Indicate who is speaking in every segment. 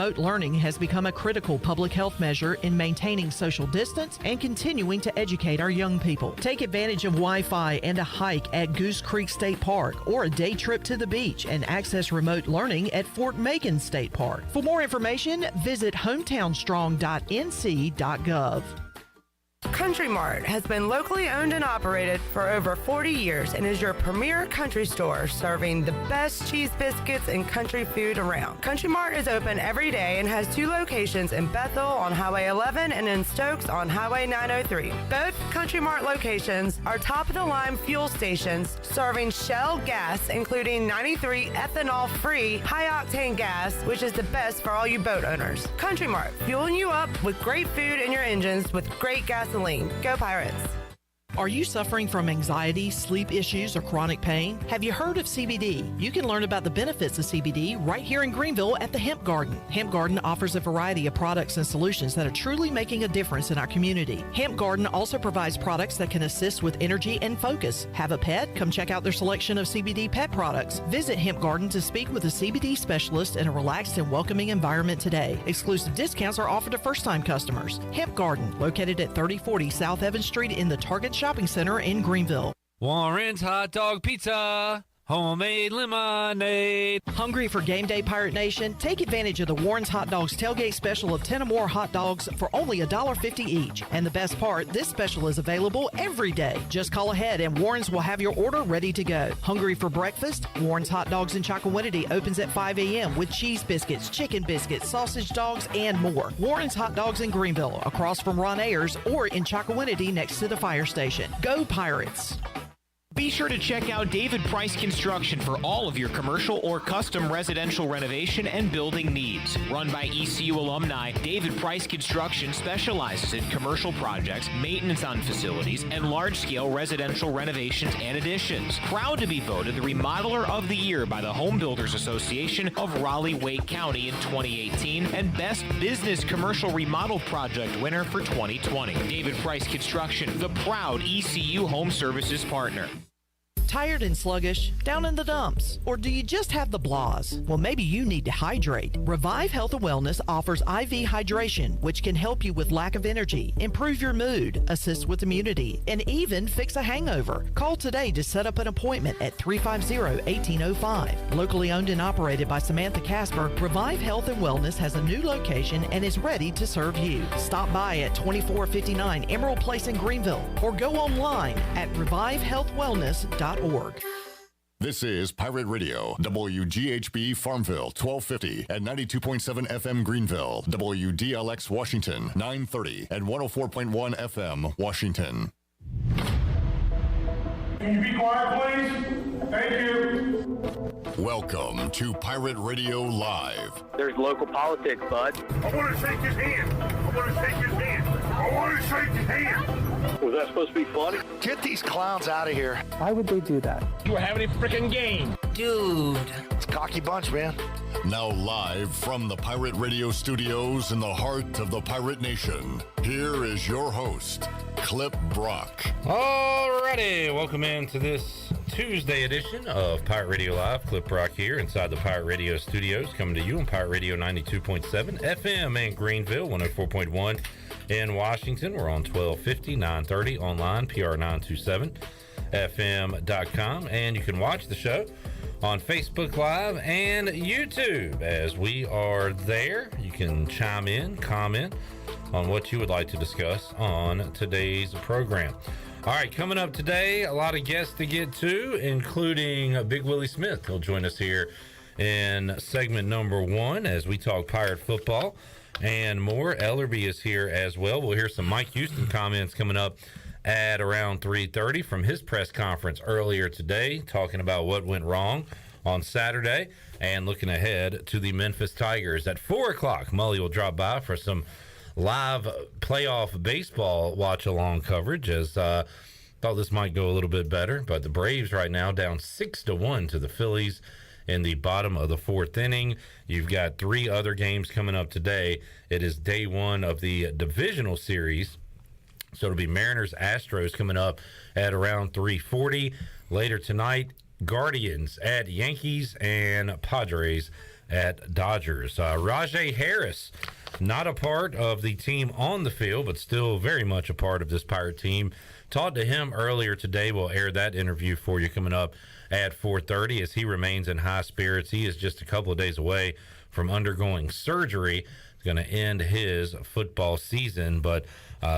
Speaker 1: Remote learning has become a critical public health measure in maintaining social distance and continuing to educate our young people. Take advantage of Wi-Fi and a hike at Goose Creek State Park or a day trip to the beach and access remote learning at Fort Macon State Park. For more information, visit hometownstrong.nc.gov.
Speaker 2: Country Mart has been locally owned and operated for over 40 years and is your premier country store serving the best cheese biscuits and country food around. Country Mart is open every day and has 2 locations in Bethel on Highway 11 and in Stokes on Highway 903. Both Country Mart locations are top-of-the-line fuel stations serving Shell gas, including 93 ethanol-free high-octane gas, which is the best for all you boat owners. Country Mart, fueling you up with great food in your engines with great gasoline. Go Pirates!
Speaker 1: Are you suffering from anxiety, sleep issues, or chronic pain? Have you heard of CBD? You can learn about the benefits of CBD right here in Greenville at the Hemp Garden. Hemp Garden offers a variety of products and solutions that are truly making a difference in our community. Hemp Garden also provides products that can assist with energy and focus. Have a pet? Come check out their selection of CBD pet products. Visit Hemp Garden to speak with a CBD specialist in a relaxed and welcoming environment today. Exclusive discounts are offered to first-time customers. Hemp Garden, located at 3040 South Evans Street in the Target Shopping Center in Greenville.
Speaker 3: Warren's Hot Dog Pizza, homemade lemonade.
Speaker 1: Hungry for game day, Pirate Nation? Take advantage of the Warren's Hot Dogs tailgate special of 10 or more hot dogs for only $1.50 each. And the best part, this special is available every day. Just call ahead and Warren's will have your order ready to go. Hungry for breakfast? Warren's Hot Dogs in Chocowinity opens at 5 a.m. with cheese biscuits, chicken biscuits, sausage dogs, and more. Warren's Hot Dogs in Greenville, across from Ron Ayers, or in Chocowinity next to the fire station. Go Pirates!
Speaker 4: Be sure to check out David Price Construction for all of your commercial or custom residential renovation and building needs. Run by ECU alumni, David Price Construction specializes in commercial projects, maintenance on facilities, and large-scale residential renovations and additions. Proud to be voted the Remodeler of the Year by the Home Builders Association of Raleigh-Wake County in 2018 and Best Business Commercial Remodel Project winner for 2020. David Price Construction, the proud ECU Home Services partner.
Speaker 1: Tired and sluggish? Down in the dumps? Or do you just have the blahs? Well, maybe you need to hydrate. Revive Health and Wellness offers IV hydration, which can help you with lack of energy, improve your mood, assist with immunity, and even fix a hangover. Call today to set up an appointment at 350-1805. Locally owned and operated by Samantha Casper, Revive Health and Wellness has a new location and is ready to serve you. Stop by at 2459 Emerald Place in Greenville or go online at revivehealthwellness.org.
Speaker 5: This is Pirate Radio, WGHB Farmville, 1250 and 92.7 FM Greenville, WDLX Washington, 930 and 104.1 FM Washington.
Speaker 6: Can you be quiet, please? Thank you.
Speaker 5: Welcome to Pirate Radio Live.
Speaker 7: There's local politics, bud.
Speaker 6: I want to shake his hand. I want to shake his hand. I want to shake his hand.
Speaker 7: Was that supposed to be funny?
Speaker 8: Get these clowns out of here.
Speaker 9: Why would they do that?
Speaker 6: You were having a freaking game.
Speaker 8: Dude. It's a cocky bunch, man.
Speaker 5: Now live from the Pirate Radio studios in the heart of the Pirate Nation, here is your host, Clip Brock.
Speaker 10: Alrighty, welcome into this Tuesday edition of Pirate Radio Live. Clip Brock here inside the Pirate Radio studios, coming to you on Pirate Radio 92.7 FM in Greenville, 104.1 in Washington. We're on 1250, 930 online, PR927FM.com, and you can watch the show on Facebook Live and YouTube. As we are there, you can chime in, comment on what you would like to discuss on today's program. All right, coming up today, a lot of guests to get to, including Big Willie Smith. He'll join us here in segment number 1 as we talk Pirate football and more. Ellerbe is here as well. We'll hear some Mike Houston comments coming up at around 3:30 from his press conference earlier today, talking about what went wrong on Saturday and looking ahead to the Memphis Tigers. At 4 o'clock, Mully will drop by for some live playoff baseball watch-along coverage, as thought this might go a little bit better, but the Braves right now down 6-1 to the Phillies in the bottom of the 4th inning. You've got 3 other games coming up today. It is day 1 of the divisional series, so it'll be Mariners Astros coming up at around 3:40. Later tonight, Guardians at Yankees and Padres at Dodgers. Rajay Harris, not a part of the team on the field, but still very much a part of this Pirate team. Talked to him earlier today. We'll air that interview for you coming up at 4:30 as he remains in high spirits. He is just a couple of days away from undergoing surgery. It's going to end his football season, but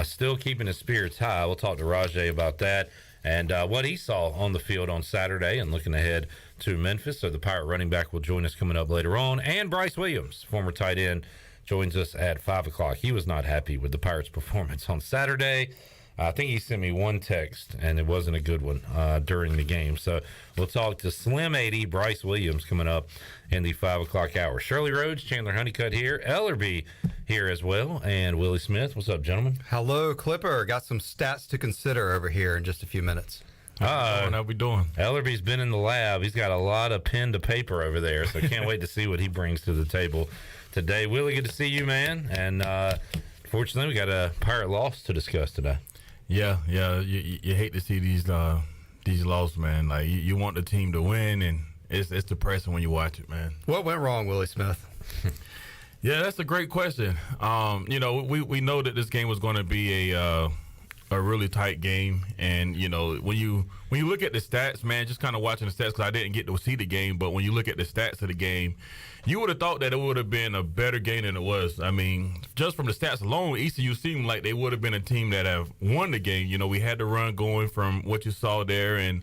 Speaker 10: still keeping his spirits high. We'll talk to Rajay about that and what he saw on the field on Saturday and looking ahead to Memphis. So the Pirate running back will join us coming up later on. And Bryce Williams, former tight end, joins us at 5 o'clock. He was not happy with the Pirates' performance on Saturday. I think he sent me one text, and it wasn't a good one during the game. So we'll talk to Slim 80, Bryce Williams, coming up in the 5 o'clock hour. Shirley Rhodes, Chandler Honeycutt here, Ellerbe here as well, and Willie Smith. What's up, gentlemen?
Speaker 9: Hello, Clipper. Got some stats to consider over here in just a few minutes.
Speaker 10: How we doing? Ellerbe's been in the lab. He's got a lot of pen to paper over there, so can't wait to see what he brings to the table today. Willie, good to see you, man. And fortunately, we got a Pirate loss to discuss today.
Speaker 11: Yeah. You hate to see these losses, man. Like you want the team to win, and it's depressing when you watch it, man.
Speaker 9: What went wrong, Willie Smith?
Speaker 11: Yeah, that's a great question. We know that this game was going to be a really tight game, and when you look at the stats, man, just kind of watching the stats because I didn't get to see the game, but when you look at the stats of the game, you would have thought that it would have been a better game than it was. I mean, just from the stats alone, ECU seemed like they would have been a team that have won the game. We had the run going from what you saw there, and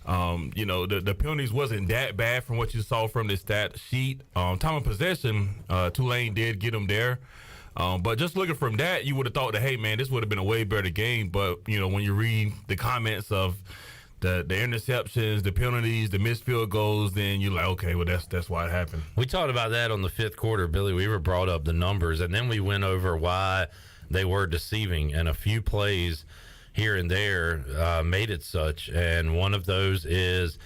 Speaker 11: the penalties wasn't that bad from what you saw from the stat sheet. Time of possession, Tulane did get them there. But just looking from that, you would have thought that, hey, man, this would have been a way better game. But, when you read the comments of the interceptions, the penalties, the missed field goals, then you're like, okay, well, that's why it happened.
Speaker 10: We talked about that on the fifth quarter, Billy. We were brought up the numbers, and then we went over why they were deceiving. And a few plays here and there made it such. And one of those is,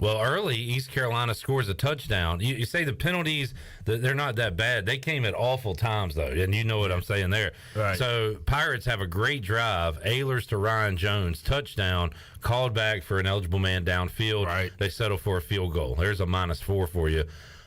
Speaker 10: early, East Carolina scores a touchdown. You say the penalties, they're not that bad. They came at awful times, though, and you know what I'm saying there.
Speaker 11: Right.
Speaker 10: So Pirates have a great drive. Ehlers to Ryan Jones, touchdown, called back for an eligible man downfield.
Speaker 11: Right.
Speaker 10: They settle for a field goal. There's a -4 for you.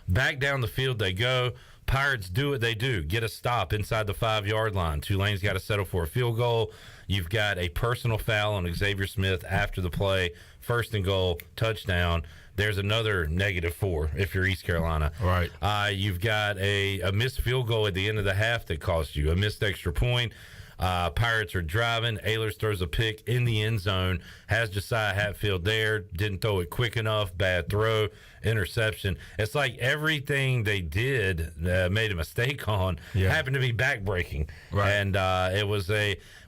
Speaker 10: Back down the field they go. Pirates do what they do, get a stop inside the 5-yard line. Tulane's got to settle for a field goal. You've got a personal foul on Xavier Smith after the play, 1st and goal, touchdown. There's another -4 if you're East Carolina.
Speaker 11: Right.
Speaker 10: You've got a missed field goal at the end of the half that cost you a missed extra point. Pirates are driving. Ehlers throws a pick in the end zone, has Josiah Hatfield there, didn't throw it quick enough, bad throw, interception. It's like everything they did made a mistake on happened to be backbreaking.
Speaker 11: Right.
Speaker 10: And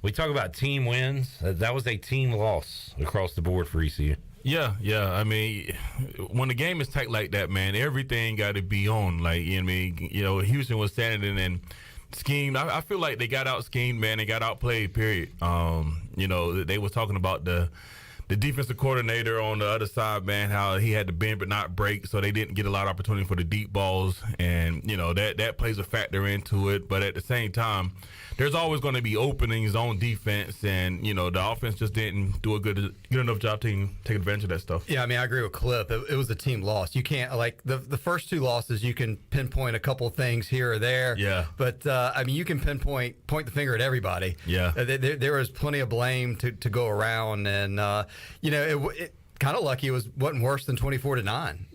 Speaker 10: we talk about team wins. That was a team loss across the board for ECU.
Speaker 11: Yeah. I mean, when the game is tight like that, man, everything got to be on. Like, Houston was standing and schemed. I feel like they got out schemed, man. They got outplayed, period. They was talking about the defensive coordinator on the other side, man, how he had to bend but not break, so they didn't get a lot of opportunity for the deep balls. And, that plays a factor into it. But at the same time, there's always going to be openings on defense, and, the offense just didn't do a good enough job taking advantage of that stuff.
Speaker 9: Yeah, I mean, I agree with Clip. It was a team loss. You can't, like, the first 2 losses, you can pinpoint a couple things here or there.
Speaker 11: Yeah.
Speaker 9: But, you can point the finger at everybody.
Speaker 11: Yeah.
Speaker 9: There was plenty of blame to go around, and, it kind of lucky it wasn't worse than 24-9.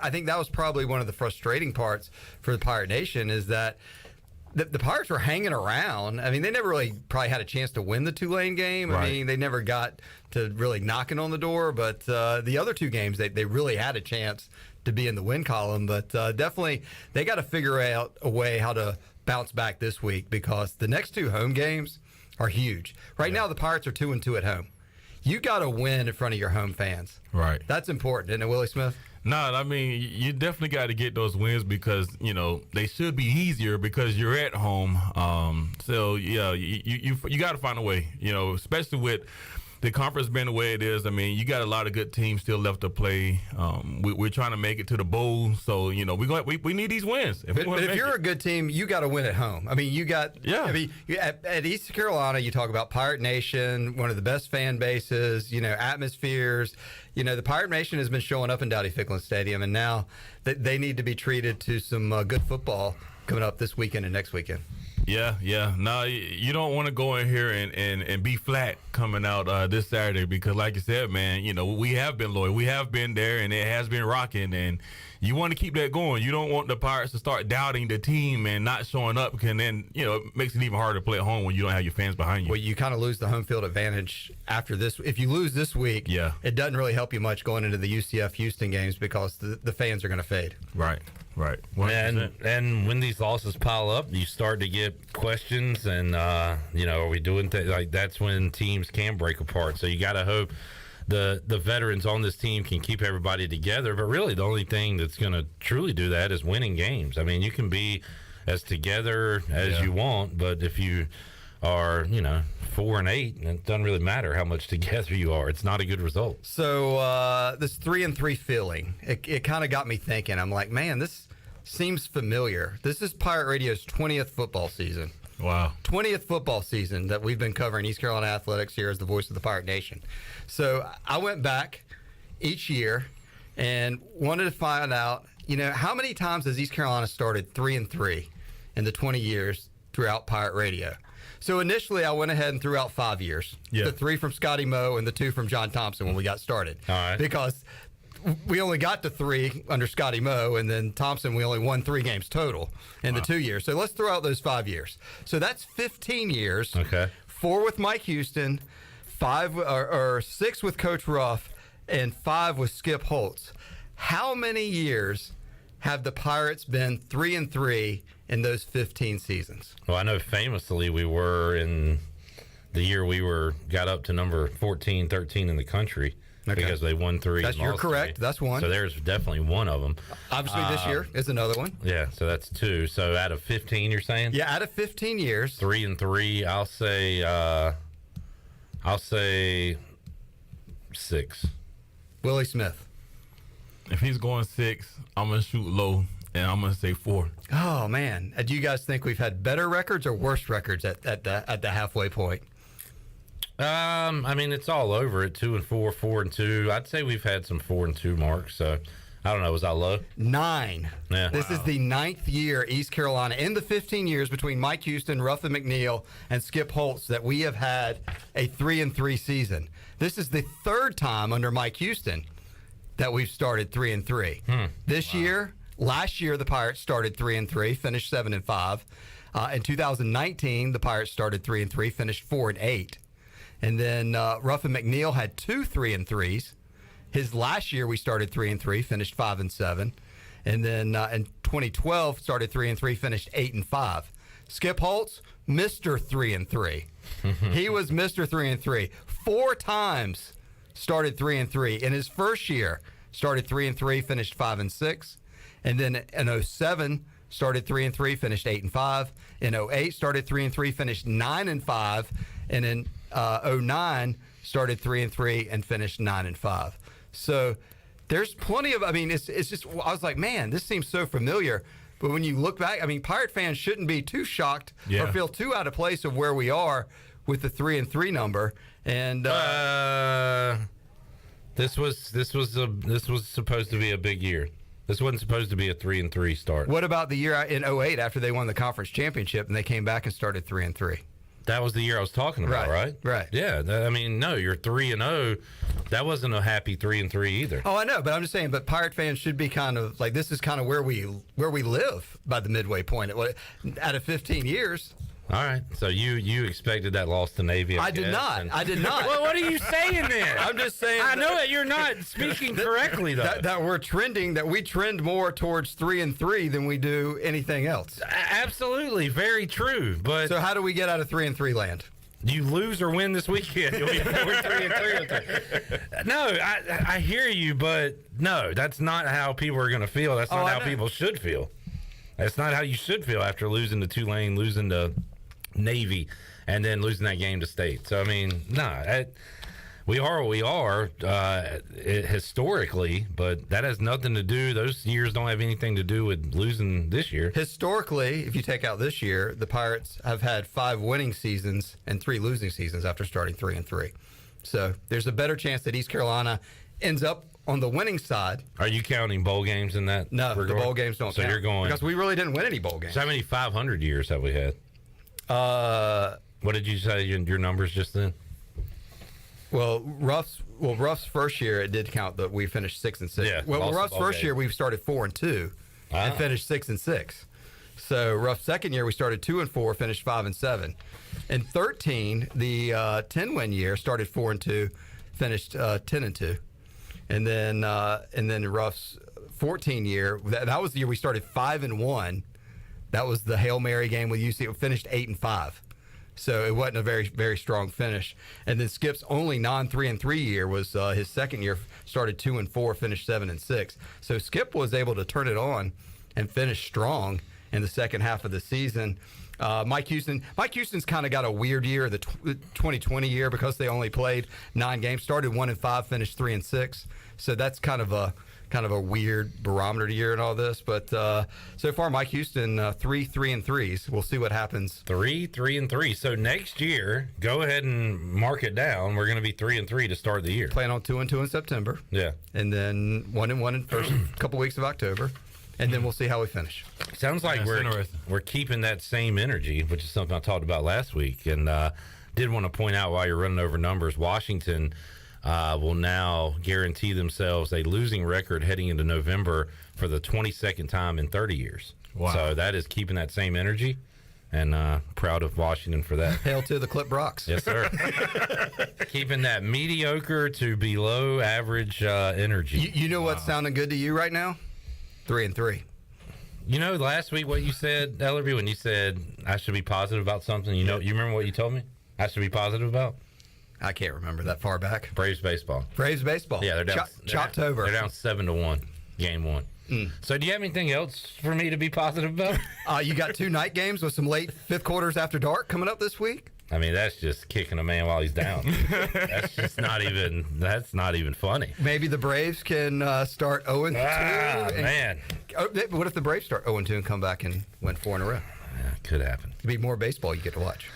Speaker 9: I think that was probably one of the frustrating parts for the Pirate Nation is that the Pirates were hanging around. I mean, they never really probably had a chance to win the Tulane game.
Speaker 11: Right.
Speaker 9: I mean, they never got to really knocking on the door. But the other 2 games, they really had a chance to be in the win column. But definitely, they got to figure out a way how to bounce back this week because the next 2 home games are huge. Right now, the Pirates are 2-2 at home. You got to win in front of your home fans.
Speaker 11: Right.
Speaker 9: That's important, isn't it, Willie Smith?
Speaker 11: No, I mean, you definitely got to get those wins because, they should be easier because you're at home. So, yeah, you got to find a way, especially with the conference being the way it is, I mean, you got a lot of good teams still left to play. We're trying to make it to the bowl, so we need these wins.
Speaker 9: But if you're a good team, you got to win at home. I mean, at East Carolina, you talk about Pirate Nation, one of the best fan bases, atmospheres. The Pirate Nation has been showing up in Dowdy-Ficklin Stadium, and now they need to be treated to some good football coming up this weekend and next weekend.
Speaker 11: Yeah. No, you don't want to go in here and be flat coming out this Saturday because, like you said, man, we have been loyal. We have been there, and it has been rocking, and you want to keep that going. You don't want the Pirates to start doubting the team and not showing up, because then, it makes it even harder to play at home when you don't have your fans behind you.
Speaker 9: Well, you kind of lose the home field advantage after this. If you lose this week, it doesn't really help you much going into the UCF Houston games because the fans are going to fade.
Speaker 11: Right.
Speaker 10: 100%. And when these losses pile up, you start to get questions, and are we doing things like that's when teams can break apart. So you got to hope the veterans on this team can keep everybody together. But really, the only thing that's going to truly do that is winning games. I mean, you can be as together as you want, but if you are 4-8, it doesn't really matter how much together you are. It's not a good result.
Speaker 9: So this 3-3 feeling, it kind of got me thinking. I'm like, man, this seems familiar. This is Pirate Radio's 20th football season.
Speaker 11: Wow.
Speaker 9: 20th football season that we've been covering East Carolina athletics here as the voice of the Pirate Nation. So I went back each year and wanted to find out, how many times has East Carolina started 3-3 in the 20 years throughout Pirate Radio? So initially, I went ahead and threw out 5 years. Yeah. The 3 from Scotty Moe and the 2 from John Thompson when we got started.
Speaker 10: All right.
Speaker 9: Because we only got to 3 under Scotty Moe, and then Thompson, we only won 3 games total in the 2 years. So let's throw out those 5 years. So that's 15 years.
Speaker 10: Okay.
Speaker 9: 4 with Mike Houston, 5 or 6 with Coach Ruff, and 5 with Skip Holtz. How many years have the Pirates been 3-3 in those 15 seasons?
Speaker 10: Well, I know famously we were in the year we got up to number 14, 13 in the country because they won 3.
Speaker 9: You're correct. That's one.
Speaker 10: So there's definitely one of them.
Speaker 9: Obviously, this year is another one.
Speaker 10: Yeah, so that's 2. So out of 15, you're saying?
Speaker 9: Yeah, out of 15 years.
Speaker 10: 3-3, I'll say 6.
Speaker 9: Willie Smith.
Speaker 11: If he's going 6, I'm going to shoot low, and I'm going to say 4.
Speaker 9: Oh, man. Do you guys think we've had better records or worse records at the halfway point?
Speaker 10: I mean, it's all over at 2-4, 4-2. I'd say we've had some 4-2 marks. So I don't know. Was that low?
Speaker 9: 9.
Speaker 10: Yeah.
Speaker 9: This is the 9th year East Carolina in the 15 years between Mike Houston, Ruff and McNeil, and Skip Holtz that we have had a 3-3 season. This is the 3rd time under Mike Houston that we've started 3-3. Last year, the Pirates started 3-3, finished 7-5. In 2019, the Pirates started 3-3, finished 4-8. And then Ruff and McNeil had 2 3-3s. His last year, we started 3-3, finished 5-7. And then in 2012, started 3-3, finished 8-5. Skip Holtz, Mr. 3-3. He was Mr. 3-3. 4 times started 3-3. In his first year, started 3-3, finished 5-6. And then in 07, started 3-3, finished 8-5. In 08, started 3-3, finished 9-5. And in 09, started 3-3 and finished 9-5. So there's plenty of, it's just, I was like, man, this seems so familiar. But when you look back, Pirate fans shouldn't be too shocked or feel too out of place of where we are with the 3-3 number. And
Speaker 10: this was supposed to be a big year. This wasn't supposed to be a 3-3 start.
Speaker 9: What about the year in 08 after they won the conference championship and they came back and started 3-3?
Speaker 10: That was the year I was talking about, right?
Speaker 9: Right.
Speaker 10: Yeah. No, you're 3-0. That wasn't a happy 3-3 either.
Speaker 9: Oh, I know, but I'm just saying. But Pirate fans should be kind of like, this is kind of where we live by the midway point. Out of 15 years.
Speaker 10: All right. So you expected that loss to Navy?
Speaker 9: I did not.
Speaker 10: Well, what are you saying then?
Speaker 9: I'm just saying.
Speaker 10: I know that you're not speaking correctly, though.
Speaker 9: That we're trending, that we trend more towards 3-3 than we do anything else.
Speaker 10: Absolutely. Very true. But
Speaker 9: so how do we get out of 3-3 land?
Speaker 10: You lose or win this weekend. You'll be 3-3. No, I hear you, but no, that's not how people are going to feel. That's not how people should feel. That's not how you should feel after losing to Tulane, losing to Navy, and then losing that game to State. So, We are historically, but that has nothing to do. Those years don't have anything to do with losing this year.
Speaker 9: Historically, if you take out this year, the Pirates have had 5 winning seasons and 3 losing seasons after starting 3-3. So there's a better chance that East Carolina ends up on the winning side.
Speaker 10: Are you counting bowl games in that?
Speaker 9: No,
Speaker 10: regard?
Speaker 9: the bowl games don't
Speaker 10: so
Speaker 9: count.
Speaker 10: You're going
Speaker 9: because we really didn't win any bowl games.
Speaker 10: So how many 500 years have we had? What did you say your numbers just then?
Speaker 9: Well, Ruff's first year it did count that we finished 6-6.
Speaker 10: Yeah.
Speaker 9: Well, Ruff's first year we started 4-2 and finished 6-6. So Ruff's second year we started 2-4, finished 5-7. In 13, the 10-win year started 4-2, finished 10-2, and then Ruff's 14 year that was the year we started 5-1. That was the Hail Mary game with UC. It finished 8-5. So it wasn't a very, very strong finish. And then Skip's only non-3-3 year was his second year, started 2-4, finished 7-6. So Skip was able to turn it on and finish strong in the second half of the season. Mike Houston's kind of got a weird year, the 2020 year, because they only played 9 games. Started 1-5, finished 3-6. So that's kind of a weird barometer year and all this, but so far Mike Houston 3-3-3s. We'll see what happens.
Speaker 10: 3-3-3. So next year, go ahead and mark it down. We're going to be 3-3 to start the year.
Speaker 9: Plan on 2-2 in September.
Speaker 10: Yeah,
Speaker 9: and then 1-1 in first couple weeks of October, and then we'll see how we finish.
Speaker 10: Sounds like we're keeping that same energy, which is something I talked about last week, and did want to point out while you're running over numbers, Washington will now guarantee themselves a losing record heading into November for the 22nd time in 30 years. Wow. So that is keeping that same energy, and proud of Washington for that.
Speaker 9: Hail to the Clip Rocks.
Speaker 10: Yes, sir. Keeping that mediocre to below average energy.
Speaker 9: You know what's sounding good to you right now? 3-3.
Speaker 10: You know, last week what you said, Ellerbe, when you said I should be positive about something, you remember what you told me I should be positive about?
Speaker 9: I can't remember that far back.
Speaker 10: Braves baseball.
Speaker 9: Yeah,
Speaker 10: they're down.
Speaker 9: Choptober.
Speaker 10: They're down 7-1, game 1. So do you have anything else for me to be positive about?
Speaker 9: You got 2 night games with some late fifth quarters after dark coming up this week.
Speaker 10: I mean, that's just kicking a man while he's down. That's not even funny.
Speaker 9: Maybe the Braves can start 0-2.
Speaker 10: Man.
Speaker 9: What if the Braves start 0-2 and come back and win 4 in a row?
Speaker 10: Yeah, could happen.
Speaker 9: It'd be more baseball you get to watch.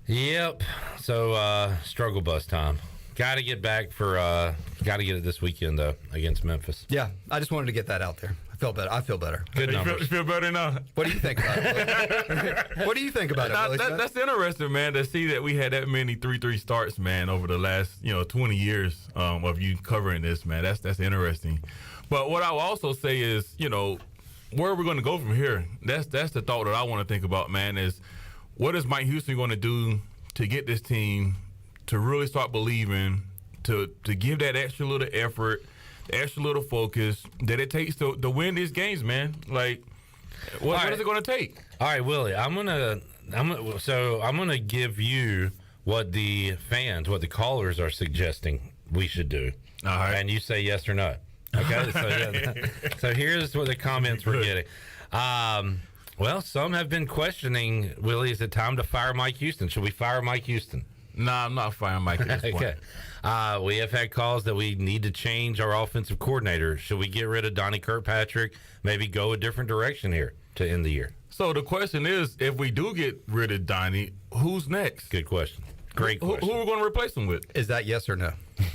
Speaker 10: Yep. So struggle bus time. Got to get back got to get it this weekend though against Memphis.
Speaker 9: Yeah, I just wanted to get that out there. I feel better.
Speaker 10: Good numbers.
Speaker 11: You feel better now?
Speaker 9: What do you think about it? What do you think about it, Willie?
Speaker 11: That's interesting, man, to see that we had that many 3-3 starts, man, over the last 20 years of you covering this, man. That's interesting. But what I will also say is, where are we going to go from here? That's the thought that I want to think about, man, is what is Mike Houston going to do to get this team to really start believing, to give that extra little effort, extra little focus that it takes to win these games, man? Like, what is it going to take?
Speaker 10: All right, Willie, I'm gonna give you what the fans, what the callers are suggesting we should do.
Speaker 11: All right.
Speaker 10: And you say yes or no. Okay, so here's what the comments we're getting. Well, some have been questioning, Willie, is it time to fire Mike Houston? Should we fire Mike Houston?
Speaker 11: Nah, I'm not firing Mike at this point.
Speaker 10: Okay. We have had calls that we need to change our offensive coordinator. Should we get rid of Donnie Kirkpatrick, maybe go a different direction here to end the year?
Speaker 11: So the question is, if we do get rid of Donnie, who's next?
Speaker 10: Good question. Great question.
Speaker 11: Who are we going to replace him with?
Speaker 9: Is that yes or no?
Speaker 11: Get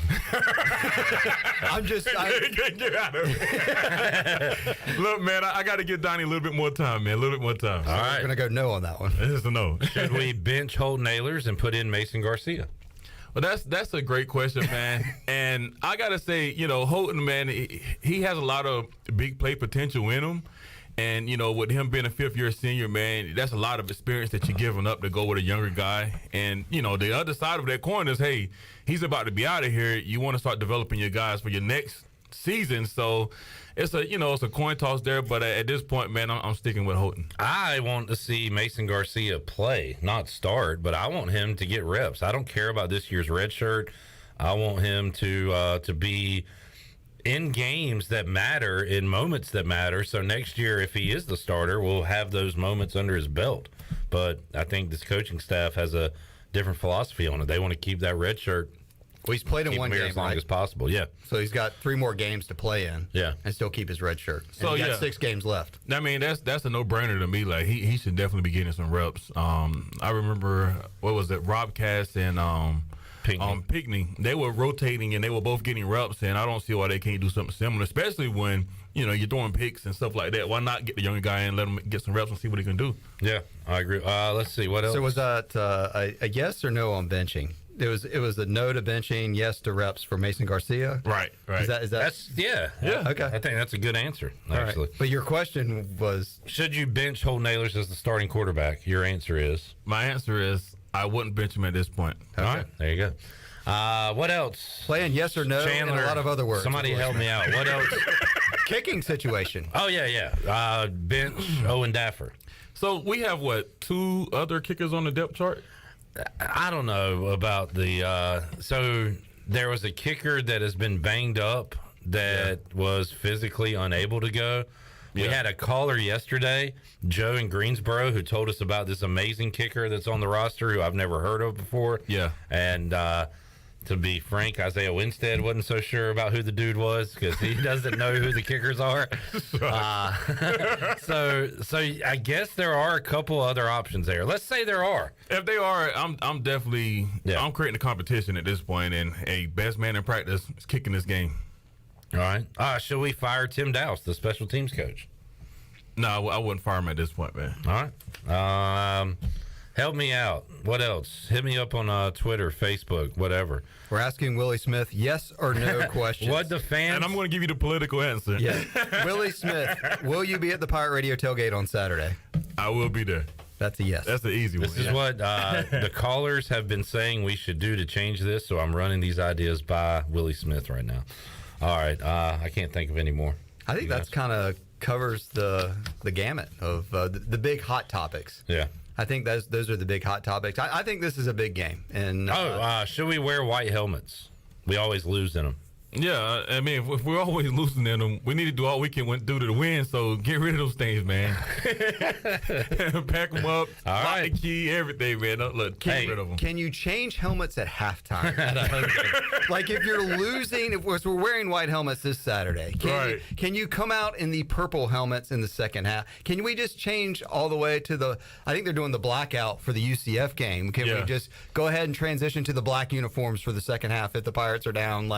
Speaker 11: out of here. Look, man, I got to give Donnie a little bit more time, man. A little bit more time.
Speaker 10: All right.
Speaker 9: We're going to go no on that one.
Speaker 11: This is a no.
Speaker 10: Should we bench Holton Ahlers and put in Mason Garcia?
Speaker 11: Well, that's a great question, man. And I got to say, Holton, man, he has a lot of big play potential in him. And, with him being a fifth-year senior, man, that's a lot of experience that you're giving up to go with a younger guy. And, the other side of that coin is, hey, he's about to be out of here. You want to start developing your guys for your next season. So it's a coin toss there. But at this point, man, I'm sticking with Holton.
Speaker 10: I want to see Mason Garcia play, not start, but I want him to get reps. I don't care about this year's red shirt. I want him to be in games that matter, in moments that matter. So next year, if he is the starter, we'll have those moments under his belt. But I think this coaching staff has a different philosophy on it. They want to keep that red shirt
Speaker 9: Well, he's played in one game
Speaker 10: as long as possible. Yeah.
Speaker 9: So he's got 3 more games to play in.
Speaker 10: Yeah.
Speaker 9: And still keep his red shirt. And
Speaker 11: So
Speaker 9: he got 6 games left.
Speaker 11: I mean, that's a no-brainer to me. Like he should definitely be getting some reps. I remember what was it, Rob Cass and Pinckney. They were rotating and they were both getting reps, and I don't see why they can't do something similar, especially when you're throwing picks and stuff like that. Why not get the younger guy and let him get some reps and see what he can do?
Speaker 10: Yeah, I agree. Let's see what else.
Speaker 9: So was that a yes or no on benching? It was a no to benching, yes to reps for Mason Garcia.
Speaker 11: Right.
Speaker 9: Is that
Speaker 10: that's yeah.
Speaker 9: Okay.
Speaker 10: I think that's a good answer actually.
Speaker 9: Right. But your question was,
Speaker 10: should you bench Holton Ahlers as the starting quarterback? Your answer is,
Speaker 11: my answer is I wouldn't bench him at this point.
Speaker 10: Okay. All right, there you go. What else?
Speaker 9: Playing yes or no
Speaker 10: Chandler,
Speaker 9: and a lot of other words.
Speaker 10: Somebody help me out. What else?
Speaker 9: Kicking situation.
Speaker 10: Oh, yeah. Bench Owen Daffer.
Speaker 11: So we have, 2 other kickers on the depth chart?
Speaker 10: I don't know about the so there was a kicker that has been banged up that was physically unable to go. We had a caller yesterday, Joe in Greensboro, who told us about this amazing kicker that's on the roster who I've never heard of before.
Speaker 11: Yeah.
Speaker 10: And to be frank, Isaiah Winstead wasn't so sure about who the dude was because he doesn't know who the kickers are. So I guess there are a couple other options there. Let's say there are.
Speaker 11: If they are, I'm definitely I'm creating a competition at this point, and a best man in practice is kicking this game.
Speaker 10: All right. Should we fire Tim Dowse, the special teams coach?
Speaker 11: No, I wouldn't fire him at this point, man.
Speaker 10: All right. Help me out. What else? Hit me up on Twitter, Facebook, whatever.
Speaker 9: We're asking Willie Smith yes or no questions.
Speaker 10: What the fans?
Speaker 11: And I'm going to give you the political answer.
Speaker 9: Yeah. Willie Smith, will you be at the Pirate Radio tailgate on Saturday?
Speaker 11: I will be there.
Speaker 9: That's a yes.
Speaker 11: That's the easy one.
Speaker 10: This is what the callers have been saying we should do to change this, so I'm running these ideas by Willie Smith right now. All right. I can't think of any more.
Speaker 9: I think that's kind of covers the gamut of the big hot topics.
Speaker 10: Yeah.
Speaker 9: I think those are the big hot topics. I think this is a big game. And
Speaker 10: should we wear white helmets? We always lose in them.
Speaker 11: Yeah, I mean, if we're always losing in them, we need to do all we can do to win. So get rid of those things, man. Pack them up, lock the key, everything, man. Look, get rid of them.
Speaker 9: Can you change helmets at halftime? Like if you're losing, if we're wearing white helmets this Saturday, can you come out in the purple helmets in the second half? Can we just change all the way to I think they're doing the blackout for the UCF game. Can we just go ahead and transition to the black uniforms for the second half if the Pirates are down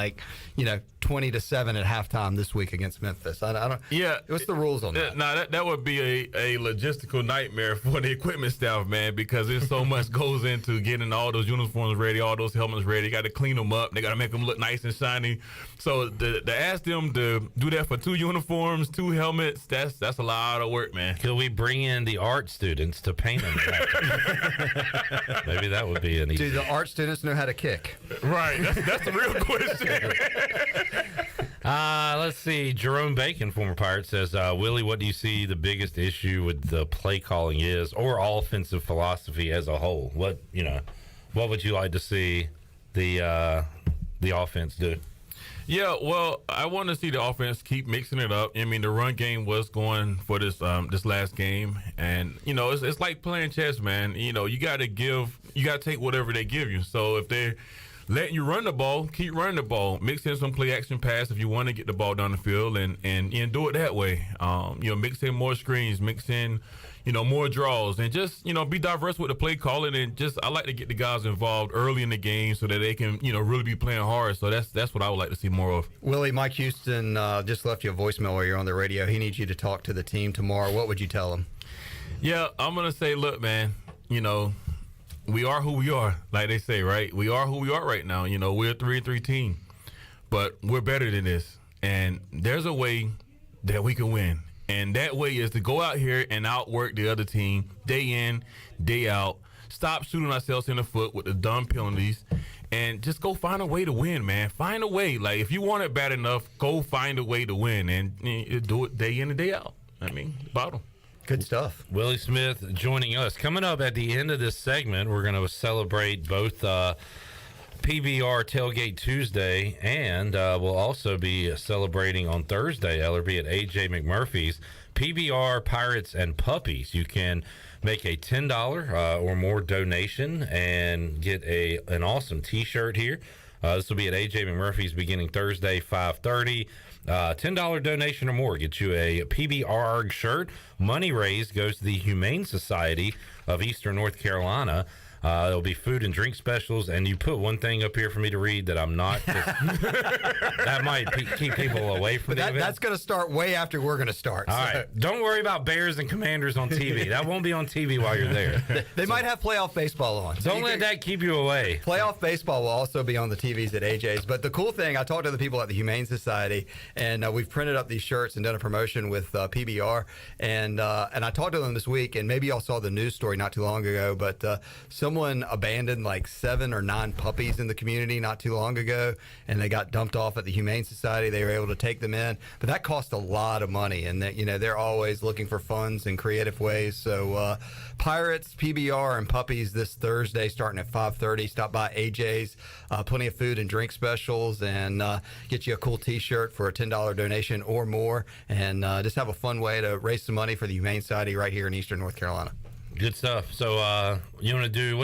Speaker 9: 20-7 at halftime this week against Memphis? I don't.
Speaker 11: Yeah.
Speaker 9: What's the rules on that?
Speaker 11: No, that would be a logistical nightmare for the equipment staff, man, because there's so much goes into getting all those uniforms ready, all those helmets ready. You got to clean them up. They got to make them look nice and shiny. So to ask them to do that for 2 uniforms, 2 helmets, that's a lot of work, man.
Speaker 10: Could we bring in the art students to paint them? Maybe that would be an easy.
Speaker 9: Do the art students know how to kick?
Speaker 11: Right. That's the real question.
Speaker 10: Let's see. Jerome Bacon, former Pirate, says, Willie, what do you see the biggest issue with the play calling is, or offensive philosophy as a whole? What would you like to see the offense do?
Speaker 11: Yeah, well, I want to see the offense keep mixing it up. I mean, the run game was going for this last game, and it's like playing chess, man. You got to take whatever they give you. So if they're letting you run the ball, keep running the ball. Mix in some play action pass if you want to get the ball down the field, and do it that way. Mix in more screens, mix in more draws, and just be diverse with the play calling. And I like to get the guys involved early in the game so that they can really be playing hard. So that's what I would like to see more of.
Speaker 9: Willie, Mike Houston just left you a voicemail while you're on the radio. He needs you to talk to the team tomorrow. What would you tell him?
Speaker 11: Yeah, I'm gonna say, look, man, we are who we are, like they say, right? We are who we are right now. We're a 3-3 team, but we're better than this. And there's a way that we can win. And that way is to go out here and outwork the other team day in, day out. Stop shooting ourselves in the foot with the dumb penalties, and just go find a way to win, man. Find a way. Like, if you want it bad enough, go find a way to win, and do it day in and day out. Bottom.
Speaker 9: Good stuff.
Speaker 10: Willie Smith joining us. Coming up at the end of this segment, we're going to celebrate both PBR Tailgate Tuesday, and we'll also be celebrating on Thursday, Ellerbe, at A.J. McMurphy's PBR Pirates and Puppies. You can make a $10 or more donation and get an awesome T-shirt here. This will be at AJ McMurphy's beginning Thursday, 5:30. $10 donation or more gets you a PBR shirt. Money raised goes to the Humane Society of Eastern North Carolina. There'll be food and drink specials, and you put one thing up here for me to read that I'm not. That might keep people away from the event.
Speaker 9: That's going to start way after we're going to start.
Speaker 10: All right. Don't worry about Bears and Commanders on TV. That won't be on TV while you're there.
Speaker 9: They might have playoff baseball on.
Speaker 10: Don't let that keep you away.
Speaker 9: Playoff baseball will also be on the TVs at AJ's. But the cool thing, I talked to the people at the Humane Society, and we've printed up these shirts and done a promotion with PBR. And I talked to them this week, and maybe y'all saw the news story not too long ago, but someone abandoned like 7 or 9 puppies in the community not too long ago, and they got dumped off at the Humane Society. They were able to take them in, but that cost a lot of money, and that, they're always looking for funds and creative ways. So Pirates, PBR, and puppies this Thursday starting at 5:30. Stop by AJ's. Plenty of food and drink specials, and get you a cool T-shirt for a $10 donation or more, and just have a fun way to raise some money for the Humane Society right here in Eastern North Carolina.
Speaker 10: Good stuff. So what do you want to do,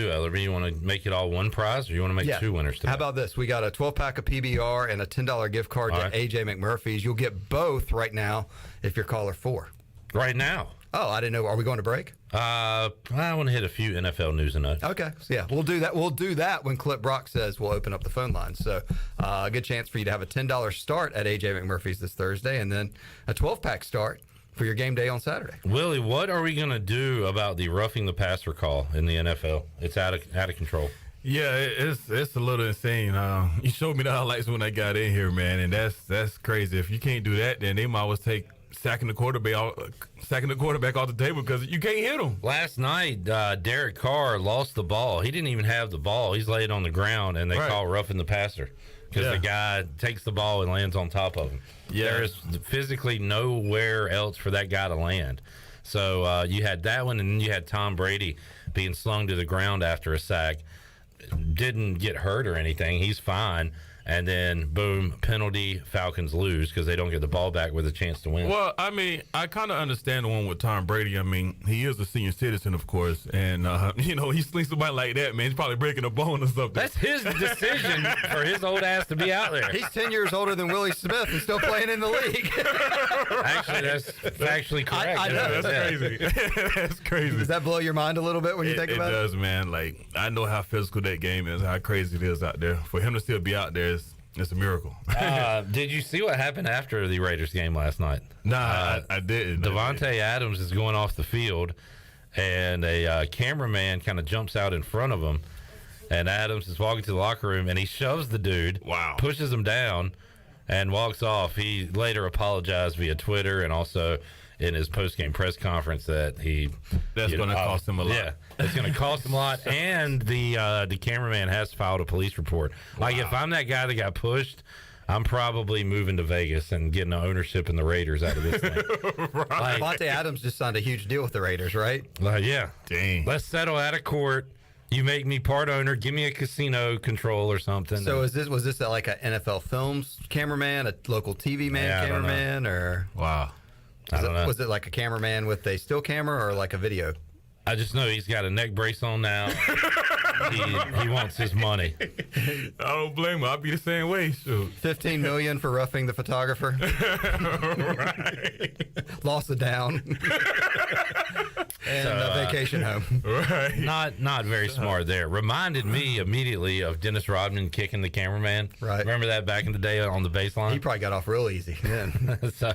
Speaker 10: Ellerbe? You want to make it all one prize, or you want to make 2 winners today?
Speaker 9: How about this? We got a 12-pack of PBR and a $10 gift card to AJ McMurphy's. You'll get both right now if you're caller 4.
Speaker 10: Right now?
Speaker 9: Oh, I didn't know. Are we going to break?
Speaker 10: I want to hit a few NFL news and notes.
Speaker 9: Okay. So, yeah, we'll do that. We'll do that when Clip Brock says we'll open up the phone line. So a good chance for you to have a $10 start at AJ McMurphy's this Thursday, and then a 12-pack start for your game day on Saturday.
Speaker 10: Willie, what are we going to do about the roughing the passer call in the NFL? It's out of control.
Speaker 11: Yeah, it's a little insane. You showed me the highlights when I got in here, man, and that's crazy. If you can't do that, then they might always take sacking the quarterback off the table because you can't hit him.
Speaker 10: Last night, Derek Carr lost the ball. He didn't even have the ball. He's laid on the ground, and they call roughing the passer because the guy takes the ball and lands on top of him. Yeah. There is physically nowhere else for that guy to land. So you had that one, and then you had Tom Brady being slung to the ground after a sack. Didn't get hurt or anything. He's fine. And then, boom, penalty, Falcons lose because they don't get the ball back with a chance to win.
Speaker 11: Well, I mean, I kind of understand the one with Tom Brady. I mean, he is a senior citizen, of course. And, he slings somebody like that, man. He's probably breaking a bone or something.
Speaker 10: That's his decision for his old ass to be out there.
Speaker 9: He's 10 years older than Willie Smith and still playing in the league.
Speaker 10: Actually, that's factually correct.
Speaker 9: I know.
Speaker 11: That's crazy. That's crazy.
Speaker 9: Does that blow your mind a little bit when you think about it?
Speaker 11: It does, man. Like, I know how physical that game is, how crazy it is out there. For him to still be out there, it's a miracle.
Speaker 10: Did you see what happened after the Raiders game last night?
Speaker 11: Nah, I didn't.
Speaker 10: Devontae Adams is going off the field, and a cameraman kind of jumps out in front of him, and Adams is walking to the locker room, and he shoves the dude, pushes him down, and walks off. He later apologized via Twitter and also in his post-game press conference that that's going to cost him a lot. Yeah, it's going to cost him a lot, and the cameraman has filed a police report. Like, if I'm that guy that got pushed, I'm probably moving to Vegas and getting ownership in the Raiders out of this thing.
Speaker 9: Right. Devontae Adams just signed a huge deal with the Raiders, right?
Speaker 10: Yeah.
Speaker 11: Dang.
Speaker 10: Let's settle out of court. You make me part owner. Give me a casino control or something.
Speaker 9: So was this like an NFL Films cameraman, a local TV cameraman, or
Speaker 10: wow? I don't know.
Speaker 9: Was it like a cameraman with a still camera or like a video?
Speaker 10: I just know he's got a neck brace on now. he wants his money.
Speaker 11: I don't blame him. I'll be the same way. Shoot.
Speaker 9: $15 million for roughing the photographer.
Speaker 11: Right.
Speaker 9: Lost a down. And a vacation home.
Speaker 11: Right.
Speaker 10: Not very smart there. Reminded me immediately of Dennis Rodman kicking the cameraman.
Speaker 9: Right.
Speaker 10: Remember that back in the day on the baseline?
Speaker 9: He probably got off real easy then.
Speaker 10: So,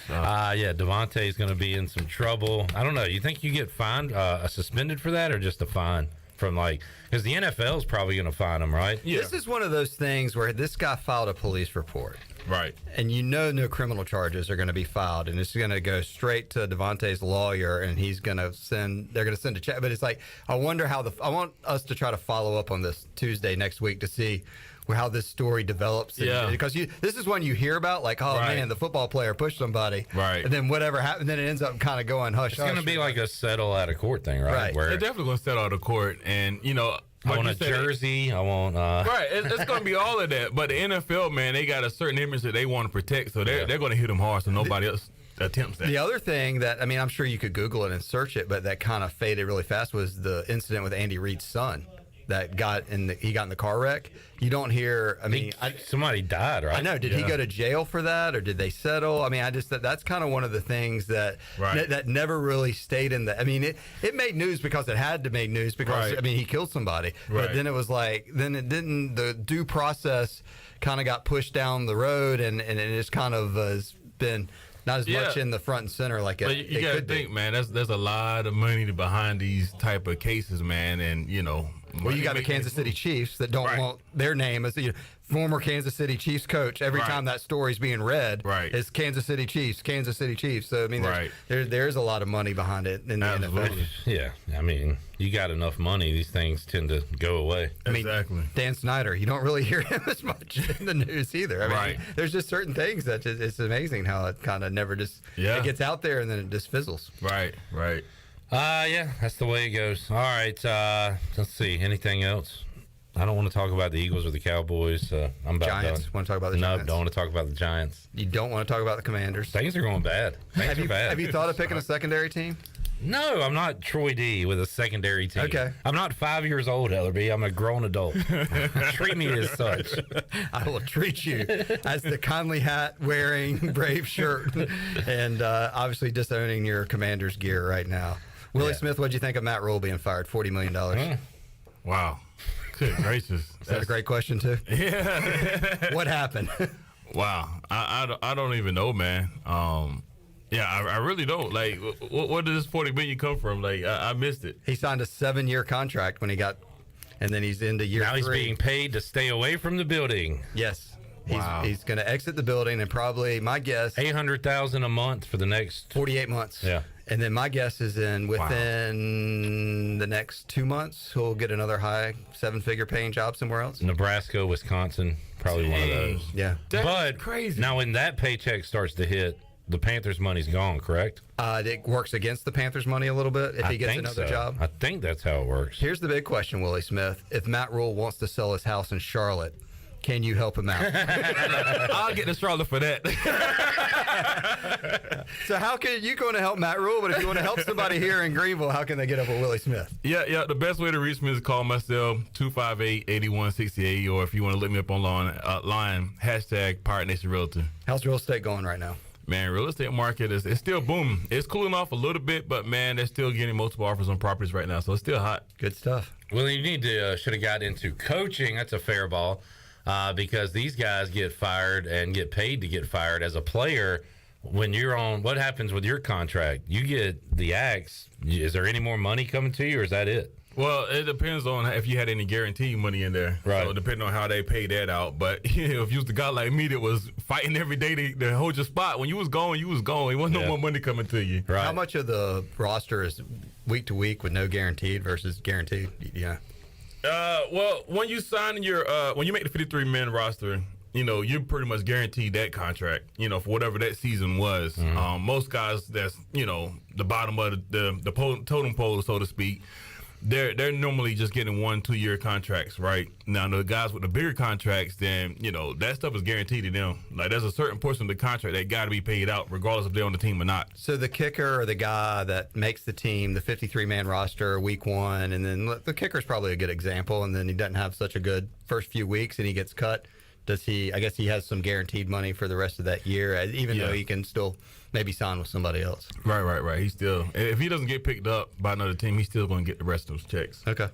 Speaker 10: Devontae's going to be in some trouble. I don't know. You think you get fined, suspended for that, or just a fine? From because the NFL is probably going to fine him, right?
Speaker 9: Yeah. This is one of those things where this guy filed a police report.
Speaker 11: Right.
Speaker 9: And no criminal charges are going to be filed, and it's going to go straight to Devontae's lawyer, and they're going to send a check. But it's like, I wonder I want us to try to follow up on this Tuesday next week to see how this story develops.
Speaker 11: Yeah.
Speaker 9: Because this is one you hear about, like, man, the football player pushed somebody.
Speaker 11: Right.
Speaker 9: And then whatever happened, then it ends up kind of going hush.
Speaker 10: It's going to be like a settle out of court thing, right?
Speaker 9: Right.
Speaker 10: Where
Speaker 11: They're definitely going to settle out of court, and,
Speaker 10: I want a jersey. I want
Speaker 11: right. It's going to be all of that. But the NFL, man, they got a certain image that they want to protect, so they're going to hit them hard so nobody else attempts that.
Speaker 9: The other thing that, I'm sure you could Google it and search it, but that kind of faded really fast was the incident with Andy Reid's son that he got in the car wreck. You don't hear. I mean,
Speaker 10: somebody died, right?
Speaker 9: I know. Did he go to jail for that, or did they settle? I mean, that's kind of one of the things that never really stayed in the. I mean, it made news because it had to make news because I mean he killed somebody.
Speaker 11: Right.
Speaker 9: But then it was like the due process kind of got pushed down the road, and it just kind of has been not as much in the front and center like it.
Speaker 11: You got to think, man. There's a lot of money behind these type of cases, man, and
Speaker 9: Well, you got the Kansas City Chiefs that don't want their name as former Kansas City Chiefs coach. Every time that story's being read, it's Kansas City Chiefs, Kansas City Chiefs. So I mean, there's a lot of money behind it in the NFL.
Speaker 10: Yeah, I mean, you got enough money, these things tend to go away.
Speaker 9: I mean, Dan Snyder, you don't really hear him as much in the news either. I mean, there's just certain things that it's amazing how it kind of never just it gets out there and then it just fizzles.
Speaker 11: Right.
Speaker 10: Yeah, that's the way it goes. All right, let's see. Anything else? I don't want to talk about the Eagles or the Cowboys. I'm about
Speaker 9: Giants.
Speaker 10: done.
Speaker 9: Want to talk about the Giants?
Speaker 10: No, don't want to talk about the Giants.
Speaker 9: You don't want to talk about the Commanders?
Speaker 10: Things are going bad. Things are bad.
Speaker 9: Have you thought of picking a secondary team?
Speaker 10: No, I'm not Troy D with a secondary team.
Speaker 9: Okay.
Speaker 10: I'm not 5 years old, Ellerbe. I'm a grown adult. Treat me as such.
Speaker 9: I will treat you as the Conley hat wearing Brave shirt and obviously disowning your Commanders gear right now. Willie Smith, what'd you think of Matt Rule being fired? $40 million.
Speaker 11: Wow. Good gracious.
Speaker 9: Is that a great question, too?
Speaker 11: Yeah.
Speaker 9: What happened?
Speaker 11: Wow. I don't even know, man. I really don't. Like, where did this $40 million come from? Like, I missed it.
Speaker 9: He signed a 7-year contract when he got, and then he's into year 3.
Speaker 10: Now he's being paid to stay away from the building.
Speaker 9: Yes.
Speaker 11: Wow.
Speaker 9: He's going to exit the building and probably, my guess,
Speaker 10: $800,000 a month for the next
Speaker 9: 48 months.
Speaker 10: Yeah.
Speaker 9: And then my guess is within the next 2 months, he'll get another high 7-figure paying job somewhere else.
Speaker 10: Nebraska, Wisconsin, probably one of those.
Speaker 9: Yeah.
Speaker 11: That's crazy.
Speaker 10: Now when that paycheck starts to hit, the Panthers' money's gone, correct?
Speaker 9: It works against the Panthers' money a little bit if he gets another job.
Speaker 10: I think that's how it works.
Speaker 9: Here's the big question, Willie Smith. If Matt Rule wants to sell his house in Charlotte, can you help him out?
Speaker 11: I'll get to Charlotte for that.
Speaker 9: So how can you going to help Matt Rule? But if you want to help somebody here in Greenville, how can they get up with Willie Smith?
Speaker 11: Yeah. The best way to reach me is call myself 258-8168, or if you want to look me up online, hashtag Pirate Nation Realtor.
Speaker 9: How's real estate going right now?
Speaker 11: Man, real estate market it's still booming. It's cooling off a little bit, but man, they're still getting multiple offers on properties right now, so it's still hot.
Speaker 9: Good stuff.
Speaker 10: Well, you need to should have got into coaching. That's a fair ball. Because these guys get fired and get paid to get fired. As a player, when you're on, what happens with your contract? You get the axe. Is there any more money coming to you, or is that it?
Speaker 11: Well, it depends on if you had any guaranteed money in there.
Speaker 10: Right.
Speaker 11: So depending on how they pay that out. But if you was the guy like me that was fighting every day to hold your spot, when you was gone, you was gone. There wasn't no more money coming to you.
Speaker 10: Right.
Speaker 9: How much of the roster is week to week with no guaranteed versus guaranteed? Yeah.
Speaker 11: Well, when you sign when you make the 53-man roster, you're pretty much guaranteed that contract, for whatever that season was.
Speaker 10: Mm-hmm.
Speaker 11: Most guys that's, the bottom of the totem pole, so to speak, they're normally just getting 1-2 year contracts, right? Now, the guys with the bigger contracts, then, that stuff is guaranteed to them. Like, there's a certain portion of the contract that got to be paid out regardless if they're on the team or not.
Speaker 9: So the kicker or the guy that makes the team, the 53-man roster, week 1, and then the kicker's probably a good example, and then he doesn't have such a good first few weeks and he gets cut. Does he? I guess he has some guaranteed money for the rest of that year, even though he can still maybe sign with somebody else.
Speaker 11: Right. He's still, if he doesn't get picked up by another team, he's still going to get the rest of those checks.
Speaker 9: Okay.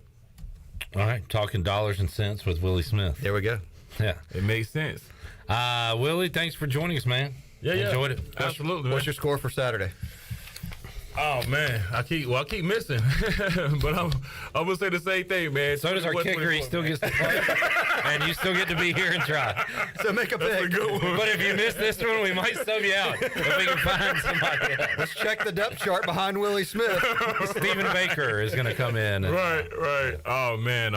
Speaker 10: All right. Talking dollars and cents with Willie Smith.
Speaker 9: There we go.
Speaker 10: Yeah.
Speaker 11: It makes sense.
Speaker 10: Willie, thanks for joining us, man.
Speaker 11: Yeah.
Speaker 10: Enjoyed it.
Speaker 11: Absolutely.
Speaker 9: What's your score for Saturday?
Speaker 11: Oh man, I keep missing, but I'm gonna say the same thing, man.
Speaker 10: So does our kicker. He still gets to play, and you still get to be here and try.
Speaker 9: So make a pick.
Speaker 10: But if you miss this one, we might sub you out if we can find somebody else.
Speaker 9: Let's check the depth chart behind Willie Smith.
Speaker 10: Stephen Baker is gonna come in.
Speaker 11: Right. Oh man,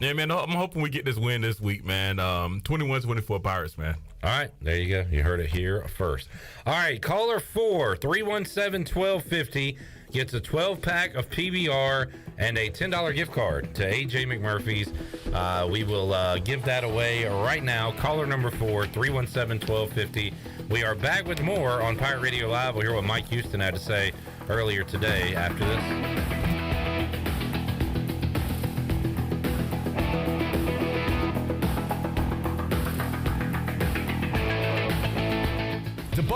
Speaker 11: yeah, man. I'm hoping we get this win this week, man. 21-24 Pirates, man.
Speaker 10: All right, there you go. You heard it here first. All right, caller 4, 317-1250 gets a 12-pack of PBR and a $10 gift card to A.J. McMurphy's. We will give that away right now. Caller number 4, 317-1250. We are back with more on Pirate Radio Live. We'll hear what Mike Houston had to say earlier today after this.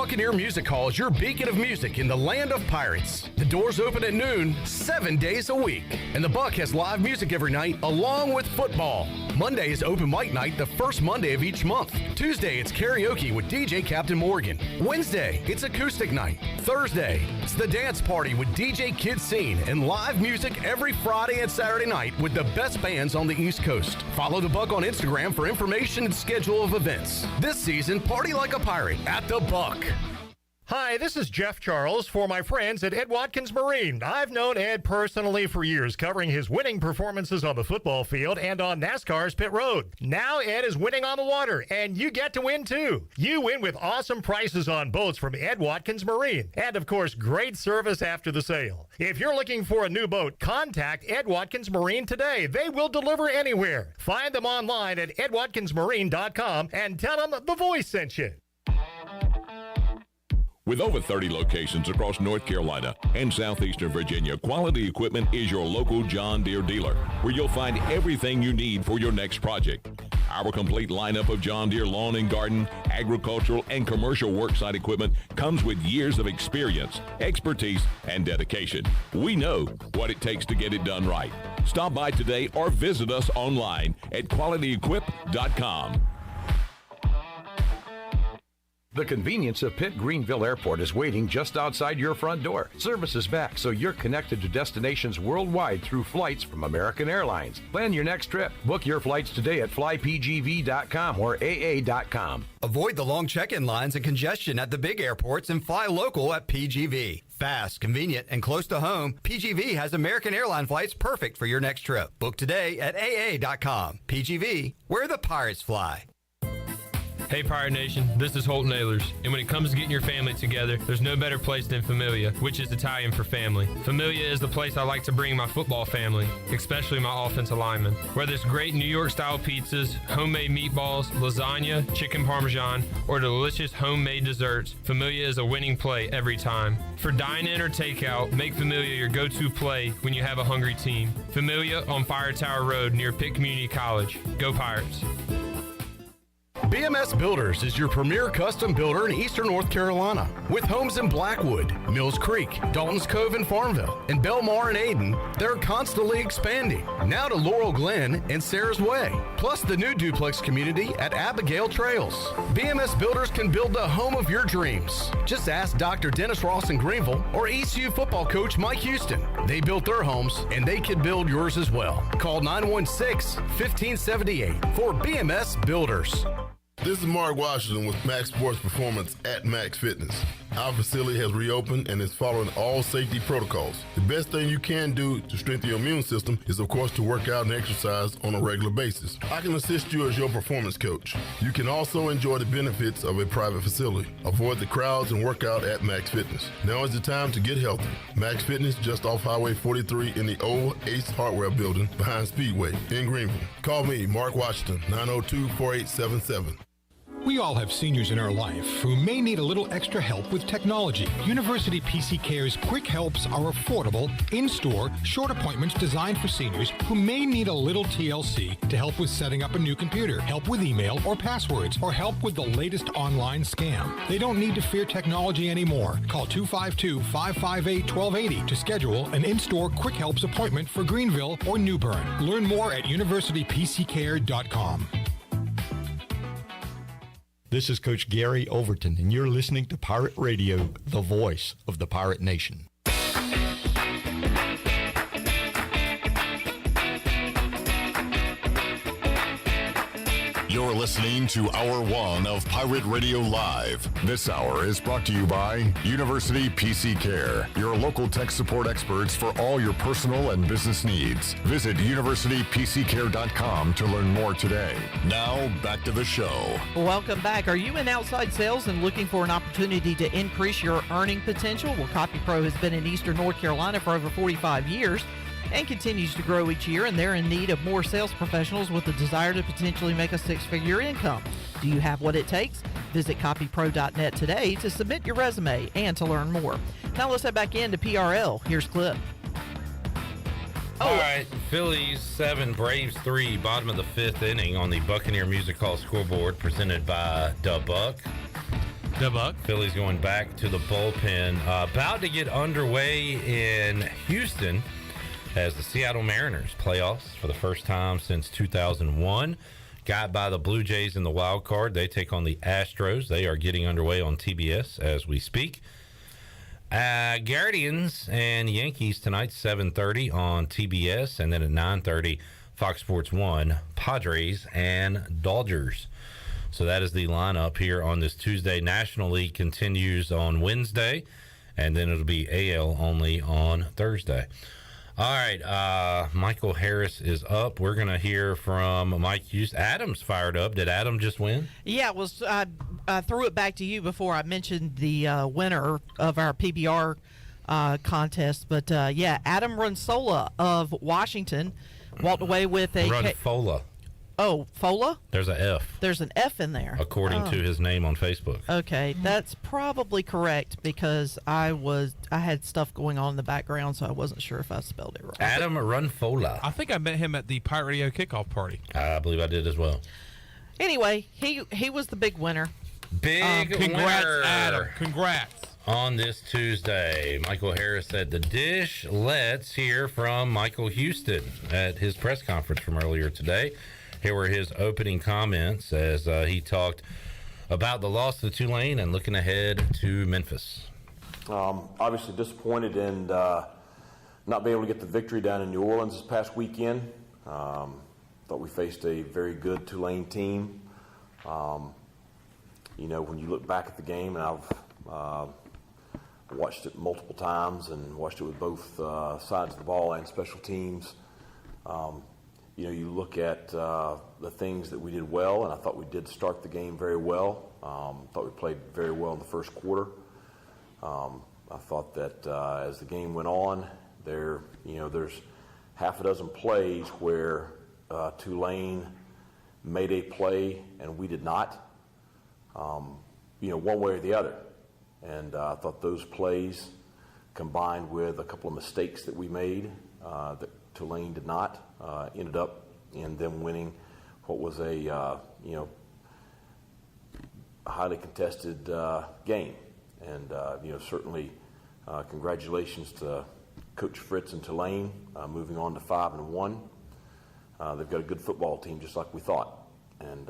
Speaker 12: Buccaneer Music Hall is your beacon of music in the land of pirates. The doors open at noon, 7 days a week. And the Buck has live music every night, along with football. Monday is open mic night, the first Monday of each month. Tuesday, it's karaoke with DJ Captain Morgan. Wednesday, it's acoustic night. Thursday, it's the dance party with DJ Kid Scene and live music every Friday and Saturday night with the best bands on the East Coast. Follow the Buck on Instagram for information and schedule of events. This season, party like a pirate at the Buck.
Speaker 13: Hi, this is Jeff Charles for my friends at Ed Watkins Marine. I've known Ed personally for years, covering his winning performances on the football field and on NASCAR's pit road. Now Ed is winning on the water, and you get to win too. You win with awesome prices on boats from Ed Watkins Marine, and of course, great service after the sale. If you're looking for a new boat, contact Ed Watkins Marine today. They will deliver anywhere. Find them online at edwatkinsmarine.com and tell them The Voice sent you.
Speaker 14: With over 30 locations across North Carolina and southeastern Virginia, Quality Equipment is your local John Deere dealer, where you'll find everything you need for your next project. Our complete lineup of John Deere lawn and garden, agricultural, and commercial worksite equipment comes with years of experience, expertise, and dedication. We know what it takes to get it done right. Stop by today or visit us online at qualityequip.com.
Speaker 15: The convenience of Pitt Greenville Airport is waiting just outside your front door. Service is back, so you're connected to destinations worldwide through flights from American Airlines. Plan your next trip. Book your flights today at flypgv.com or aa.com.
Speaker 9: Avoid the long check-in lines and congestion at the big airports and fly local at PGV. Fast, convenient, and close to home, PGV has American Airline flights perfect for your next trip. Book today at aa.com. PGV, where the pirates fly.
Speaker 16: Hey Pirate Nation, this is Holton Ahlers, and when it comes to getting your family together, there's no better place than Familia, which is Italian for family. Familia is the place I like to bring my football family, especially my offensive linemen. Whether it's great New York-style pizzas, homemade meatballs, lasagna, chicken parmesan, or delicious homemade desserts, Familia is a winning play every time. For dine-in or takeout, make Familia your go-to play when you have a hungry team. Familia on Fire Tower Road near Pitt Community College. Go Pirates!
Speaker 12: BMS Builders is your premier custom builder in eastern North Carolina. With homes in Blackwood, Mills Creek, Dalton's Cove and Farmville, and Belmar and Ayden, they're constantly expanding. Now to Laurel Glen and Sarah's Way, plus the new duplex community at Abigail Trails. BMS Builders can build the home of your dreams. Just ask Dr. Dennis Ross in Greenville or ECU football coach Mike Houston. They built their homes, and they can build yours as well. Call 916-1578 for BMS Builders.
Speaker 17: This is Mark Washington with Max Sports Performance at Max Fitness. Our facility has reopened and is following all safety protocols. The best thing you can do to strengthen your immune system is, of course, to work out and exercise on a regular basis. I can assist you as your performance coach. You can also enjoy the benefits of a private facility. Avoid the crowds and work out at Max Fitness. Now is the time to get healthy. Max Fitness, just off Highway 43 in the old Ace Hardware building behind Speedway in Greenville. Call me, Mark Washington, 902-4877.
Speaker 18: We all have seniors in our life who may need a little extra help with technology. University PC Care's Quick Helps are affordable, in-store, short appointments designed for seniors who may need a little TLC to help with setting up a new computer, help with email or passwords, or help with the latest online scam. They don't need to fear technology anymore. Call 252-558-1280 to schedule an in-store Quick Helps appointment for Greenville or New Bern. Learn more at universitypccare.com.
Speaker 19: This is Coach Gary Overton, and you're listening to Pirate Radio, the voice of the Pirate Nation.
Speaker 5: You're listening to Hour 1 of Pirate Radio Live. This hour is brought to you by University PC Care, your local tech support experts for all your personal and business needs. Visit universitypccare.com to learn more today. Now, back to the show.
Speaker 1: Welcome back. Are you in outside sales and looking for an opportunity to increase your earning potential? Well, CopyPro has been in Eastern North Carolina for over 45 years. And continues to grow each year, and they're in need of more sales professionals with a desire to potentially make a six-figure income. Do you have what it takes? Visit copypro.net today to submit your resume and to learn more. Now let's head back into PRL. Here's Clip.
Speaker 10: All right, Phillies 7, Braves 3, bottom of the fifth inning on the Buccaneer Music Hall scoreboard, presented by Da Buck.
Speaker 3: The Buck.
Speaker 10: Phillies going back to the bullpen. About to get underway in Houston as the Seattle Mariners playoffs for the first time since 2001. Got by the Blue Jays in the wild card. They take on the Astros. They are getting underway on TBS as we speak. Guardians and Yankees tonight, 7:30 on TBS, and then at 9:30, Fox Sports 1, Padres and Dodgers. So that is the lineup here on this Tuesday. National League continues on Wednesday, and then it'll be AL only on Thursday. All right, Michael Harris is up. We're going to hear from Mike Hughes. Adam's fired up. Did Adam just win?
Speaker 1: Yeah, I threw it back to you before I mentioned the winner of our PBR contest. But, yeah, Adam Runsola of Washington walked away with a...
Speaker 10: Runfola.
Speaker 1: Oh, Fola?
Speaker 10: There's an F.
Speaker 1: There's an F in there.
Speaker 10: According to his name on Facebook.
Speaker 1: Okay, that's probably correct because I had stuff going on in the background, so I wasn't sure if I spelled it right.
Speaker 10: Adam Runfola.
Speaker 3: I think I met him at the Pirate Radio kickoff party.
Speaker 10: I believe I did as well.
Speaker 1: Anyway, he was the big winner.
Speaker 10: Congrats,
Speaker 3: winner. Adam. Congrats.
Speaker 10: On this Tuesday, Michael Harris said the dish. Let's hear from Michael Houston at his press conference from earlier today. Here were his opening comments as he talked about the loss to Tulane and looking ahead to Memphis.
Speaker 20: Obviously disappointed in not being able to get the victory down in New Orleans this past weekend. Thought we faced a very good Tulane team. When you look back at the game, and I've watched it multiple times and watched it with both sides of the ball and special teams. You look at the things that we did well, and I thought we did start the game very well. Thought we played very well in the first quarter. I thought that as the game went on, there's half a dozen plays where Tulane made a play and we did not, one way or the other. And I thought those plays, combined with a couple of mistakes that we made that Tulane did not, ended up in them winning what was a highly contested game. And certainly congratulations to Coach Fritz and Tulane moving on to 5-1. They've got a good football team, just like we thought. And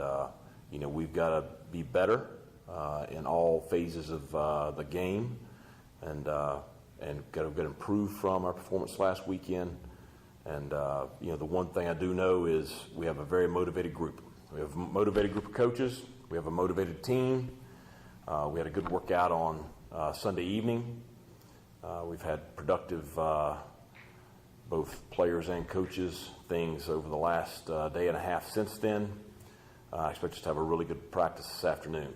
Speaker 20: we've got to be better in all phases of the game, and got to improve from our performance last weekend. And, the one thing I do know is we have a very motivated group. We have a motivated group of coaches. We have a motivated team. We had a good workout on Sunday evening. We've had productive, both players and coaches, things over the last day and a half since then. I expect us to have a really good practice this afternoon.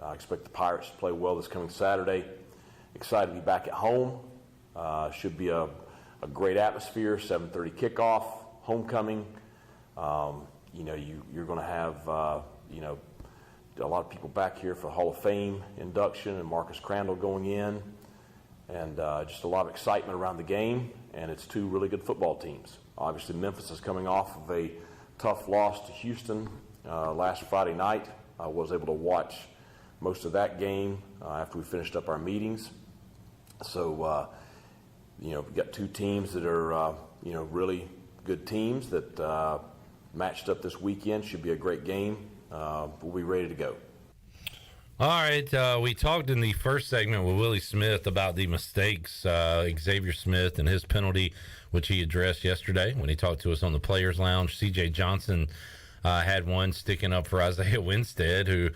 Speaker 20: I expect the Pirates to play well this coming Saturday. Excited to be back at home. Should be a great atmosphere, 7:30 kickoff, homecoming. You're going to have, a lot of people back here for Hall of Fame induction and Marcus Crandall going in, and just a lot of excitement around the game, and it's two really good football teams. Obviously, Memphis is coming off of a tough loss to Houston last Friday night. I was able to watch most of that game after we finished up our meetings. So, we've got two teams that are, really good teams that matched up this weekend. Should be a great game. We'll be ready to go.
Speaker 10: All right. We talked in the first segment with Willie Smith about the mistakes, Xavier Smith and his penalty, which he addressed yesterday when he talked to us on the Players Lounge. C.J. Johnson had one sticking up for Isaiah Winstead, who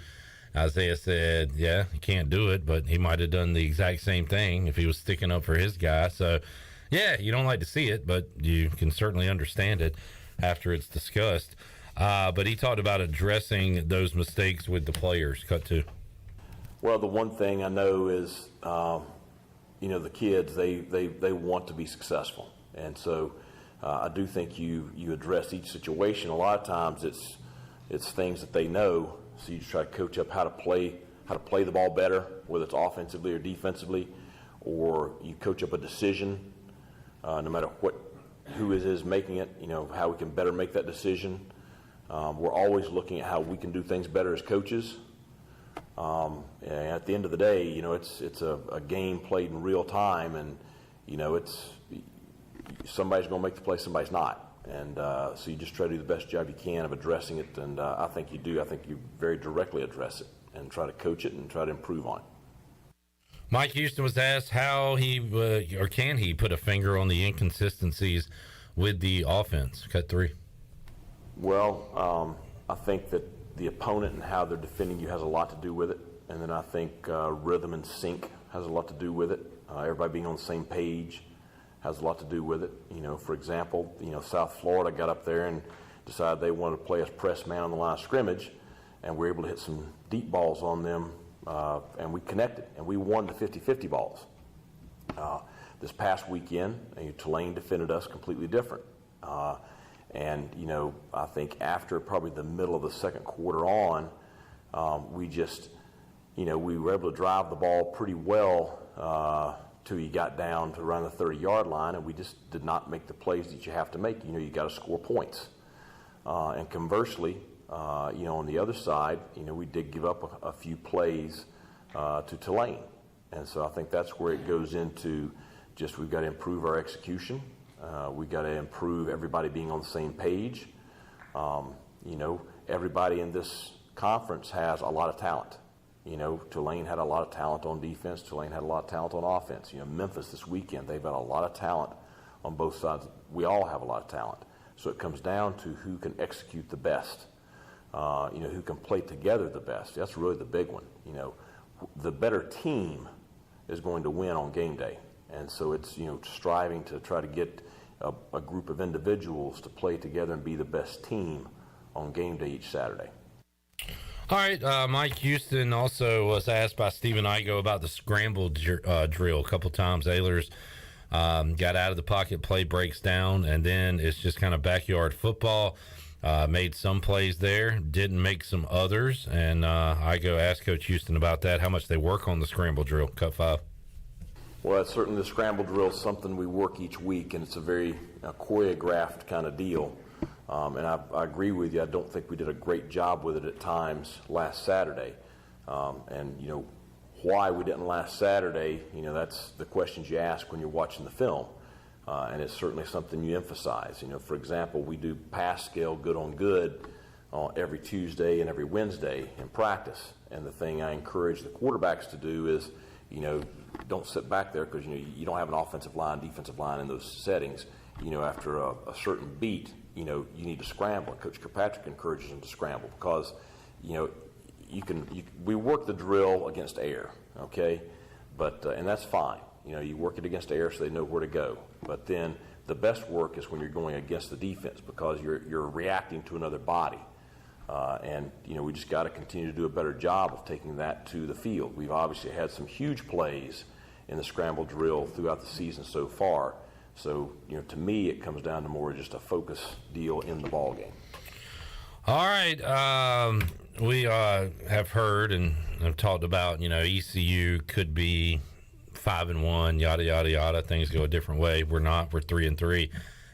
Speaker 10: Isaiah said, yeah, he can't do it, but he might have done the exact same thing if he was sticking up for his guy. So, yeah, you don't like to see it, but you can certainly understand it after it's discussed. But he talked about addressing those mistakes with the players. Cut to.
Speaker 20: Well, the one thing I know is, the kids, they want to be successful. And so I do think you address each situation. A lot of times it's things that they know. So you just try to coach up how to play the ball better, whether it's offensively or defensively, or you coach up a decision, no matter who it is making it, how we can better make that decision. We're always looking at how we can do things better as coaches. And at the end of the day, it's a game played in real time, and it's somebody's going to make the play, somebody's not. And so you just try to do the best job you can of addressing it, and I think you do. I think you very directly address it and try to coach it and try to improve on it.
Speaker 10: Mike Houston was asked how he or can he put a finger on the inconsistencies with the offense. Cut 3.
Speaker 20: Well, I think that the opponent and how they're defending you has a lot to do with it, and then I think rhythm and sync has a lot to do with it. Everybody being on the same page has a lot to do with it. For example, South Florida got up there and decided they wanted to play us press man on the line of scrimmage, and we were able to hit some deep balls on them, and we connected, and we won the 50-50 balls. This past weekend, Tulane defended us completely different. And I think after probably the middle of the second quarter on, we just, we were able to drive the ball pretty well till you got down to around the 30-yard line, and we just did not make the plays that you have to make. You got to score points. And conversely, on the other side, we did give up a few plays to Tulane. And so I think that's where it goes into just we've got to improve our execution. We've got to improve everybody being on the same page. Everybody in this conference has a lot of talent. Tulane had a lot of talent on defense. Tulane had a lot of talent on offense. Memphis this weekend, they've got a lot of talent on both sides. We all have a lot of talent. So it comes down to who can execute the best, who can play together the best. That's really the big one. The better team is going to win on game day. And so it's, striving to try to get a group of individuals to play together and be the best team on game day each Saturday.
Speaker 10: All right, Mike Houston also was asked by Stephen Igo about the scramble drill a couple times. Ehlers got out of the pocket, play breaks down, and then it's just kind of backyard football. Made some plays there, didn't make some others, and Igo asked Coach Houston about that, how much they work on the scramble drill. Cut 5.
Speaker 20: Well, certainly the scramble drill is something we work each week, and it's a very choreographed kind of deal. And I agree with you. I don't think we did a great job with it at times last Saturday. And, why we didn't last Saturday, that's the questions you ask when you're watching the film. And it's certainly something you emphasize. For example, we do pass scale good on good every Tuesday and every Wednesday in practice. And the thing I encourage the quarterbacks to do is, don't sit back there because, you don't have an offensive line, defensive line in those settings. After a certain beat, you need to scramble. Coach Kirkpatrick encourages them to scramble because, we work the drill against air, okay? But, and that's fine. You work it against air so they know where to go. But then the best work is when you're going against the defense because you're reacting to another body. And we just got to continue to do a better job of taking that to the field. We've obviously had some huge plays in the scramble drill throughout the season so far. So, to me, it comes down to more just a focus deal in the ball game.
Speaker 10: All right. We have heard and have talked about, ECU could be 5-1, yada, yada, yada. Things go a different way. We're not. We're 3-3.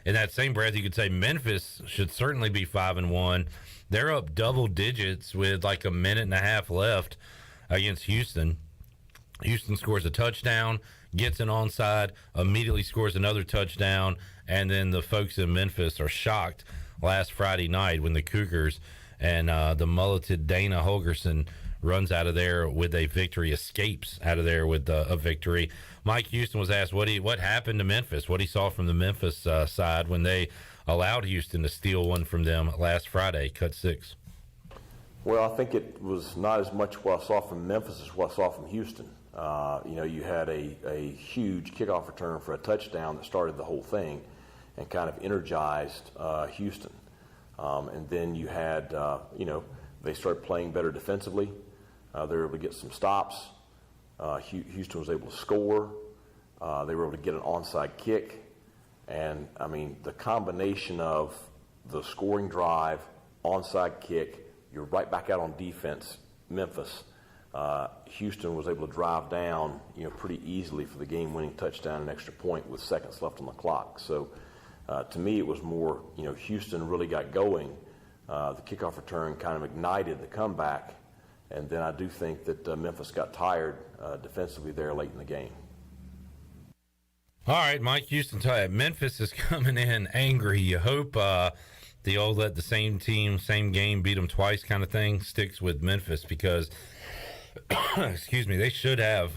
Speaker 10: In that same breath, you could say Memphis should certainly be 5-1. They're up double digits with like a minute and a half left against Houston. Houston scores a touchdown, gets an onside, immediately scores another touchdown, and then the folks in Memphis are shocked last Friday night when the Cougars and the mulleted Dana Holgerson runs out of there with a victory, escapes out of there with a victory. Mike Houston was asked what happened to Memphis, what he saw from the Memphis side when they allowed Houston to steal one from them last Friday. Cut 6.
Speaker 20: Well, I think it was not as much what I saw from Memphis as what I saw from Houston. You had a huge kickoff return for a touchdown that started the whole thing and kind of energized Houston. And then you had, they started playing better defensively. They were able to get some stops. Houston was able to score. They were able to get an onside kick. And, the combination of the scoring drive, onside kick, you're right back out on defense, Memphis. Houston was able to drive down, pretty easily for the game-winning touchdown and extra point with seconds left on the clock. So, to me, it was more, Houston really got going. The kickoff return kind of ignited the comeback, And then I do think that Memphis got tired defensively there late in the game.
Speaker 10: All right, Mike Houston, Memphis is coming in angry. You hope the old let the same team, same game, beat them twice kind of thing sticks with Memphis because, excuse me, they should have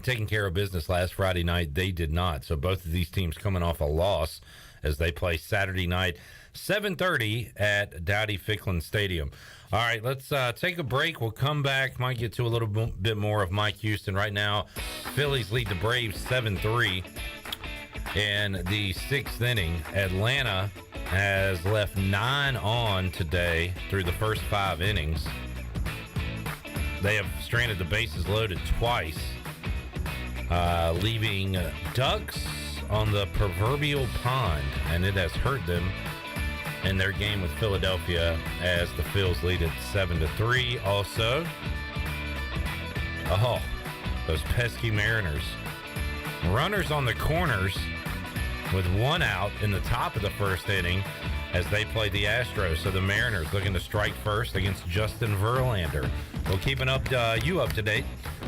Speaker 10: taken care of business last Friday night. They did not. So both of these teams coming off a loss as they play Saturday night, 7:30 at Dowdy-Ficklin Stadium. All right, let's take a break. We'll come back. Might get to a little bit more of Mike Houston. Right now, Phillies lead the Braves 7-3 in the 6th inning. Atlanta has left 9 on today through the first 5 innings. They have stranded the bases loaded twice, leaving ducks on the proverbial pond, and it has hurt them in their game with Philadelphia as the Phils lead it 7-3. Also, those pesky Mariners. Runners on the corners with 1 out in the top of the first inning as they play the Astros. So the Mariners looking to strike first against Justin Verlander. We'll keep you up to date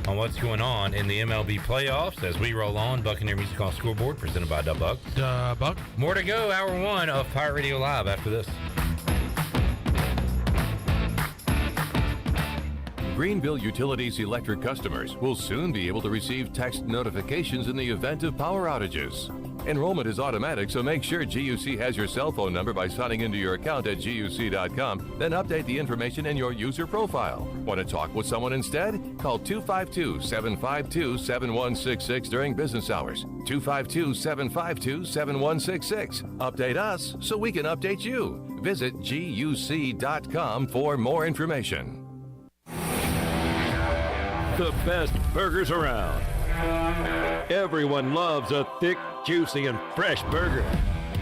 Speaker 10: on what's going on in the MLB playoffs as we roll on. Buccaneer Music Hall Scoreboard presented by Buck.
Speaker 3: Buck.
Speaker 10: More to go. Hour 1 of Pirate Radio Live after this.
Speaker 21: Greenville Utilities electric customers will soon be able to receive text notifications in the event of power outages. Enrollment is automatic, so make sure GUC has your cell phone number by signing into your account at GUC.com, then update the information in your user profile. Want to talk with someone instead? Call 252-752-7166 during business hours. 252-752-7166. Update us so we can update you. Visit GUC.com for more information.
Speaker 22: The best burgers around. Everyone loves a thick, juicy, and fresh burger.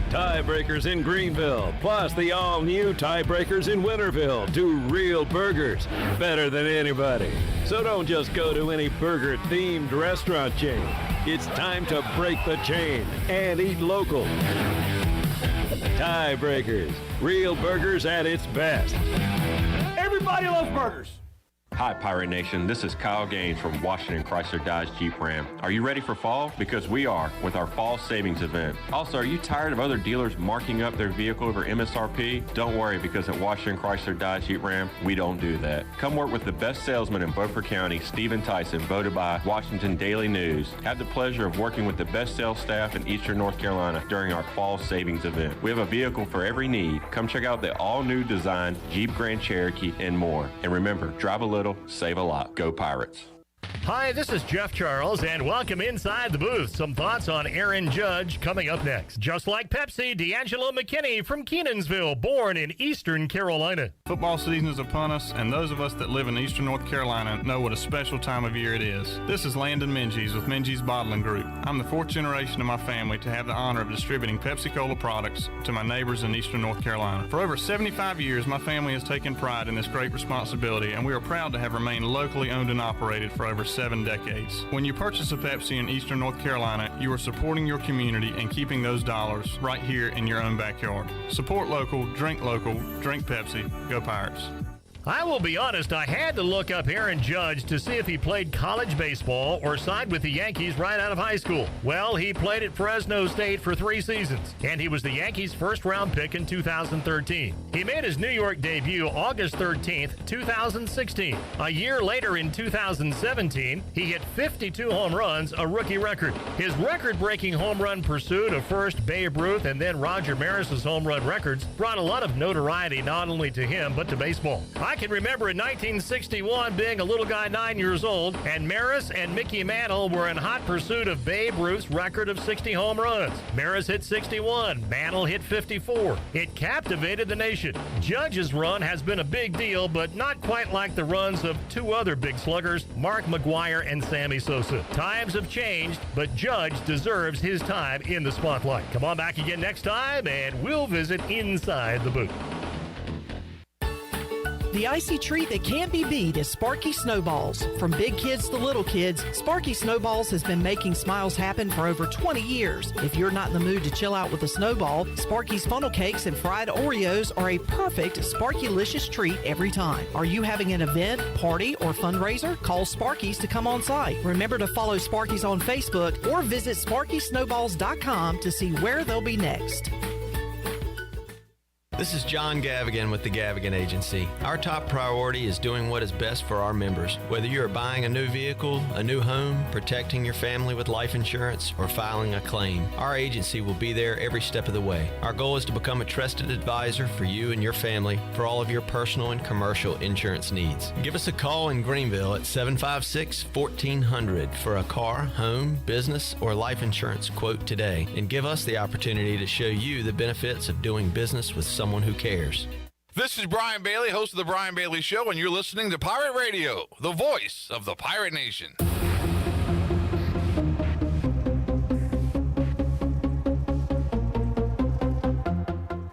Speaker 22: Tiebreakers in Greenville, plus the all-new Tiebreakers in Winterville, do real burgers better than anybody. So don't just go to any burger-themed restaurant chain. It's time to break the chain and eat local. Tiebreakers, real burgers at its best. Everybody loves burgers.
Speaker 23: Hi, Pirate Nation. This is Kyle Gaines from Washington Chrysler Dodge Jeep Ram. Are you ready for fall? Because we are with our fall savings event. Also, are you tired of other dealers marking up their vehicle over MSRP? Don't worry, because at Washington Chrysler Dodge Jeep Ram, we don't do that. Come work with the best salesman in Beaufort County, Stephen Tyson, voted by Washington Daily News. Have the pleasure of working with the best sales staff in Eastern North Carolina during our fall savings event. We have a vehicle for every need. Come check out the all-new designed Jeep Grand Cherokee and more. And remember, drive a little, save a lot. Go Pirates.
Speaker 13: Hi, this is Jeff Charles, and welcome inside the booth. Some thoughts on Aaron Judge coming up next. Just like Pepsi, D'Angelo McKinney from Kenansville, born in Eastern Carolina.
Speaker 24: Football season is upon us, and those of us that live in Eastern North Carolina know what a special time of year it is. This is Landon Minges with Minges Bottling Group. I'm the 4th generation of my family to have the honor of distributing Pepsi-Cola products to my neighbors in Eastern North Carolina. For over 75 years, my family has taken pride in this great responsibility, and we are proud to have remained locally owned and operated for over 7 decades. When you purchase a Pepsi in Eastern North Carolina, you are supporting your community and keeping those dollars right here in your own backyard. Support local, drink Pepsi, go Pirates.
Speaker 13: I will be honest, I had to look up Aaron Judge to see if he played college baseball or signed with the Yankees right out of high school. Well, he played at Fresno State for 3 seasons, and he was the Yankees' first-round pick in 2013. He made his New York debut August 13th, 2016. A year later in 2017, he hit 52 home runs, a rookie record. His record-breaking home run pursuit of first Babe Ruth and then Roger Maris's home run records brought a lot of notoriety not only to him but to baseball. I can remember in 1961 being a little guy 9 years old, and Maris and Mickey Mantle were in hot pursuit of Babe Ruth's record of 60 home runs. Maris hit 61, Mantle hit 54. It captivated the nation. Judge's run has been a big deal, but not quite like the runs of 2 other big sluggers, Mark McGwire and Sammy Sosa. Times have changed, but Judge deserves his time in the spotlight. Come on back again next time, and we'll visit inside the booth.
Speaker 1: The icy treat that can't be beat is Sparky Snowballs. From big kids to little kids, Sparky Snowballs has been making smiles happen for over 20 years. If you're not in the mood to chill out with a snowball, Sparky's funnel cakes and fried Oreos are a perfect Sparky-licious treat every time. Are you having an event, party, or fundraiser? Call Sparky's to come on site. Remember to follow Sparky's on Facebook or visit SparkySnowballs.com to see where they'll be next.
Speaker 2: This is John Gavigan with the Gavigan Agency. Our top priority is doing what is best for our members. Whether you are buying a new vehicle, a new home, protecting your family with life insurance, or filing a claim, our agency will be there every step of the way. Our goal is to become a trusted advisor for you and your family for all of your personal and commercial insurance needs. Give us a call in Greenville at 756-1400 for a car, home, business, or life insurance quote today, and give us the opportunity to show you the benefits of doing business with someone who cares.
Speaker 4: This is Brian Bailey, host of The Brian Bailey Show, and you're listening to Pirate Radio, the voice of the Pirate Nation.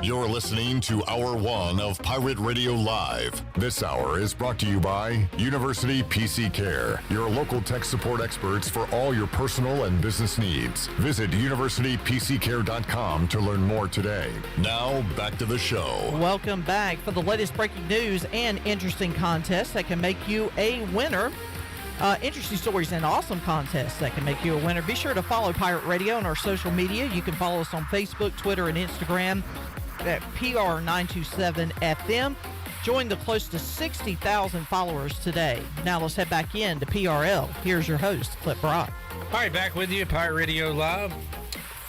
Speaker 5: You're listening to Hour 1 of Pirate Radio Live. This hour is brought to you by University PC Care, your local tech support experts for all your personal and business needs. Visit universitypccare.com to learn more today. Now, back to the show.
Speaker 1: Welcome back for the latest breaking news and interesting contests that can make you a winner. Interesting stories and awesome contests that can make you a winner. Be sure to follow Pirate Radio on our social media. You can follow us on Facebook, Twitter, and Instagram at PR927FM. Join the close to 60,000 followers today. Now let's head back in to PRL. Here's your host, Clip Brock.
Speaker 10: All right, back with you, Pirate Radio Live.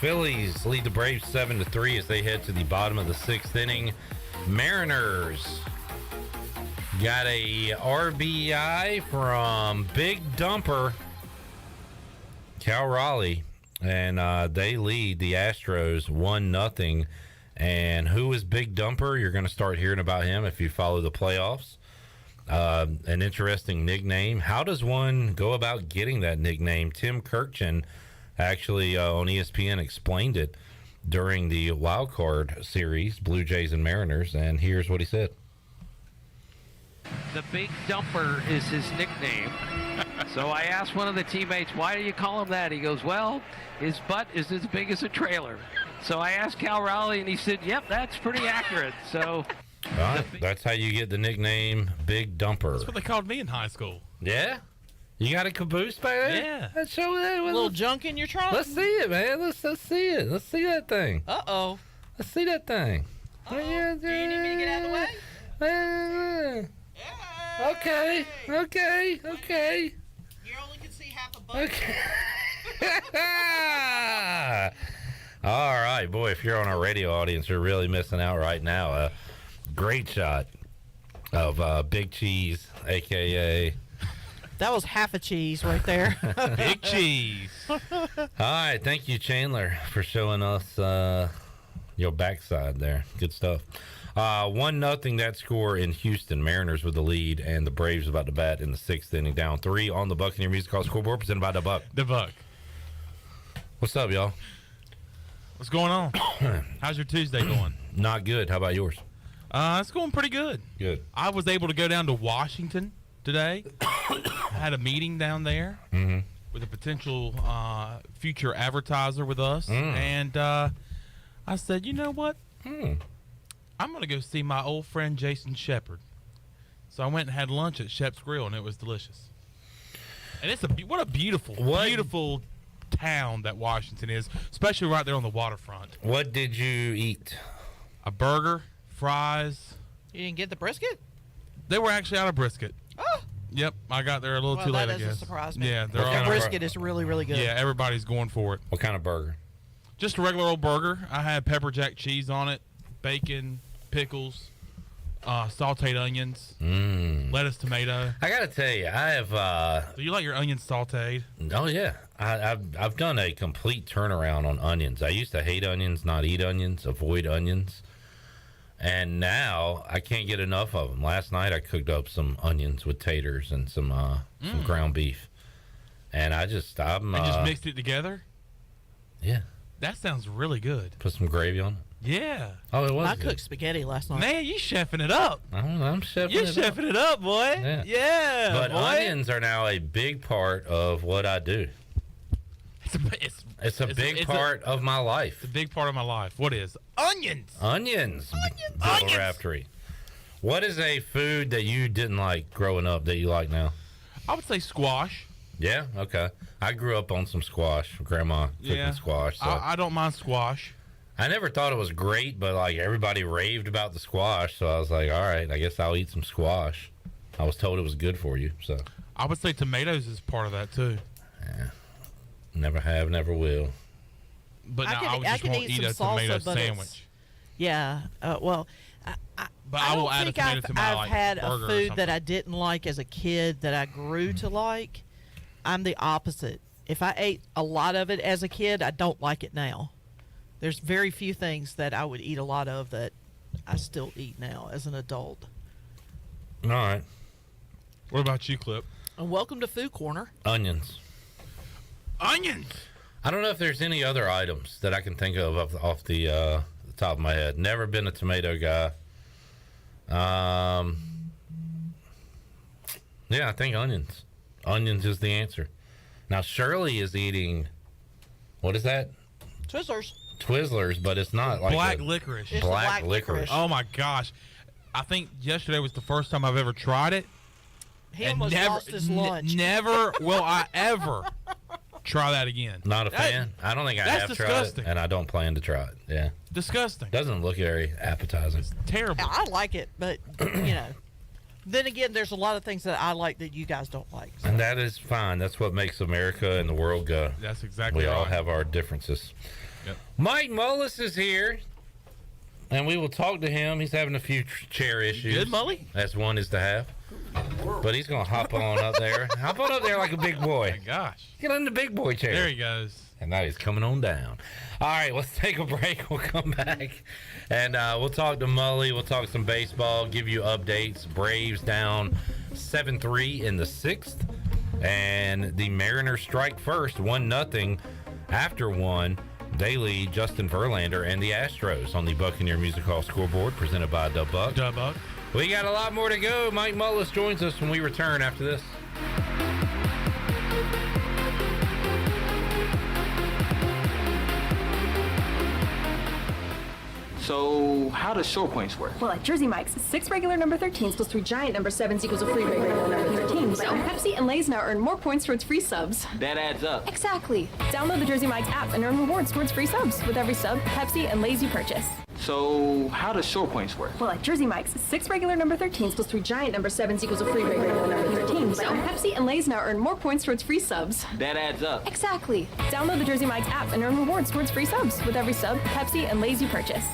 Speaker 10: Phillies lead the Braves 7-3 as they head to the bottom of the sixth inning. Mariners got a RBI from Big Dumper Cal Raleigh, and they lead the Astros 1-0. And who is Big Dumper? You're going to start hearing about him if you follow the playoffs. An interesting nickname. How does one go about getting that nickname? Tim Kirkchin actually on ESPN explained it during the wild card series, Blue Jays and Mariners, and here's what he said.
Speaker 6: The Big Dumper is his nickname. So I asked one of the teammates, why do you call him that? He goes, well, his butt is as big as a trailer. So I asked Cal Raleigh, and he said, yep, that's pretty accurate. So
Speaker 10: all right, that's how you get the nickname Big Dumper.
Speaker 3: That's what they called me in high school.
Speaker 10: Yeah? You got a caboose back there?
Speaker 3: Yeah.
Speaker 10: Let's show that.
Speaker 1: A little junk in your trunk?
Speaker 10: Let's see it, man. Let's see it. Let's see that thing.
Speaker 1: Uh-oh.
Speaker 10: Let's see that thing.
Speaker 1: Do you need me to get out of the way?
Speaker 10: Okay.
Speaker 1: You only can see half a butt.
Speaker 10: Okay. All right, boy, if you're on our radio audience, you're really missing out right now. Great shot of Big Cheese, a.k.a.
Speaker 1: That was half a cheese right there.
Speaker 3: Big cheese.
Speaker 10: All right, thank you, Chandler, for showing us your backside there. Good stuff. 1-0 that score in Houston. Mariners with the lead, and the Braves about to bat in the sixth inning, down 3 on the Buccaneer Music Hall scoreboard, presented by the Buck.
Speaker 3: The Buck.
Speaker 10: What's up, y'all?
Speaker 3: What's going on? How's your Tuesday going?
Speaker 10: Not good. How about yours?
Speaker 3: It's going pretty good.
Speaker 10: Good.
Speaker 3: I was able to go down to Washington today. Had a meeting down there with a potential future advertiser with us. And I said, you know what? I'm going to go see my old friend Jason Shepard. So I went and had lunch at Shep's Grill, and it was delicious. And it's what a beautiful town that Washington is, especially right there on the waterfront.
Speaker 10: What did you eat?
Speaker 3: A burger, fries.
Speaker 1: You didn't get the brisket?
Speaker 3: They were actually out of brisket.
Speaker 1: Oh.
Speaker 3: Yep, I got there a little too late, I guess.
Speaker 1: That doesn't surprise me.
Speaker 3: Yeah,
Speaker 1: the brisket is really, really good.
Speaker 3: Yeah, everybody's going for it.
Speaker 10: What kind of burger?
Speaker 3: Just a regular old burger. I had pepper jack cheese on it, bacon, pickles, sauteed onions, lettuce, tomato.
Speaker 10: I gotta tell you, I have.
Speaker 3: Do you like your onions sauteed?
Speaker 10: Oh yeah, I've done a complete turnaround on onions. I used to hate onions, not eat onions, avoid onions, and now I can't get enough of them. Last night I cooked up some onions with taters and some ground beef, and I just
Speaker 3: just mixed it together.
Speaker 10: Yeah,
Speaker 3: that sounds really good.
Speaker 10: Put some gravy on it.
Speaker 3: Yeah.
Speaker 10: Oh, it was
Speaker 1: I
Speaker 10: good.
Speaker 1: cooked spaghetti last night.
Speaker 3: Man, you chefing it up.
Speaker 10: I'm chefing
Speaker 3: You're
Speaker 10: it up.
Speaker 3: chefing it up, boy. Yeah,
Speaker 10: But
Speaker 3: boy.
Speaker 10: onions are now a big part of what I do. It's a big part of my life.
Speaker 3: It's a big part of my life. What is? Onions.
Speaker 10: Onions. Bill Raftery. What is a food that you didn't like growing up that you like now?
Speaker 3: I would say squash.
Speaker 10: Yeah, okay. I grew up on some squash. Grandma cooking squash. So.
Speaker 3: I don't mind squash.
Speaker 10: I never thought it was great, but like everybody raved about the squash, so I was like, all right, I guess I'll eat some squash. I was told it was good for you, so.
Speaker 3: I would say tomatoes is part of that too.
Speaker 10: Yeah. Never have, never will.
Speaker 3: But now
Speaker 1: I
Speaker 3: just
Speaker 1: can
Speaker 3: won't
Speaker 1: eat
Speaker 3: eat
Speaker 1: some
Speaker 3: a tomato
Speaker 1: salsa, but
Speaker 3: sandwich.
Speaker 1: Yeah. Well,
Speaker 3: But
Speaker 1: I
Speaker 3: I will
Speaker 1: don't
Speaker 3: add a
Speaker 1: think
Speaker 3: tomato to my
Speaker 1: I've had
Speaker 3: burger
Speaker 1: a
Speaker 3: or
Speaker 1: food
Speaker 3: something.
Speaker 1: that I didn't like as a kid that I grew to like. I'm the opposite. If I ate a lot of it as a kid, I don't like it now. There's very few things that I would eat a lot of that I still eat now as an adult.
Speaker 10: All right.
Speaker 3: What about you, Clip?
Speaker 1: And welcome to Food Corner.
Speaker 10: Onions.
Speaker 3: Onions.
Speaker 10: I don't know if there's any other items that I can think of off the top of my head. Never been a tomato guy. Yeah, I think onions. Onions is the answer. Now Shirley is eating, what is that?
Speaker 1: Twizzlers.
Speaker 10: Twizzlers, but it's not like
Speaker 3: Black licorice.
Speaker 1: It's the black
Speaker 10: licorice.
Speaker 3: Oh my gosh. I think yesterday was the first time I've ever tried it.
Speaker 1: He
Speaker 3: and
Speaker 1: almost
Speaker 3: never,
Speaker 1: lost his lunch.
Speaker 3: Never will I ever try that again.
Speaker 10: Not a fan. I don't think I
Speaker 3: that's
Speaker 10: have
Speaker 3: disgusting.
Speaker 10: tried it, and I don't plan to try it. Yeah.
Speaker 3: Disgusting.
Speaker 10: Doesn't look very appetizing.
Speaker 3: Terrible.
Speaker 1: I like it, but, you know. Then again, there's a lot of things that I like that you guys don't like. So.
Speaker 10: And that is fine. That's what makes America and the world go.
Speaker 3: That's exactly
Speaker 10: We
Speaker 3: right.
Speaker 10: all have our differences.
Speaker 3: Yep.
Speaker 10: Mike Mullis is here, and we will talk to him. He's having a few chair issues.
Speaker 3: Good, Mully?
Speaker 10: As one is to have. But he's going to hop on up there. Hop on up there like a big boy.
Speaker 3: Oh my gosh.
Speaker 10: Get on the big boy chair.
Speaker 3: There he goes.
Speaker 10: And now he's coming on down. All right, let's take a break. We'll come back, and we'll talk to Mully. We'll talk some baseball, give you updates. Braves down 7-3 in the 6th, and the Mariners strike first, 1-0 after one. They lead Justin Verlander and the Astros on the Buccaneer Music Hall scoreboard, presented by Dub Buck.
Speaker 3: Dub Buck.
Speaker 10: We got a lot more to go. Mike Mullis joins us when we return after this.
Speaker 7: So how does short points work?
Speaker 8: Well, at Jersey Mike's, 6 regular number 13s plus 3 giant number 7s equals a free regular number 13. So Pepsi and Lay's now earn more points towards free subs.
Speaker 7: That adds up.
Speaker 8: Exactly. Download the Jersey Mike's app and earn rewards towards free subs with every sub, Pepsi, and Lay's you purchase.
Speaker 7: So how does short points work?
Speaker 8: Well, at Jersey Mike's, 6 regular number 13s plus 3 giant number 7s equals a free regular number 13. So Pepsi and Lay's now earn more points towards free subs.
Speaker 7: That adds up.
Speaker 8: Exactly. Download the Jersey Mike's app and earn rewards towards free subs with every sub, Pepsi, and Lay's you purchase.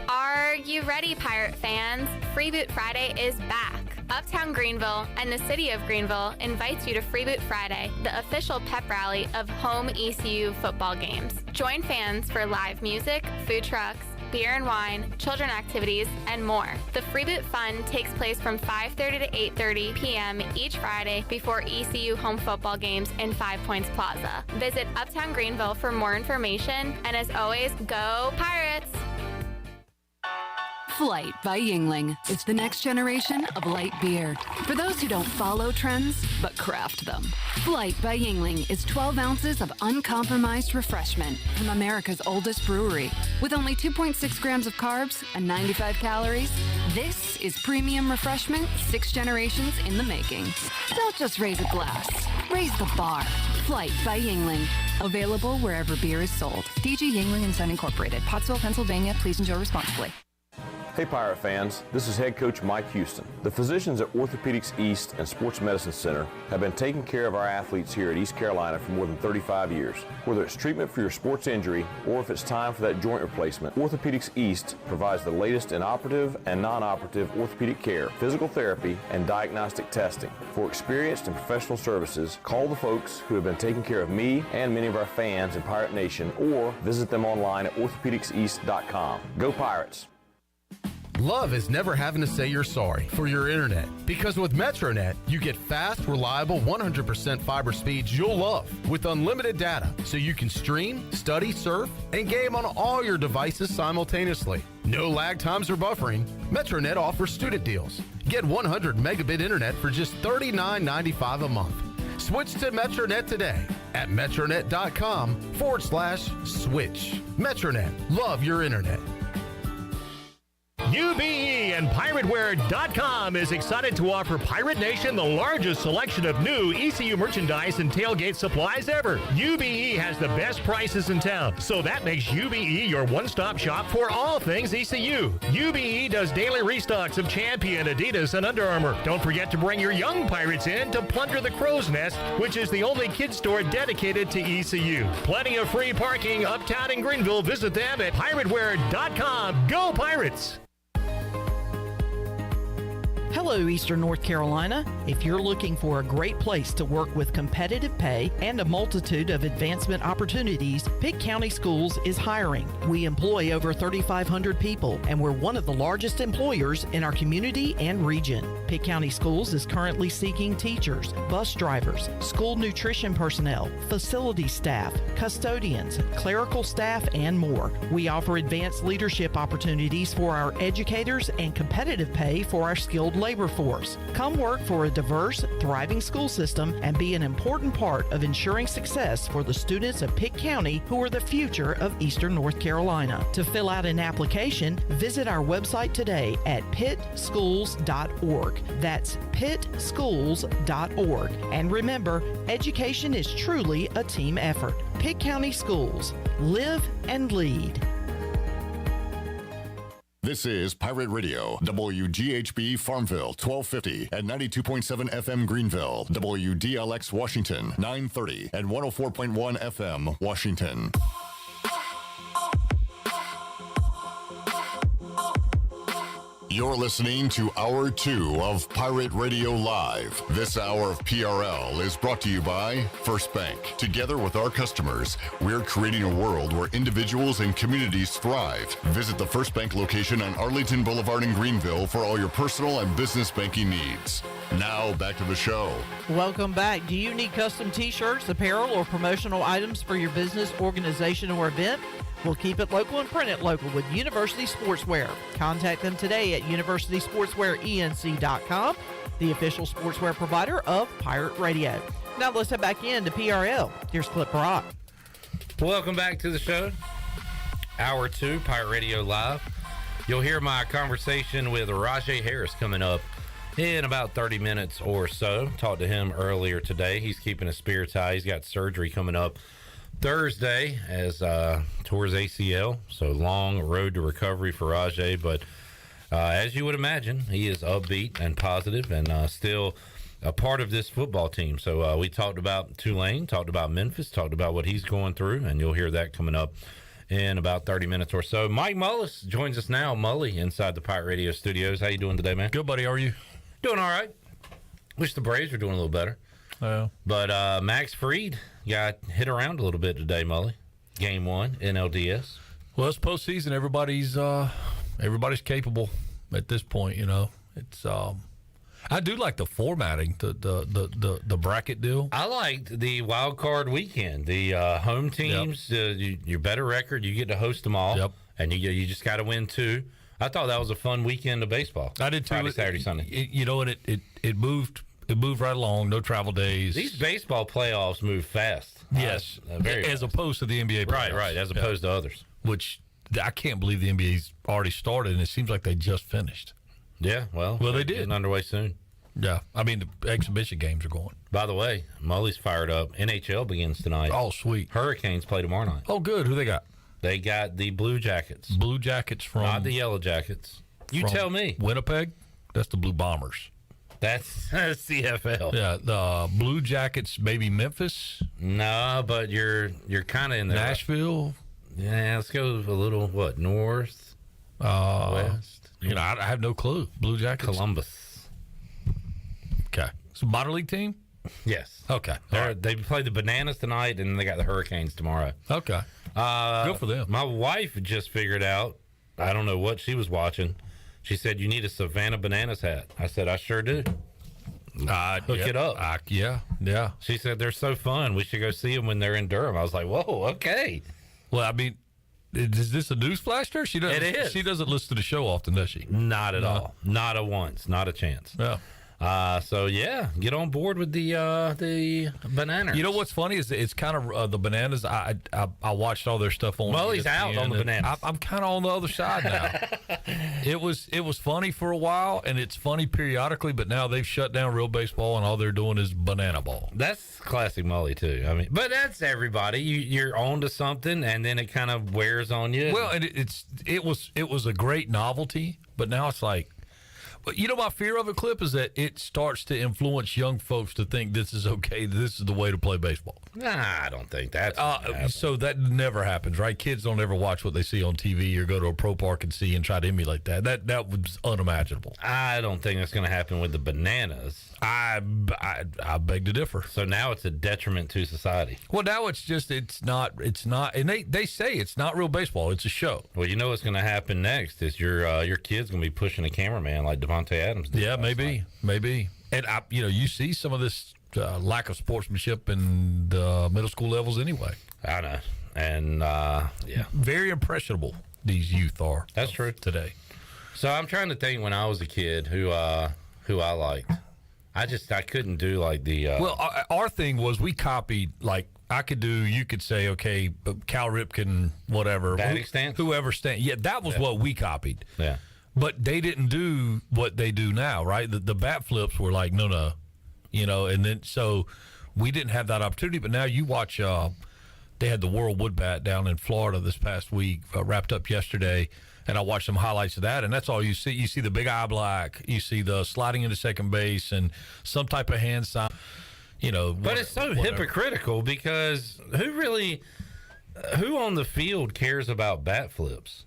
Speaker 11: Are you ready, Pirate fans? Freeboot Friday is back. Uptown Greenville and the City of Greenville invites you to Freeboot Friday, the official pep rally of home ECU football games. Join fans for live music, food trucks, beer and wine, children activities, and more. The Freeboot Fun takes place from 5:30 to 8:30 p.m. each Friday before ECU home football games in 5 Points Plaza. Visit Uptown Greenville for more information, and as always, go Pirates!
Speaker 14: Flight by Yingling. It's the next generation of light beer. For those who don't follow trends, but craft them. Flight by Yingling is 12 ounces of uncompromised refreshment from America's oldest brewery. With only 2.6 grams of carbs and 95 calories, this is premium refreshment 6 generations in the making. Don't just raise a glass, raise the bar. Flight by Yingling. Available wherever beer is sold. DG Yingling & Son Incorporated, Pottsville, Pennsylvania. Please enjoy responsibly.
Speaker 20: Hey Pirate fans, this is head coach Mike Houston. The physicians at Orthopedics East and Sports Medicine Center have been taking care of our athletes here at East Carolina for more than 35 years. Whether it's treatment for your sports injury or if it's time for that joint replacement, Orthopedics East provides the latest in operative and non-operative orthopedic care, physical therapy, and diagnostic testing. For experienced and professional services, call the folks who have been taking care of me and many of our fans in Pirate Nation, or visit them online at orthopedicseast.com. Go Pirates!
Speaker 9: Love is never having to say you're sorry for your internet. Because with MetroNet, you get fast, reliable, 100% fiber speeds you'll love with unlimited data so you can stream, study, surf, and game on all your devices simultaneously. No lag times or buffering. MetroNet offers student deals. Get 100 megabit internet for just $39.95 a month. Switch to MetroNet today at metronet.com/switch. MetroNet. Love your internet.
Speaker 13: UBE and PirateWear.com is excited to offer Pirate Nation the largest selection of new ECU merchandise and tailgate supplies ever. UBE has the best prices in town, so that makes UBE your one-stop shop for all things ECU. UBE does daily restocks of Champion, Adidas, and Under Armour. Don't forget to bring your young Pirates in to plunder the Crow's Nest, which is the only kids store dedicated to ECU. Plenty of free parking uptown in Greenville. Visit them at PirateWear.com. Go Pirates!
Speaker 1: Hello, Eastern North Carolina. If you're looking for a great place to work with competitive pay and a multitude of advancement opportunities, Pitt County Schools is hiring. We employ over 3,500 people, and we're one of the largest employers in our community and region. Pitt County Schools is currently seeking teachers, bus drivers, school nutrition personnel, facility staff, custodians, clerical staff, and more. We offer advanced leadership opportunities for our educators and competitive pay for our skilled labor force. Come work for a diverse, thriving school system and be an important part of ensuring success for the students of Pitt County who are the future of Eastern North Carolina. To fill out an application, visit our website today at pittschools.org. That's pittschools.org. And remember, education is truly a team effort. Pitt County Schools. Live and lead.
Speaker 5: This is Pirate Radio, WGHB Farmville, 1250 and 92.7 FM Greenville, WDLX Washington, 930 and 104.1 FM Washington. You're listening to Hour 2 of Pirate Radio Live. This hour of PRL is brought to you by First Bank. Together with our customers, we're creating a world where individuals and communities thrive. Visit the First Bank location on Arlington Boulevard in Greenville for all your personal and business banking needs. Now, back to the show.
Speaker 1: Welcome back. Do you need custom t-shirts, apparel, or promotional items for your business, organization, or event? We'll keep it local and print it local with University Sportswear. Contact them today at universitysportswearenc.com, the official sportswear provider of Pirate Radio. Now let's head back into PRL. Here's Clip Rock.
Speaker 10: Welcome back to the show. Hour 2, Pirate Radio Live. You'll hear my conversation with Rajay Harris coming up in about 30 minutes or so. Talked to him earlier today. He's keeping his spirits high. He's got surgery coming up Thursday as towards ACL, so long road to recovery for Rahjai, but as you would imagine, he is upbeat and positive and still a part of this football team. So we talked about Tulane, talked about Memphis, talked about what he's going through, and you'll hear that coming up in about 30 minutes or so. Mike Mullis joins us now, Mully, inside the Pirate Radio studios. How you doing today, man?
Speaker 12: Good, buddy. How are you?
Speaker 10: Doing all right. Wish the Braves were doing a little better. But Max Fried got hit around a little bit today, Mully. Game 1, NLDS.
Speaker 12: Well, it's postseason. Everybody's capable at this point. You know, it's. I do like the formatting, the bracket deal.
Speaker 10: I liked the wild card weekend. The home teams, your better record, you get to host them all. Yep. And you just got to win 2. I thought that was a fun weekend of baseball.
Speaker 12: I did too.
Speaker 10: Friday, Saturday, Sunday.
Speaker 12: It moved. It moved right along. No travel days.
Speaker 10: These baseball playoffs move fast.
Speaker 12: Yes,
Speaker 10: very
Speaker 12: as
Speaker 10: fast.
Speaker 12: Opposed to the NBA playoffs.
Speaker 10: Right. As opposed to others.
Speaker 12: Which I can't believe the NBA's already started, and it seems like they just finished.
Speaker 10: Yeah, well,
Speaker 12: they did.
Speaker 10: Getting underway soon.
Speaker 12: Yeah, I mean, the exhibition games are going.
Speaker 10: By the way, Mully's fired up. NHL begins tonight.
Speaker 12: Oh, sweet.
Speaker 10: Hurricanes play tomorrow night.
Speaker 12: Oh, good. Who they got?
Speaker 10: They got the Blue Jackets.
Speaker 12: Blue Jackets from...
Speaker 10: Not the Yellow Jackets. You tell me.
Speaker 12: Winnipeg? That's the Blue Bombers.
Speaker 10: That's CFL.
Speaker 12: Yeah, the Blue Jackets, maybe Memphis?
Speaker 10: No, but you're kind of in there.
Speaker 12: Nashville?
Speaker 10: Yeah, let's go a little, north? West?
Speaker 12: I have no clue. Blue Jackets?
Speaker 10: Columbus.
Speaker 12: Okay. So minor league team?
Speaker 10: Yes.
Speaker 12: Okay.
Speaker 10: They play the Bananas tonight, and they got the Hurricanes tomorrow.
Speaker 12: Okay. Good for them.
Speaker 10: My wife just figured out, I don't know what she was watching, She said, you need a Savannah Bananas hat. I said, I sure do. Hook it up.
Speaker 12: Yeah.
Speaker 10: She said, they're so fun. We should go see them when they're in Durham. I was like, whoa, okay.
Speaker 12: Well, I mean, is this a news flash to her? It is. She doesn't listen to the show often, does she?
Speaker 10: Not at all. Not a once. Not a chance.
Speaker 12: Yeah.
Speaker 10: So yeah, get on board with the bananas.
Speaker 12: You know what's funny is it's kind of the bananas. I watched all their stuff on.
Speaker 10: Mully's out on the bananas.
Speaker 12: I'm kind of on the other side now. It was funny for a while, and it's funny periodically, but now they've shut down real baseball, and all they're doing is banana ball.
Speaker 10: That's classic Mully too. I mean, but that's everybody. You're on to something, and then it kind of wears on you.
Speaker 12: Well, and it was a great novelty, but now it's like. But you know, my fear of it, Clip, is that it starts to influence young folks to think this is okay, this is the way to play baseball.
Speaker 10: Nah, I don't think that's
Speaker 12: so that never happens, right? Kids don't ever watch what they see on TV or go to a pro park and see and try to emulate that. That was unimaginable.
Speaker 10: I don't think that's going to happen with the bananas.
Speaker 12: I beg to differ.
Speaker 10: So now it's a detriment to society.
Speaker 12: Well, now it's not, and they say it's not real baseball. It's a show.
Speaker 10: Well, you know what's going to happen next is your kid's going to be pushing a cameraman like Devontae Adams did.
Speaker 12: Yeah, maybe. And you see some of this lack of sportsmanship in the middle school levels anyway.
Speaker 10: I know, and yeah,
Speaker 12: very impressionable these youth are.
Speaker 10: That's true
Speaker 12: today.
Speaker 10: So I'm trying to think when I was a kid who I liked. I couldn't do like the.
Speaker 12: Well, our thing was we copied like. You could say, okay, Cal Ripken, whatever.
Speaker 10: Batting stance?
Speaker 12: Whoever stand. Yeah, that was what we copied.
Speaker 10: Yeah.
Speaker 12: But they didn't do what they do now, right? The bat flips were like, no. And then so we didn't have that opportunity. But now you watch, they had the World Wood Bat down in Florida this past week, wrapped up yesterday. And I watched some highlights of that, and that's all you see. You see the big eye black. You see the sliding into second base and some type of hand sign.
Speaker 10: But it's so hypocritical because who on the field cares about bat flips?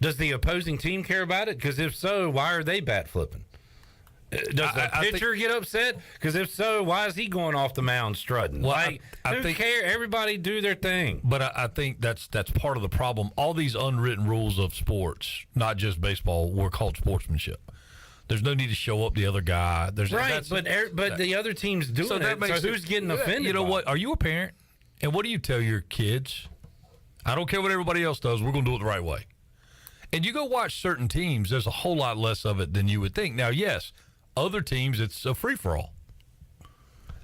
Speaker 10: Does the opposing team care about it? Because if so, why are they bat flipping? Does the pitcher get upset? Because if so, why is he going off the mound strutting?
Speaker 12: Well,
Speaker 10: who cares? Everybody do their thing.
Speaker 12: But I think that's part of the problem. All these unwritten rules of sports, not just baseball, were called sportsmanship. There's no need to show up the other guy. But
Speaker 10: the other team's doing it. So who's getting offended?
Speaker 12: You know what? Are you a parent? And what do you tell your kids? I don't care what everybody else does. We're going to do it the right way. And you go watch certain teams. There's a whole lot less of it than you would think. Now, yes, other teams, it's a free for all.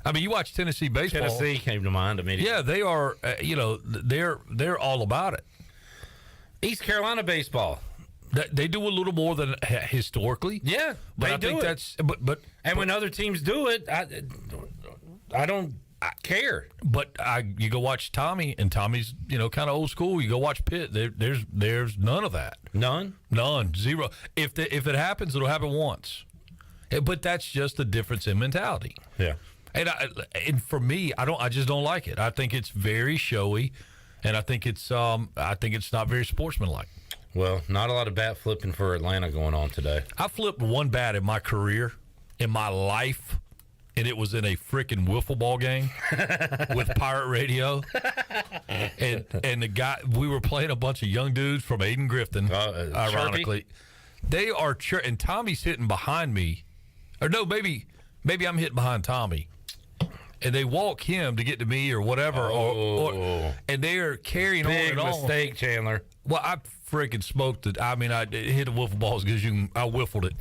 Speaker 12: I mean, you watch Tennessee baseball.
Speaker 10: Tennessee came to mind immediately.
Speaker 12: Yeah, they are. They're all about it.
Speaker 10: East Carolina baseball.
Speaker 12: They do a little more than historically.
Speaker 10: Yeah,
Speaker 12: but I think that's. But
Speaker 10: when other teams do it, I don't care.
Speaker 12: But you go watch Tommy, and Tommy's kind of old school. You go watch Pitt. There's none of that.
Speaker 10: None.
Speaker 12: Zero. If it happens, it'll happen once. But that's just a difference in mentality.
Speaker 10: Yeah.
Speaker 12: And for me, I just don't like it. I think it's very showy, and I think it's not very sportsmanlike.
Speaker 10: Well, not a lot of bat flipping for Atlanta going on today.
Speaker 12: I flipped one bat in my career, in my life, and it was in a freaking wiffle ball game with Pirate Radio. And the guy, we were playing a bunch of young dudes from Aiden Grifton, ironically.
Speaker 10: Chirpy?
Speaker 12: They are, and Tommy's hitting behind me. Or no, maybe I'm hitting behind Tommy. And they walk him to get to me or whatever. And they are carrying
Speaker 10: Big
Speaker 12: on and on.
Speaker 10: Big mistake, Chandler.
Speaker 12: Well, I freaking smoked it. I mean, I hit a wiffle ball as good as I wiffled it.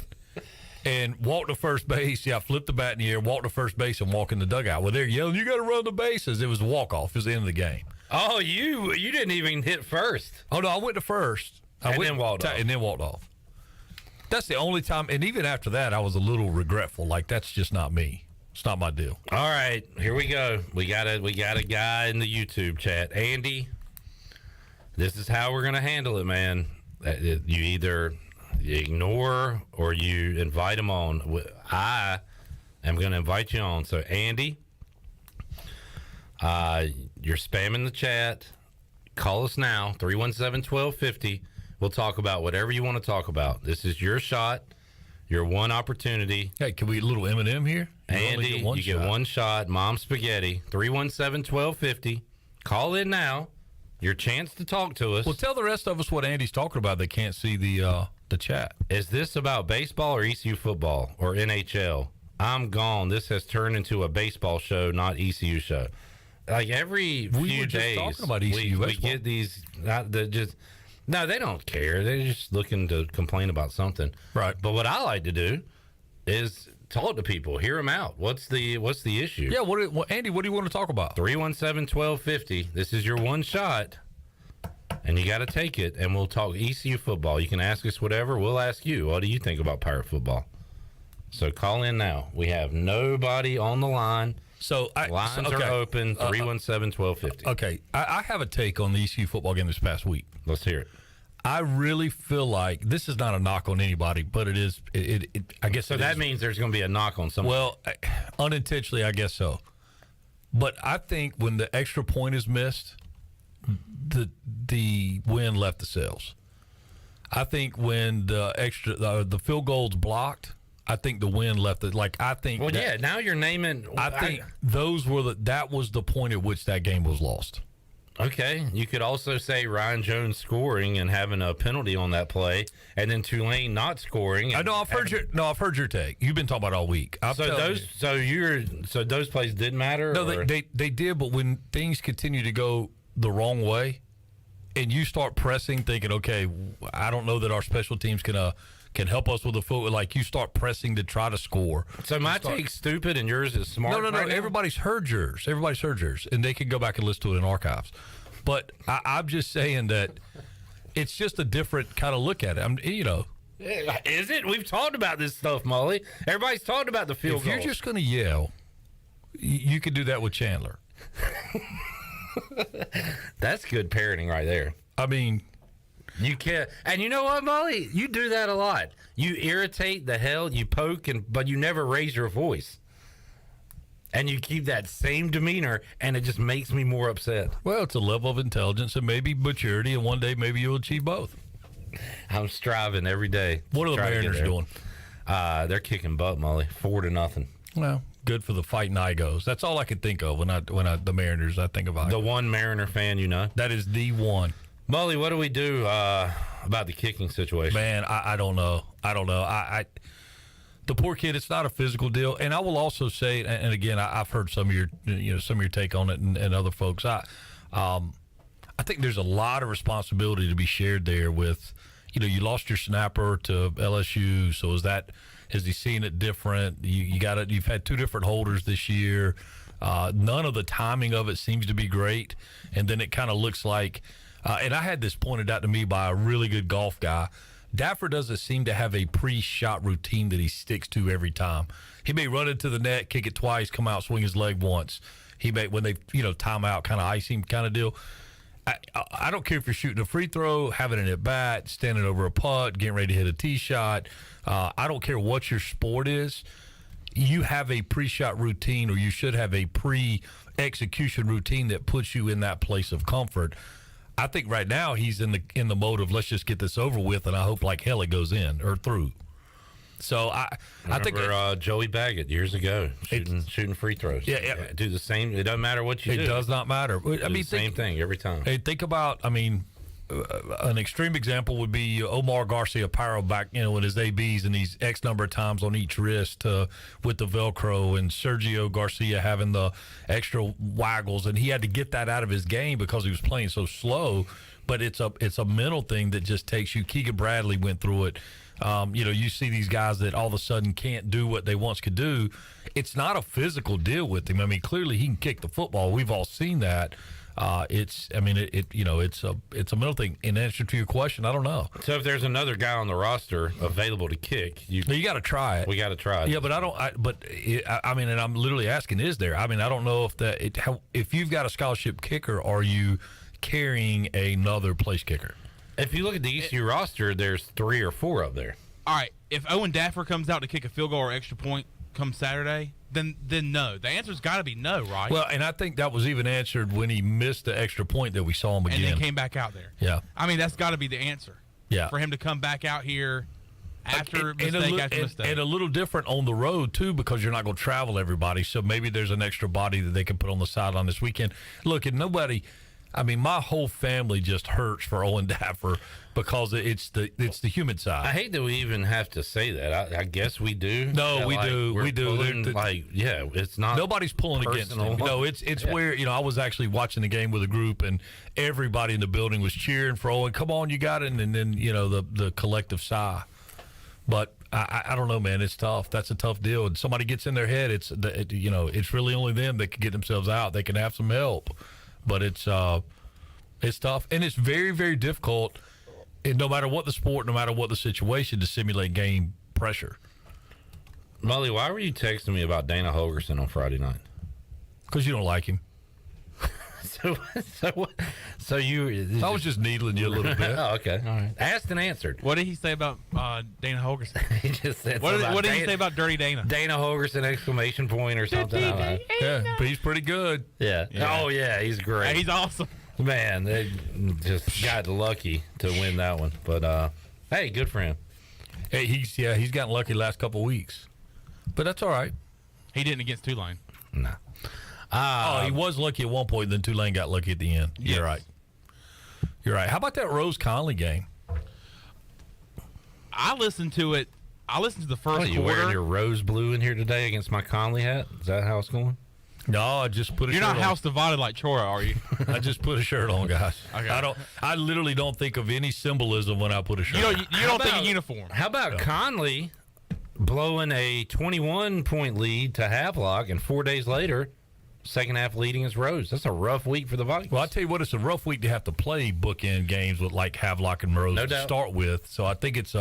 Speaker 12: And walked to first base. Yeah, I flipped the bat in the air, walked to first base, and walk in the dugout. Well, they're yelling, you got to run the bases. It was a walk-off. It was the end of the game.
Speaker 10: Oh, you didn't even hit first.
Speaker 12: Oh, no, I went to first.
Speaker 10: Then walked off.
Speaker 12: And then walked off. That's the only time. And even after that, I was a little regretful. Like, that's just not me. It's not my deal.
Speaker 10: All right, here we go. We got a guy in the YouTube chat. Andy, this is how we're going to handle it, man. You either ignore or you invite him on. I am going to invite you on. So, Andy, you're spamming the chat. Call us now, 317-1250. We'll talk about whatever you want to talk about. This is your shot, your one opportunity.
Speaker 12: Hey, can we get a little M&M here?
Speaker 10: Andy, you get one shot. Mom Spaghetti, 317-1250. Call in now. Your chance to talk to us.
Speaker 12: Well, tell the rest of us what Andy's talking about. They can't see the the chat.
Speaker 10: Is this about baseball or ECU football or NHL? I'm gone. This has turned into a baseball show, not ECU show. Like every few days,
Speaker 12: talking about ECU
Speaker 10: we get these. No, they don't care. They're just looking to complain about something.
Speaker 12: Right.
Speaker 10: But what I like to do is talk to people, hear them out. What's the issue?
Speaker 12: Yeah. Andy, what do you want to talk about?
Speaker 10: 317-1250. This is your one shot, and you got to take it. And we'll talk ECU football. You can ask us whatever. We'll ask you. What do you think about Pirate football? So call in now. We have nobody on the line.
Speaker 12: So
Speaker 10: lines are open. 317-1250.
Speaker 12: Okay, I have a take on the ECU football game this past week.
Speaker 10: Let's hear it.
Speaker 12: I really feel like this is not a knock on anybody, but it is. I guess
Speaker 10: so. That means there's going to be a knock on someone.
Speaker 12: Well, unintentionally, I guess so. But I think when the extra point is missed, the win left the sails. I think when the field goal's blocked, I think the win left it. Like I think.
Speaker 10: Well, yeah. Now you're naming.
Speaker 12: I think that was the point at which that game was lost.
Speaker 10: Okay, you could also say Ryan Jones scoring and having a penalty on that play, and then Tulane not scoring.
Speaker 12: I've heard your take. You've been talking about it all week.
Speaker 10: So those plays didn't matter.
Speaker 12: No, they did. But when things continue to go the wrong way, and you start pressing, thinking, okay, I don't know that our special teams can help us with the foot. Like you start pressing to try to score.
Speaker 10: So my take's stupid and yours is smart.
Speaker 12: No.
Speaker 10: Right now?
Speaker 12: Everybody's heard yours, and they can go back and listen to it in archives. But I'm just saying that it's just a different kind of look at it.
Speaker 10: Is it? We've talked about this stuff, Mully. Everybody's talked about the field goal.
Speaker 12: If you're just going to yell, you could do that with Chandler.
Speaker 10: That's good parenting right there.
Speaker 12: I mean.
Speaker 10: You can't, and you know what, Mully? You do that a lot. You irritate the hell, you poke, but you never raise your voice. And you keep that same demeanor, and it just makes me more upset.
Speaker 12: Well, it's a level of intelligence and maybe maturity, and one day maybe you'll achieve both.
Speaker 10: I'm striving every day.
Speaker 12: What are the Mariners doing?
Speaker 10: They're kicking butt, Mully. 4-0.
Speaker 12: Well, good for the Fighting Igos. That's all I could think of when the Mariners. I think about
Speaker 10: the one Mariner fan, you know.
Speaker 12: That is the one.
Speaker 10: Mully, what do we do about the kicking situation?
Speaker 12: Man, I don't know. The poor kid. It's not a physical deal, and I will also say, and again, I've heard some of your take on it, and other folks. I think there's a lot of responsibility to be shared there. With you lost your snapper to LSU, so is he seeing it different? You've had two different holders this year. None of the timing of it seems to be great, and then it kind of looks like. And I had this pointed out to me by a really good golf guy. Daffer doesn't seem to have a pre-shot routine that he sticks to every time. He may run into the net, kick it twice, come out, swing his leg once. He may, when they, time out, kind of icing kind of deal. I don't care if you're shooting a free throw, having an at-bat, standing over a putt, getting ready to hit a tee shot. I don't care what your sport is. You have a pre-shot routine, or you should have a pre-execution routine that puts you in that place of comfort. I think right now he's in the mode of let's just get this over with, and I hope like hell it goes in or through. So I think
Speaker 10: Joey Baggett years ago shooting free throws.
Speaker 12: Yeah,
Speaker 10: do the same. It doesn't matter what you do.
Speaker 12: It does not matter.
Speaker 10: Same thing every time.
Speaker 12: Hey, think about. An extreme example would be Omar Garcia-Paro back, in his ABs and these X number of times on each wrist with the Velcro, and Sergio Garcia having the extra waggles, and he had to get that out of his game because he was playing so slow. But it's a mental thing that just takes you. Keegan Bradley went through it. You see these guys that all of a sudden can't do what they once could do. It's not a physical deal with him. Clearly he can kick the football. We've all seen that. It's a mental thing. In answer to your question, I don't know.
Speaker 10: So if there's another guy on the roster available to kick, you
Speaker 12: got to try it.
Speaker 10: We got to try it.
Speaker 12: Yeah, but and I'm literally asking, is there? I don't know if you've got a scholarship kicker, are you carrying another place kicker?
Speaker 10: If you look at the ECU roster, there's 3 or 4 up there.
Speaker 3: All right, if Owen Daffer comes out to kick a field goal or extra point come Saturday, then no. The answer's got to be no, right?
Speaker 12: Well, and I think that was even answered when he missed the extra point that we saw him again.
Speaker 3: And then came back out there.
Speaker 12: Yeah.
Speaker 3: That's got to be the answer.
Speaker 12: Yeah.
Speaker 3: For him to come back out here after mistake after mistake.
Speaker 12: And a little different on the road, too, because you're not going to travel everybody. So maybe there's an extra body that they can put on the sideline this weekend. Look, and nobody – I mean, my whole family just hurts for Owen Daffer because it's the human side.
Speaker 10: I hate that we even have to say that. I guess we do.
Speaker 12: No, we do. We do.
Speaker 10: It's not.
Speaker 12: Nobody's pulling against him. No, it's where I was actually watching the game with a group, and everybody in the building was cheering for Owen. Come on, you got it. And then the collective sigh. But I don't know, man. It's tough. That's a tough deal. And somebody gets in their head. It's really only them that can get themselves out. They can have some help, but it's tough, and it's very, very difficult. And no matter what the sport, no matter what the situation, to simulate game pressure.
Speaker 10: Mully, why were you texting me about Dana Holgerson on Friday night?
Speaker 12: Because you don't like him.
Speaker 10: So you?
Speaker 12: I was just needling you a little bit.
Speaker 10: Oh, okay, all right. Asked and answered.
Speaker 3: What did he say about Dana Holgerson?
Speaker 10: He just said.
Speaker 3: What did he say about Dirty Dana?
Speaker 10: Dana Holgerson ! Or something.
Speaker 12: Yeah, but he's pretty good.
Speaker 10: Yeah. Oh yeah, he's great.
Speaker 3: Yeah, he's awesome.
Speaker 10: Man, they just got lucky to win that one. But hey, good for him.
Speaker 12: Hey, he's gotten lucky the last couple of weeks, but that's all right.
Speaker 3: He didn't against Tulane.
Speaker 10: No.
Speaker 12: He was lucky at one point, then Tulane got lucky at the end.
Speaker 3: Yes.
Speaker 12: You're right. How about that Rose Conley game?
Speaker 3: I listened to it. I listened to the first quarter.
Speaker 10: You wearing your rose blue in here today against my Conley hat? Is that how it's going?
Speaker 12: No, I just put a
Speaker 3: You're
Speaker 12: shirt
Speaker 3: not
Speaker 12: on.
Speaker 3: house divided like Chora, are you?
Speaker 12: I just put a shirt on, guys.
Speaker 3: Okay.
Speaker 12: I literally don't think of any symbolism when I put a shirt on.
Speaker 3: You don't think a uniform.
Speaker 10: How about Conley blowing a 21-point lead to Havelock, and 4 days later, second half leading is Rose? That's a rough week for the Vikings.
Speaker 12: Well, I tell you what, it's a rough week to have to play bookend games with like Havelock and Rose to start with. So I think it's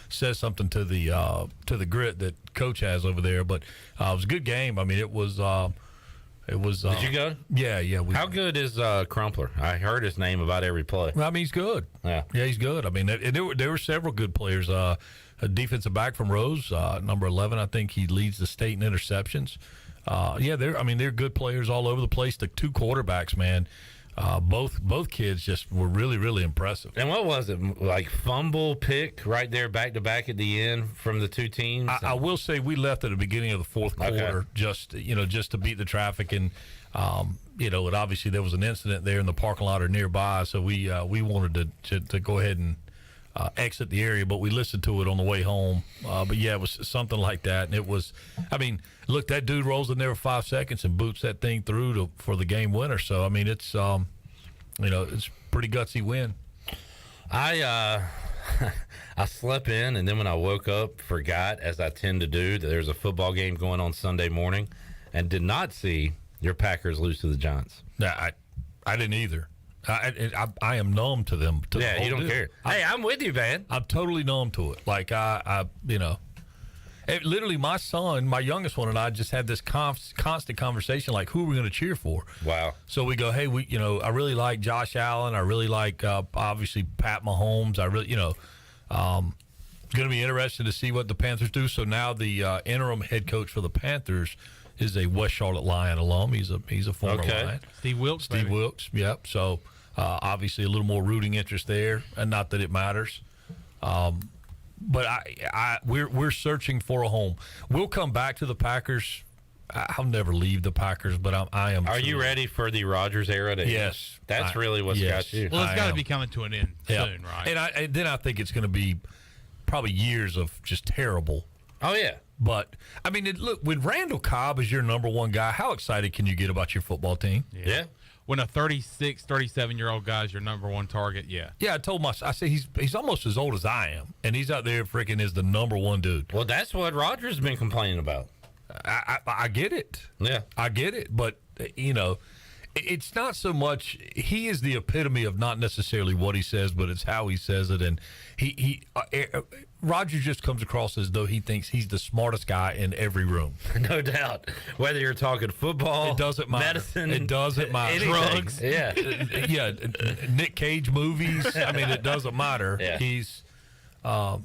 Speaker 12: says something to the grit that Coach has over there. But it was a good game. I mean, it was. Did you go? Yeah.
Speaker 10: How good is Crumpler? I heard his name about every play.
Speaker 12: I mean, he's good. Yeah, he's good. I mean, there were several good players. A defensive back from Rose, number 11. I think he leads the state in interceptions. They're good players all over the place. The two quarterbacks, man, both kids just were really, really impressive.
Speaker 10: And what was it, like fumble pick right there back to back at the end from the two teams?
Speaker 12: I will say we left at the beginning of the fourth quarter just to beat the traffic, and and obviously there was an incident there in the parking lot or nearby, so we wanted to go ahead and exit the area, but we listened to it on the way home. But yeah, it was something like that, and it was. I mean, look, that dude rolls in there for 5 seconds and boots that thing through for the game winner. So I mean, it's it's pretty gutsy win.
Speaker 10: I slept in, and then when I woke up, forgot, as I tend to do, that there's a football game going on Sunday morning, and did not see your Packers lose to the Giants.
Speaker 12: I didn't either. I am numb to them.
Speaker 10: You don't care. Hey, I'm with you, man.
Speaker 12: I'm totally numb to it. Like literally, my son, my youngest one, and I just had this constant conversation, like, who are we going to cheer for?
Speaker 10: Wow.
Speaker 12: So we go, hey, I really like Josh Allen. I really like obviously Pat Mahomes. I really, it's going to be interesting to see what the Panthers do. So now the interim head coach for the Panthers is a West Charlotte Lion alum. He's a former Lion.
Speaker 3: Steve Wilkes.
Speaker 12: Yep. So obviously a little more rooting interest there, and not that it matters. But we're searching for a home. We'll come back to the Packers. I'll never leave the Packers, but I am.
Speaker 10: Are you ready for the Rodgers era?
Speaker 12: Yes.
Speaker 10: That's really what's got you.
Speaker 3: Well, it's got to be coming to an end soon, right?
Speaker 12: And then I think it's going to be probably years of just terrible.
Speaker 10: Oh, yeah.
Speaker 12: But, I mean, look, when Randall Cobb is your number one guy, how excited can you get about your football team?
Speaker 10: Yeah.
Speaker 3: When a 36, 37-year-old guy is your number one target, yeah.
Speaker 12: Yeah, I said he's almost as old as I am, and he's out there freaking is the number one dude.
Speaker 10: Well, that's what Rodgers has been complaining about.
Speaker 12: I get it.
Speaker 10: Yeah.
Speaker 12: I get it, but, it's not so much – he is the epitome of not necessarily what he says, but it's how he says it, and Rodgers just comes across as though he thinks he's the smartest guy in every room.
Speaker 10: No doubt. Whether you're talking football,
Speaker 12: it doesn't matter.
Speaker 10: Medicine,
Speaker 12: it doesn't matter.
Speaker 10: Drugs,
Speaker 12: yeah, Nick Cage movies. I mean, it doesn't matter.
Speaker 10: Yeah.
Speaker 12: He's, and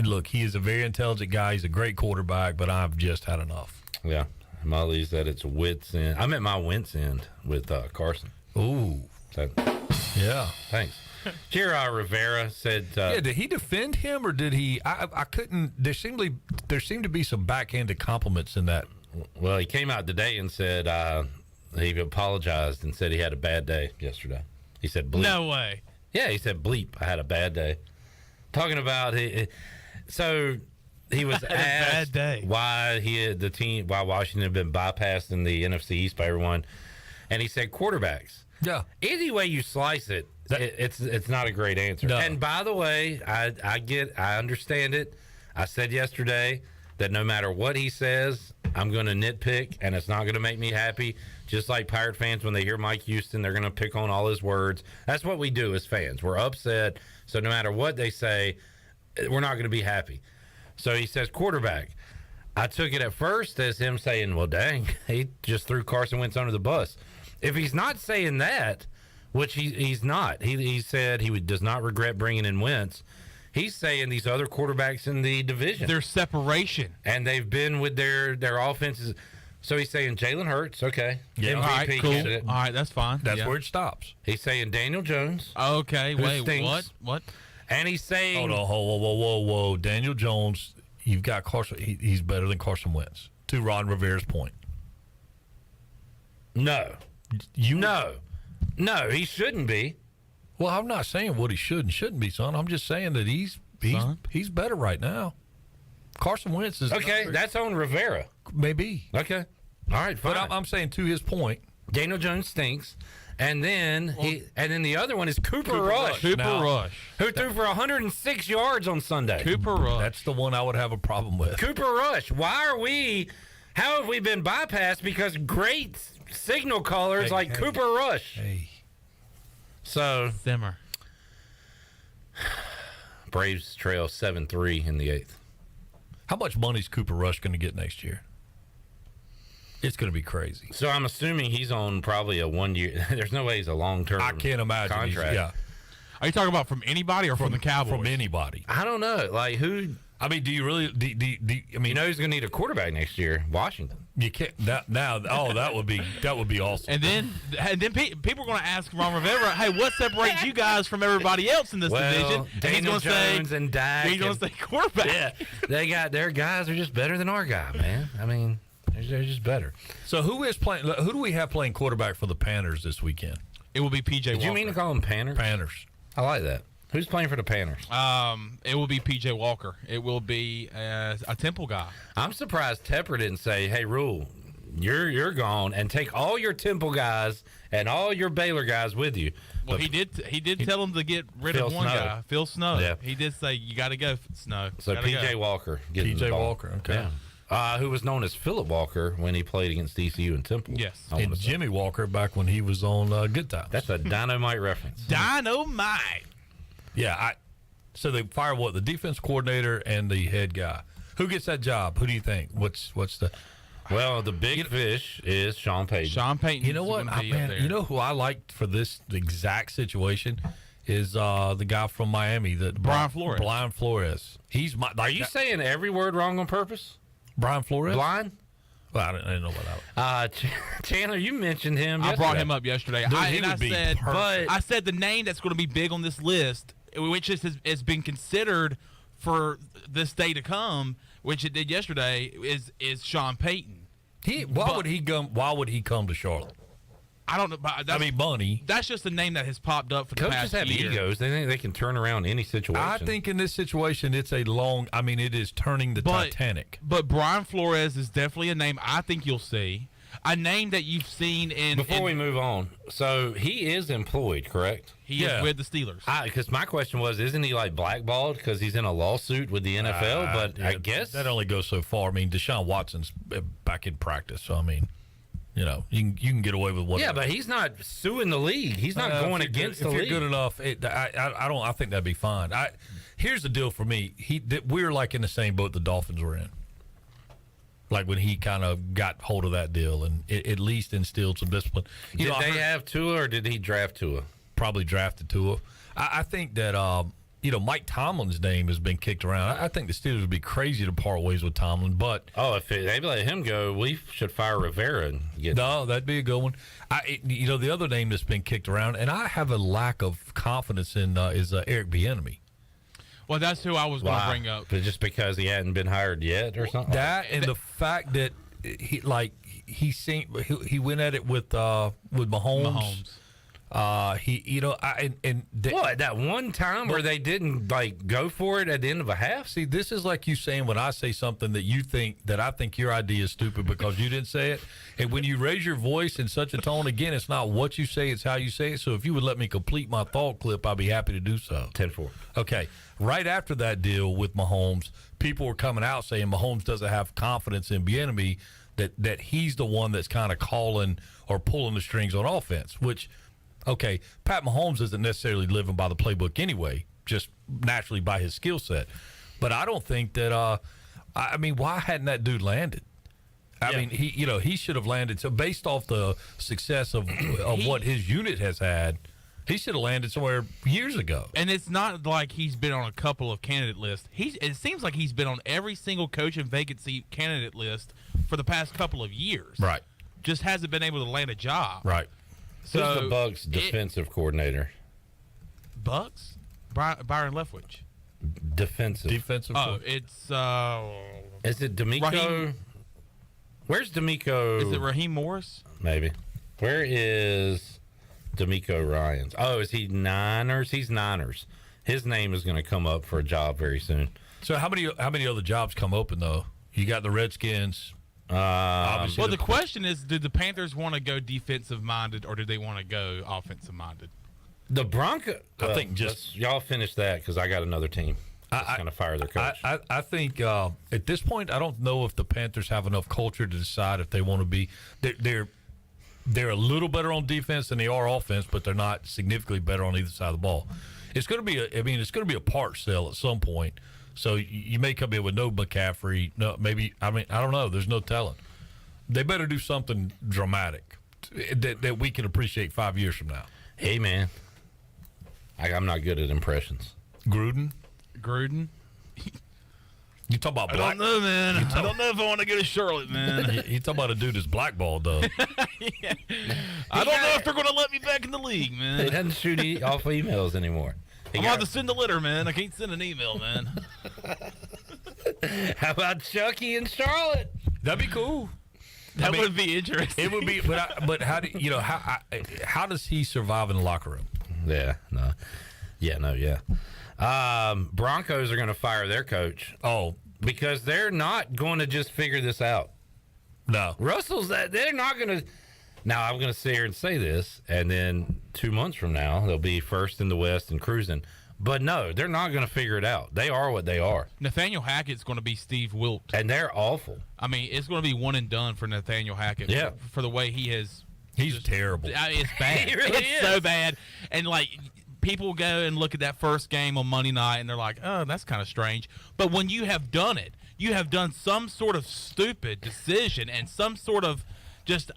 Speaker 12: look, he is a very intelligent guy. He's a great quarterback, but I've just had enough.
Speaker 10: Yeah, Mully said it's wits end. I'm at my wits end with Carson.
Speaker 12: Ooh, yeah.
Speaker 10: Thanks. Kira Rivera said,
Speaker 12: did he defend him, or did he? I couldn't. There seemed to be some backhanded compliments in that.
Speaker 10: Well, he came out today and said He apologized and said he had a bad day yesterday. He said bleep.
Speaker 3: No way.
Speaker 10: Yeah, he said bleep. I had a bad day. Talking about so he was asked why why Washington had been bypassed in the NFC East by everyone, and he said quarterbacks.
Speaker 12: Yeah.
Speaker 10: Any way you slice it, it's not a great answer.
Speaker 12: No.
Speaker 10: And by the way, I understand it. I said yesterday that no matter what he says, I'm going to nitpick, and it's not going to make me happy. Just like Pirate fans, when they hear Mike Houston, they're going to pick on all his words. That's what we do as fans. We're upset, so no matter what they say, we're not going to be happy. So he says quarterback. I took it at first as him saying, well, dang, he just threw Carson Wentz under the bus. If he's not saying that, which he's not, he said he does not regret bringing in Wentz. He's saying these other quarterbacks in the division.
Speaker 3: Their separation.
Speaker 10: And they've been with their offenses. So he's saying Jalen Hurts, okay.
Speaker 3: Yeah,
Speaker 10: MVP
Speaker 3: all right, cool.
Speaker 10: candidate.
Speaker 3: All right, that's fine.
Speaker 12: That's where it stops.
Speaker 10: He's saying Daniel Jones.
Speaker 3: Okay, wait,
Speaker 10: stinks.
Speaker 3: what?
Speaker 10: And he's saying...
Speaker 12: Hold on, whoa. Daniel Jones, you've got Carson. He's better than Carson Wentz. To Ron Rivera's point.
Speaker 10: No, he shouldn't be.
Speaker 12: Well, I'm not saying what he should and shouldn't be, son. I'm just saying that he's better right now. Carson Wentz is
Speaker 10: okay. That's on Rivera.
Speaker 12: Maybe.
Speaker 10: Okay. All right, fine.
Speaker 12: But I'm saying to his point,
Speaker 10: Daniel Jones stinks, and then the other one is Cooper Rush. Who threw for 106 yards on Sunday.
Speaker 3: Cooper Rush.
Speaker 12: That's the one I would have a problem with.
Speaker 10: Cooper Rush. How have we been bypassed because great signal callers Cooper Rush?
Speaker 12: Hey.
Speaker 10: So
Speaker 3: Simmer.
Speaker 10: Braves trail 7-3 in the 8th.
Speaker 12: How much money is Cooper Rush going to get next year? It's going to be crazy.
Speaker 10: So I'm assuming he's on probably a 1 year. There's no way he's a long-term.
Speaker 12: I can't imagine.
Speaker 10: Contract.
Speaker 3: Are you talking about from anybody or from the Cowboys?
Speaker 12: From anybody.
Speaker 10: I don't know. Like who?
Speaker 12: I mean, do you really? I mean,
Speaker 10: you know who's going to need a quarterback next year? Washington.
Speaker 12: You can't that would be awesome.
Speaker 3: And then people are going to ask Ron Rivera, hey, what separates you guys from everybody else in this division? And
Speaker 10: Daniel
Speaker 3: he's going
Speaker 10: Jones and Dak.
Speaker 3: He's going to say quarterback.
Speaker 10: Yeah, they got their guys are just better than our guy, man. I mean, they're just better.
Speaker 12: So who do we have playing quarterback for the Panthers this weekend?
Speaker 3: It will be PJ Walker.
Speaker 10: Did you mean to call them Panthers?
Speaker 12: Panthers.
Speaker 10: I like that. Who's playing for the Panthers?
Speaker 3: It will be PJ Walker. It will be a Temple guy.
Speaker 10: I'm surprised Tepper didn't say, "Hey, Rule, you're gone, and take all your Temple guys and all your Baylor guys with you."
Speaker 3: Well, he did tell him to get rid of one guy, Phil Snow.
Speaker 10: Yeah.
Speaker 3: He did say you got to go, Snow.
Speaker 10: So PJ Walker.
Speaker 12: PJ Walker. Okay.
Speaker 10: Yeah. Who was known as Philip Walker when he played against ECU and Temple.
Speaker 3: Yes.
Speaker 12: And Jimmy Walker back when he was on Good Times.
Speaker 10: That's a dynamite reference.
Speaker 3: Dynamite.
Speaker 12: Yeah. So they fire the defense coordinator and the head guy. Who gets that job? Who do you think? What's the?
Speaker 10: Well, the big fish is Sean Payton.
Speaker 3: Sean Payton.
Speaker 12: You know what? You know who I liked for this exact situation is the guy from Miami,
Speaker 3: Brian Flores.
Speaker 12: Brian Flores. He's my.
Speaker 10: Are you saying every word wrong on purpose?
Speaker 12: Brian Flores.
Speaker 10: Blind?
Speaker 12: Well, I didn't know what that was.
Speaker 10: Chandler, you mentioned him.
Speaker 3: I brought him up yesterday.
Speaker 12: Dude,
Speaker 3: I said the name that's going to be big on this list, which has been considered for this day to come, which it did yesterday, is Sean Payton.
Speaker 12: Why would he come to Charlotte?
Speaker 3: I don't know.
Speaker 12: Bunny.
Speaker 3: That's just a name that has popped up for the past year.
Speaker 10: Coaches have egos. They think they can turn around any situation.
Speaker 12: I think in this situation, it is turning the Titanic.
Speaker 3: But Brian Flores is definitely a name I think you'll see. A name that you've seen in...
Speaker 10: Before we move on, so he is employed, correct?
Speaker 3: He is with the Steelers.
Speaker 10: Because my question was, isn't he blackballed because he's in a lawsuit with the NFL? But I guess...
Speaker 12: That only goes so far. I mean, Deshaun Watson's back in practice, so I mean... you can get away with whatever.
Speaker 10: Yeah, but he's not suing the league. He's not going against the league.
Speaker 12: If you're good enough, I think that'd be fine. Here's the deal for me. We're like in the same boat the Dolphins were in. Like when he kind of got hold of that deal and it at least instilled some discipline.
Speaker 10: Did they have Tua or did he draft Tua?
Speaker 12: Probably drafted Tua. I think that Mike Tomlin's name has been kicked around. I think the Steelers would be crazy to part ways with Tomlin, but
Speaker 10: if they let him go, we should fire Rivera and get.
Speaker 12: No, that'd be a good one. The other name that's been kicked around, and I have a lack of confidence in is Eric Bieniemy.
Speaker 3: Well, that's who I was going to bring up.
Speaker 10: But just because he hadn't been hired yet or something?
Speaker 12: That and the fact that he went at it with Mahomes.
Speaker 10: That one time where they didn't go for it at the end of a half.
Speaker 12: See, this is like you saying when I say something that I think your idea is stupid because you didn't say it. And when you raise your voice in such a tone, again, it's not what you say, it's how you say it. So if you would let me complete my thought clip, I'd be happy to do so.
Speaker 10: 10-4.
Speaker 12: Okay. Right after that deal with Mahomes, people were coming out saying Mahomes doesn't have confidence in Bieniemy, that he's the one that's kind of calling or pulling the strings on offense, which, okay, Pat Mahomes isn't necessarily living by the playbook anyway, just naturally by his skill set. But I don't think that why hadn't that dude landed? I mean, he should have landed. So based off the success of what his unit has had, he should have landed somewhere years ago.
Speaker 3: And it's not like he's been on a couple of candidate lists. It seems like he's been on every single coach and vacancy candidate list for the past couple of years.
Speaker 12: Right.
Speaker 3: Just hasn't been able to land a job.
Speaker 12: Right.
Speaker 10: So who's the Bucs defensive coordinator?
Speaker 3: Bucs? Byron Leftwich.
Speaker 10: Defensive.
Speaker 3: Oh, it's
Speaker 10: is it D'Amico?
Speaker 3: Raheem.
Speaker 10: Where's D'Amico?
Speaker 3: Is it Raheem Morris?
Speaker 10: Maybe. Where is D'Amico Ryans? Oh, is he Niners? He's Niners. His name is going to come up for a job very soon.
Speaker 12: So how many other jobs come open though? You got the Redskins.
Speaker 3: Well, the question is, did the Panthers want to go defensive minded or did they want to go offensive minded?
Speaker 10: The Broncos.
Speaker 12: I think just
Speaker 10: y'all finish that because I got another team. That's going to fire their coach.
Speaker 12: I think at this point, I don't know if the Panthers have enough culture to decide if they want to be. They're a little better on defense than they are offense, but they're not significantly better on either side of the ball. It's going to be it's going to be a part sale at some point. So you may come in with no McCaffrey. No, maybe. I don't know. There's no telling. They better do something dramatic that we can appreciate 5 years from now.
Speaker 10: Hey man, I'm not good at impressions.
Speaker 12: Gruden. You talk about black?
Speaker 3: I don't know, man. I don't know if I want to go to Charlotte, man.
Speaker 12: You talk about a dude that's blackballed, though.
Speaker 3: Yeah. I don't know if they're going to let me back in the league, man.
Speaker 10: He doesn't shoot off emails anymore.
Speaker 3: I'm going to send a letter, man. I can't send an email, man.
Speaker 10: How about Chucky in Charlotte?
Speaker 12: That'd be cool.
Speaker 3: That would be interesting.
Speaker 12: It would be, but how does he survive in the locker room?
Speaker 10: Broncos are going to fire their coach.
Speaker 12: Oh,
Speaker 10: because they're not going to just figure this out.
Speaker 12: No,
Speaker 10: Russell's that they're not going to. Now I'm going to sit here and say this, and then 2 months from now they'll be first in the West and cruising. But no, they're not going to figure it out. They are what they are.
Speaker 3: Nathaniel Hackett's going to be Steve Wilt,
Speaker 10: and they're awful.
Speaker 3: I mean, it's going to be one and done for Nathaniel Hackett.
Speaker 10: Yeah,
Speaker 3: for the way he has.
Speaker 12: He's terrible.
Speaker 3: It's bad.
Speaker 10: He really
Speaker 3: is so bad, and people go and look at that first game on Monday night, and they're like, "Oh, that's kind of strange." But when you have done it, you have done some sort of stupid decision and some sort of just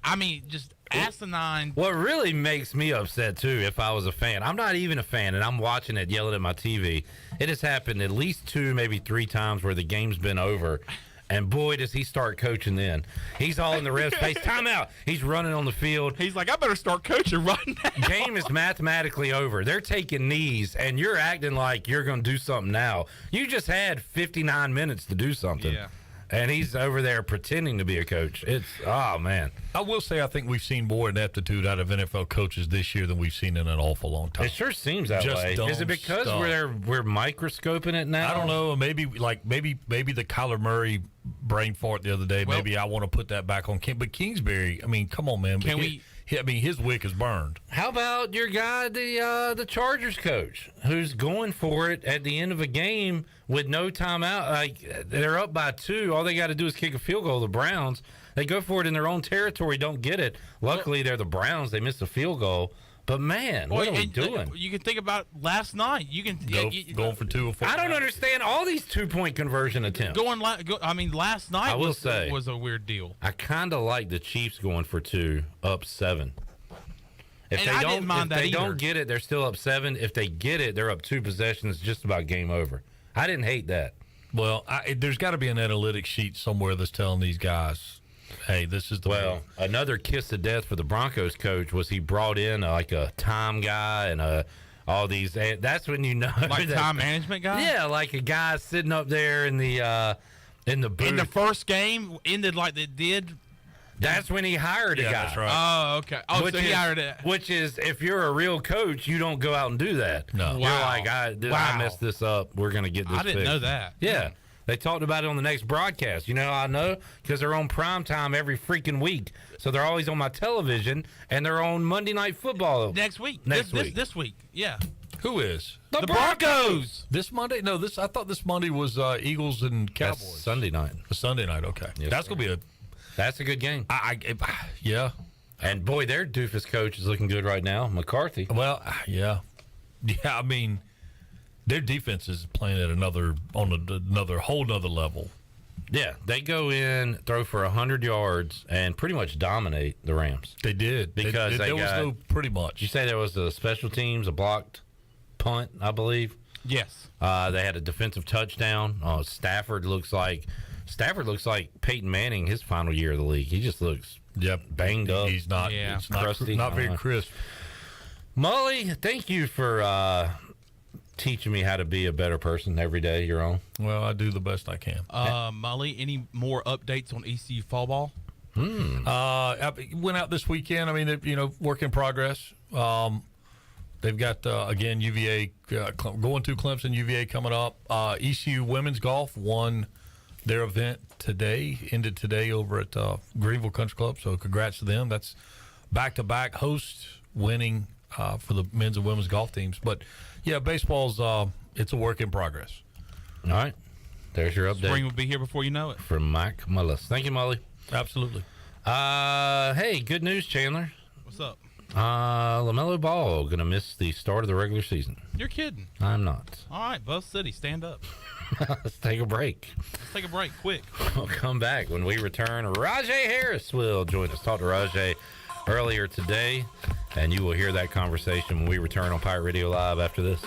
Speaker 3: asinine.
Speaker 10: What really makes me upset too, if I was a fan, I'm not even a fan, and I'm watching it, yelling at my TV. It has happened at least 2, maybe 3 times where the game's been over. And boy, does he start coaching then. He's all in the ref's face. Timeout. He's running on the field.
Speaker 3: He's like, I better start coaching right now.
Speaker 10: Game is mathematically over. They're taking knees, and you're acting like you're going to do something now. You just had 59 minutes to do something.
Speaker 3: Yeah.
Speaker 10: And he's over there pretending to be a coach. Man.
Speaker 12: I will say I think we've seen more ineptitude out of NFL coaches this year than we've seen in an awful long time.
Speaker 10: It sure seems that way. Is it because we're microscoping it now?
Speaker 12: I don't know. Maybe the Kyler Murray brain fart the other day. Well, maybe I want to put that back on King. But Kingsbury, I mean, come on, man. His wick is burned.
Speaker 10: How about your guy, the Chargers coach, who's going for it at the end of a game with no timeout? Like, they're up by 2. All they got to do is kick a field goal. The Browns, they go for it in their own territory, don't get it. Luckily, they're the Browns. They missed a field goal. But, man, what are we doing?
Speaker 3: You can think about last night. You can
Speaker 12: going for 2 or 4.
Speaker 10: I don't understand all these 2-point conversion attempts.
Speaker 3: Last night was a weird deal.
Speaker 10: I kind of like the Chiefs going for 2, up 7. If
Speaker 3: I didn't mind that
Speaker 10: they
Speaker 3: either.
Speaker 10: don't get it, they're still up 7. If they get it, they're up 2 possessions, just about game over. I didn't hate that.
Speaker 12: Well, there's got to be an analytics sheet somewhere that's telling these guys, hey, this is the way.
Speaker 10: Another kiss of death for the Broncos coach was he brought in like a time guy and all these. That's when you know,
Speaker 3: like time management guy.
Speaker 10: Yeah, like a guy sitting up there in the booth.
Speaker 3: In the first game ended like they did.
Speaker 10: That's when he hired a guy.
Speaker 12: That's right.
Speaker 3: Oh, okay. Oh, so he hired it.
Speaker 10: Which is, if you're a real coach, you don't go out and do that.
Speaker 12: No.
Speaker 10: You're
Speaker 3: Wow.
Speaker 10: like, I messed this up. We're going to get this
Speaker 3: I didn't
Speaker 10: fixed.
Speaker 3: know that.
Speaker 10: Yeah. They talked about it on the next broadcast. You know, I know because they're on prime time every freaking week. So they're always on my television, and they're on Monday Night Football
Speaker 3: Next week.
Speaker 10: Next
Speaker 3: this,
Speaker 10: week.
Speaker 3: This week. Yeah.
Speaker 12: Who is?
Speaker 10: The Broncos.
Speaker 12: This Monday? No, I thought this Monday was Eagles and Cowboys.
Speaker 10: That's Sunday night.
Speaker 12: Sunday night, okay.
Speaker 10: Yes,
Speaker 12: That's
Speaker 10: sir.
Speaker 12: going to be
Speaker 10: That's a good game.
Speaker 12: yeah.
Speaker 10: And boy, their doofus coach is looking good right now, McCarthy.
Speaker 12: Well, yeah. Yeah, I mean, their defense is playing at another whole nother level.
Speaker 10: Yeah, they go in, throw for 100 yards, and pretty much dominate the Rams.
Speaker 12: They did.
Speaker 10: Because
Speaker 12: there was no pretty much.
Speaker 10: You say there was a special teams, a blocked punt, I believe?
Speaker 3: Yes.
Speaker 10: They had a defensive touchdown. Stafford looks like Peyton Manning his final year of the league. He just looks banged up.
Speaker 12: He's not.
Speaker 3: Yeah.
Speaker 12: It's
Speaker 10: crusty.
Speaker 12: not very crisp.
Speaker 10: Mully, thank you for teaching me how to be a better person every day you're on.
Speaker 12: Well, I do the best I can.
Speaker 3: Mully, any more updates on ECU fall ball?
Speaker 12: I went out this weekend. I mean, work in progress. They've got, again, UVA going to Clemson, UVA coming up. ECU women's golf won their event ended today over at Greenville Country Club. So congrats to them. That's back-to-back host winning for the men's and women's golf teams. But, yeah, baseball's it's a work in progress.
Speaker 10: All right. There's your update.
Speaker 3: Spring will be here before you know it.
Speaker 10: From Mike Mullis. Thank you, Mully.
Speaker 12: Absolutely.
Speaker 10: Hey, good news, Chandler.
Speaker 3: What's up?
Speaker 10: LaMelo Ball going to miss the start of the regular season.
Speaker 3: You're kidding.
Speaker 10: I'm not.
Speaker 3: All right, Buzz City, stand up.
Speaker 10: Let's take a break.
Speaker 3: Let's take a break, quick.
Speaker 10: We'll come back when we return. Rajay Harris will join us. Talked to Rajay earlier today, and you will hear that conversation when we return on Pirate Radio Live after this.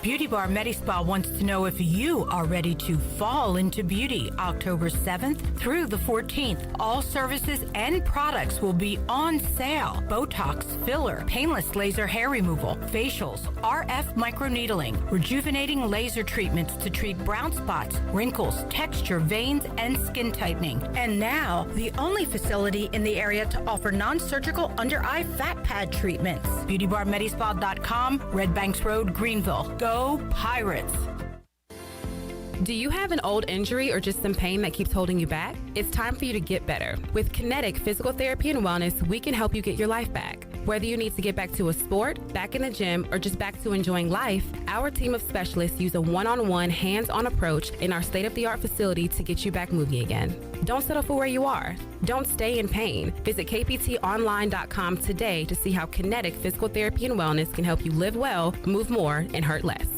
Speaker 15: Beauty Bar Medispa wants to know if you are ready to fall into beauty. October 7th through the 14th, all services and products will be on sale. Botox, filler, painless laser hair removal, facials, RF microneedling, rejuvenating laser treatments to treat brown spots, wrinkles, texture, veins, and skin tightening. And now, the only facility in the area to offer non-surgical under-eye fat pad treatments. BeautyBarMedispa.com, Red Banks Road, Greenville. Go Pirates!
Speaker 16: Do you have an old injury or just some pain that keeps holding you back? It's time for you to get better. With Kinetic Physical Therapy and Wellness, we can help you get your life back. Whether you need to get back to a sport, back in the gym, or just back to enjoying life, our team of specialists use a one-on-one, hands-on approach in our state-of-the-art facility to get you back moving again. Don't settle for where you are. Don't stay in pain. Visit kptonline.com today to see how Kinetic Physical Therapy and Wellness can help you live well, move more, and hurt less.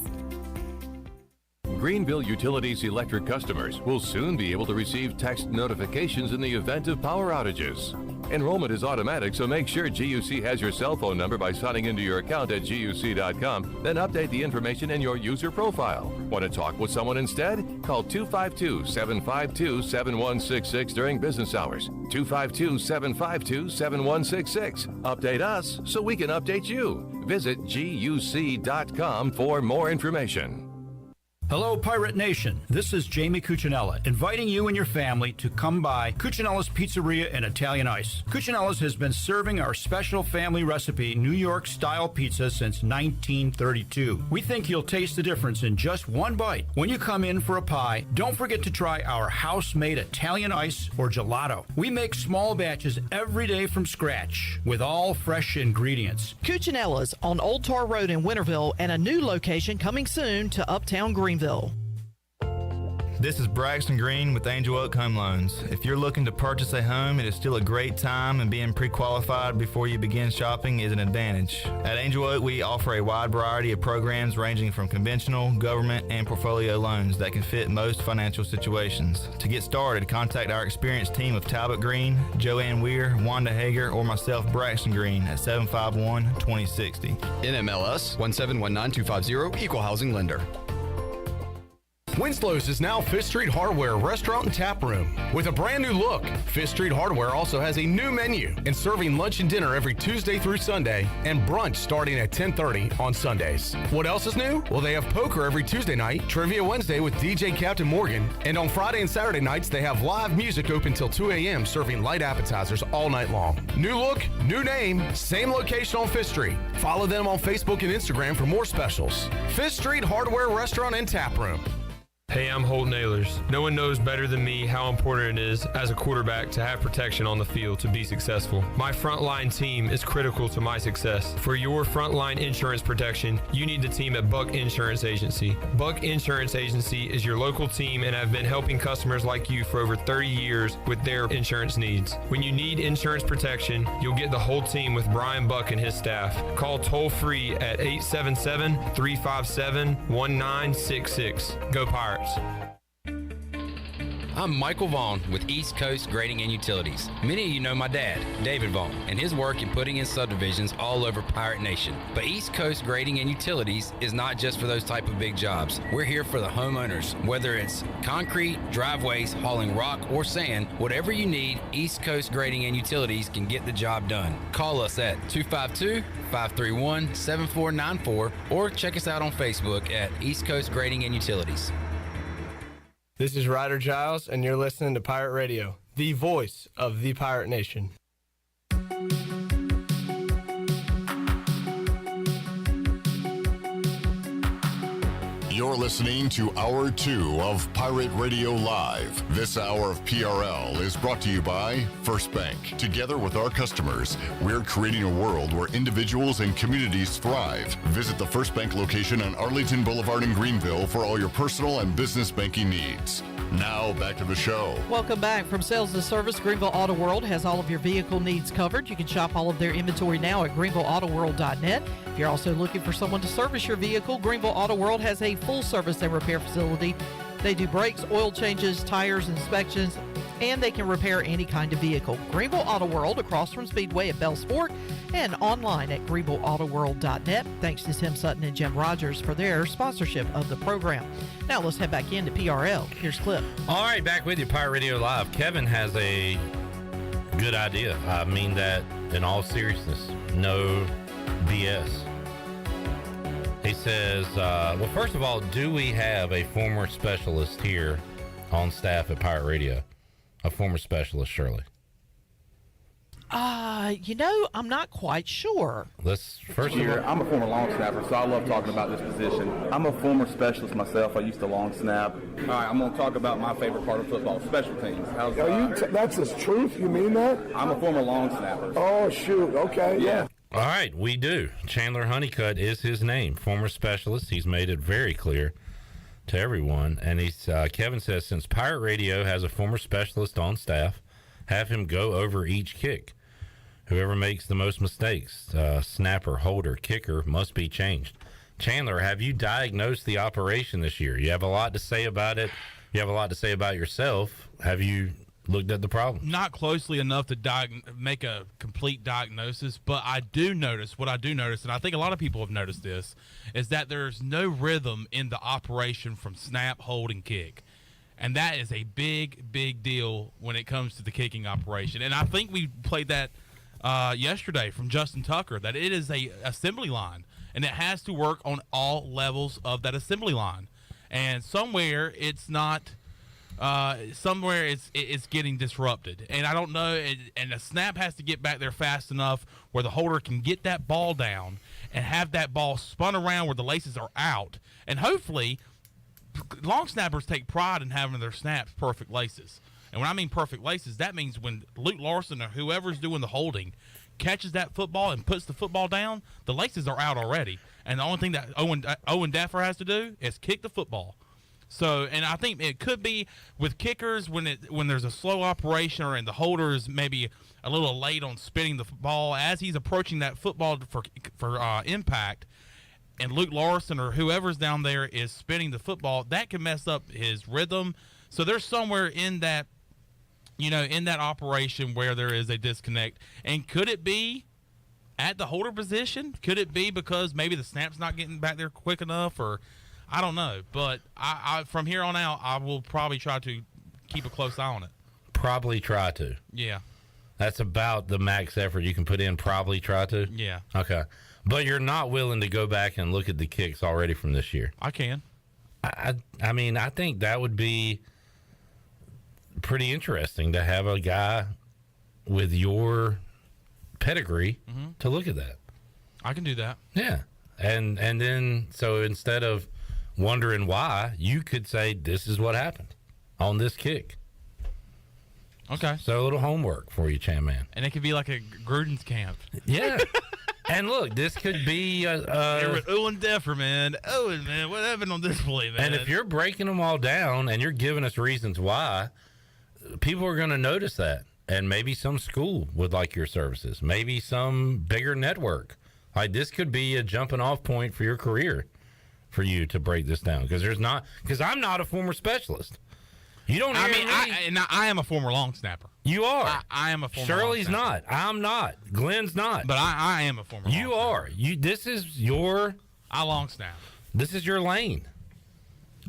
Speaker 21: Greenville Utilities electric customers will soon be able to receive text notifications in the event of power outages. Enrollment is automatic, so make sure GUC has your cell phone number by signing into your account at GUC.com, then update the information in your user profile. Want to talk with someone instead? Call 252-752-7166 during business hours. 252-752-7166. Update us so we can update you. Visit GUC.com for more information.
Speaker 17: Hello, Pirate Nation. This is Jamie Cuccinella, inviting you and your family to come by Cuccinella's Pizzeria and Italian Ice. Cuccinella's has been serving our special family recipe New York-style pizza since 1932. We think you'll taste the difference in just one bite. When you come in for a pie, don't forget to try our house-made Italian ice or gelato. We make small batches every day from scratch with all fresh ingredients.
Speaker 1: Cuccinella's on Old Tar Road in Winterville and a new location coming soon to Uptown Greenville.
Speaker 18: This is Braxton Green with Angel Oak Home Loans. If you're looking to purchase a home, it is still a great time, and being pre-qualified before you begin shopping is an advantage. At Angel Oak, we offer a wide variety of programs ranging from conventional, government, and portfolio loans that can fit most financial situations. To get started, contact our experienced team of Talbot Green, Joanne Weir, Wanda Hager, or myself, Braxton Green, at 751-2060.
Speaker 25: NMLS 1719250, Equal Housing Lender.
Speaker 9: Winslow's is now Fifth Street Hardware Restaurant and Tap Room with a brand new look. Fifth Street Hardware also has a new menu and serving lunch and dinner every Tuesday through Sunday and brunch starting at 10:30 on Sundays. What else is new? Well, they have poker every Tuesday night, Trivia Wednesday with DJ Captain Morgan, and on Friday and Saturday nights they have live music open till 2 a.m. serving light appetizers all night long. New look, new name, same location on Fifth Street. Follow them on Facebook and Instagram for more specials. Fifth Street Hardware Restaurant and Tap Room.
Speaker 19: Hey, I'm Holt Nailers. No one knows better than me how important it is as a quarterback to have protection on the field to be successful. My frontline team is critical to my success. For your frontline insurance protection, you need the team at Buck Insurance Agency. Buck Insurance Agency is your local team and have been helping customers like you for over 30 years with their insurance needs. When you need insurance protection, you'll get the whole team with Brian Buck and his staff. Call toll-free at 877-357-1966. Go Pirates.
Speaker 22: I'm Michael Vaughn with East Coast Grading and Utilities. Many of you know my dad, David Vaughn, and his work in putting in subdivisions all over Pirate Nation. But East Coast Grading and Utilities is not just for those type of big jobs. We're here for the homeowners. Whether it's concrete, driveways, hauling rock, or sand, whatever you need, East Coast Grading and Utilities can get the job done. Call us at 252-531-7494 or check us out on Facebook at East Coast Grading and Utilities.
Speaker 23: This is Ryder Giles, and you're listening to Pirate Radio, the voice of the Pirate Nation.
Speaker 5: You're listening to Hour 2 of Pirate Radio Live. This hour of PRL is brought to you by First Bank. Together with our customers, we're creating a world where individuals and communities thrive. Visit the First Bank location on Arlington Boulevard in Greenville for all your personal and business banking needs. Now, back to the show.
Speaker 1: Welcome back. From Sales to Service, Greenville Auto World has all of your vehicle needs covered. You can shop all of their inventory now at greenvilleautoworld.net. If you're also looking for someone to service your vehicle, Greenville Auto World has a full service and repair facility. They do brakes, oil changes, tires, inspections, and they can repair any kind of vehicle. Greenville Auto World, across from Speedway at Bells Fort, and online at greenvilleautoworld.net. Thanks to Tim Sutton and Jim Rogers for their sponsorship of the program. Now let's head back into PRL. Here's Cliff.
Speaker 10: All right, back with you, Pirate Radio Live. Kevin has a good idea. I mean that in all seriousness. No BS. He says, well, first of all, do we have a former specialist here on staff at Pirate Radio? A former specialist, Shirley?
Speaker 1: I'm not quite sure.
Speaker 10: Let's first hear.
Speaker 24: I'm a former long snapper, so I love talking about this position. I'm a former specialist myself. I used to long snap. All right, I'm going to talk about my favorite part of football, special teams.
Speaker 25: That's the truth? You mean that?
Speaker 24: I'm a former long snapper.
Speaker 25: Oh, shoot. Okay.
Speaker 24: Yeah.
Speaker 10: All right, we do. Chandler Honeycutt is his name, former specialist. He's made it very clear to everyone. And he's Kevin says, since Pirate Radio has a former specialist on staff, have him go over each kick. Whoever makes the most mistakes, snapper, holder, kicker, must be changed. Chandler, have you diagnosed the operation this year? You have a lot to say about it. You have a lot to say about yourself. Have you looked at the problem?
Speaker 3: Not closely enough to make a complete diagnosis, but I do notice, and I think a lot of people have noticed this, is that there's no rhythm in the operation from snap, hold, and kick. And that is a big, big deal when it comes to the kicking operation. And I think we played that yesterday from Justin Tucker, that it is a assembly line, and it has to work on all levels of that assembly line. And somewhere it's not... somewhere it's getting disrupted, and I don't know, and the snap has to get back there fast enough where the holder can get that ball down and have that ball spun around where the laces are out. And hopefully long snappers take pride in having their snaps perfect laces. And when I mean perfect laces, that means when Luke Larson or whoever's doing the holding catches that football and puts the football down, the laces are out already, and the only thing that Owen Daffer has to do is kick the football. So, and I think it could be with kickers when there's a slow operation and the holder is maybe a little late on spinning the ball as he's approaching that football for impact, and Luke Larson or whoever's down there is spinning the football, that can mess up his rhythm. So there's somewhere in that, in that operation where there is a disconnect. And could it be at the holder position? Could it be because maybe the snap's not getting back there quick enough, or I don't know, but I from here on out, I will probably try to keep a close eye on it.
Speaker 10: Probably try to.
Speaker 3: Yeah.
Speaker 10: That's about the max effort you can put in. Probably try to.
Speaker 3: Yeah.
Speaker 10: Okay. But you're not willing to go back and look at the kicks already from this year.
Speaker 3: I can.
Speaker 10: I mean, I think that would be pretty interesting to have a guy with your pedigree to look at that.
Speaker 3: I can do that.
Speaker 10: Yeah. And then, so instead of wondering why, you could say, this is what happened on this kick.
Speaker 3: Okay.
Speaker 10: So a little homework for you, Chan Man.
Speaker 3: And it could be like a Gruden's camp.
Speaker 10: Yeah. And look, this could be
Speaker 3: Owen Deffer, man. Owen, man, what happened on this play, man?
Speaker 10: And if you're breaking them all down and you're giving us reasons why, people are going to notice that. And maybe some school would like your services. Maybe some bigger network. Like, this could be a jumping off point for your career for you to break this down. Because I'm not a former specialist. You don't hear me.
Speaker 3: I am a former long snapper.
Speaker 10: You are.
Speaker 3: I am a former
Speaker 10: Shirley's
Speaker 3: long snapper.
Speaker 10: not. I'm not. Glenn's not.
Speaker 3: But I am a former
Speaker 10: You
Speaker 3: long
Speaker 10: are. This is your...
Speaker 3: I long snap.
Speaker 10: This is your lane.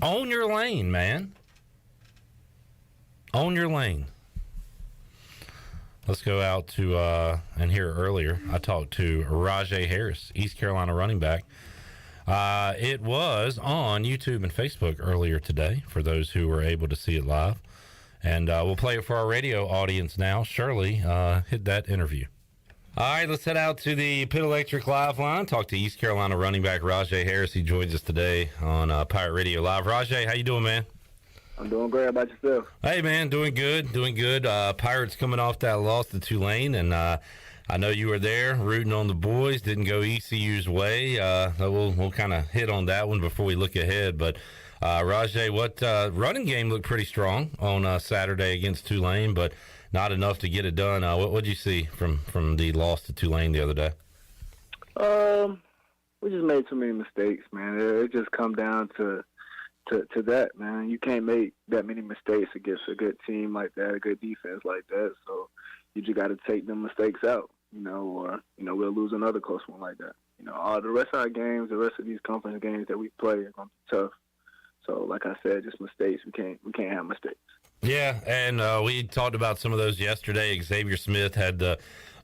Speaker 10: Own your lane, man. Own your lane. Let's go out to, and here earlier, I talked to Rajay Harris, East Carolina running back. It was on YouTube and Facebook earlier today for those who were able to see it live. And we'll play it for our radio audience now. Shirley, hit that interview. All right, let's head out to the Pit Electric Live line. Talk to East Carolina running back Rajay Harris. He joins us today on Pirate Radio Live. Rajay, how you doing, man?
Speaker 2: I'm doing great. How about yourself?
Speaker 10: Hey, man, doing good. Pirates coming off that loss to Tulane, and I know you were there rooting on the boys. Didn't go ECU's way. We'll kind of hit on that one before we look ahead. But, Rajay, what running game looked pretty strong on Saturday against Tulane, but not enough to get it done. What did you see from the loss to Tulane the other day?
Speaker 2: We just made too many mistakes, man. It just come down to that, man. You can't make that many mistakes against a good team like that, a good defense like that. So you just got to take them mistakes out, or we'll lose another close one like that. All the rest of our games, the rest of these conference games that we play are going to be tough. So like I said, just mistakes. We can't have mistakes.
Speaker 10: Yeah, and we talked about some of those yesterday. Xavier Smith had the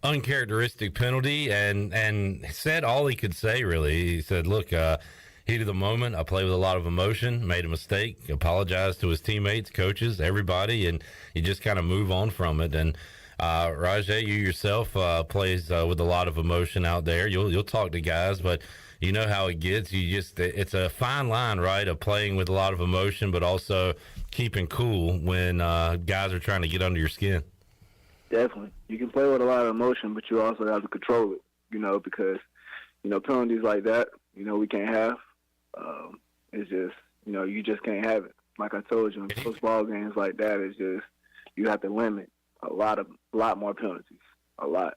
Speaker 10: uncharacteristic penalty and said all he could say, really. He said, look, heat of the moment, I play with a lot of emotion, made a mistake, apologized to his teammates, coaches, everybody, and you just kind of move on from it. And Rajay, you yourself plays with a lot of emotion out there. You'll talk to guys, but you know how it gets. It's a fine line, right, of playing with a lot of emotion, but also keeping cool when guys are trying to get under your skin.
Speaker 2: Definitely. You can play with a lot of emotion, but you also have to control it, because, penalties like that, we can't have. It's just, you just can't have it. Like I told you, in football games like that, it's just, you have to limit a lot more penalties, a lot.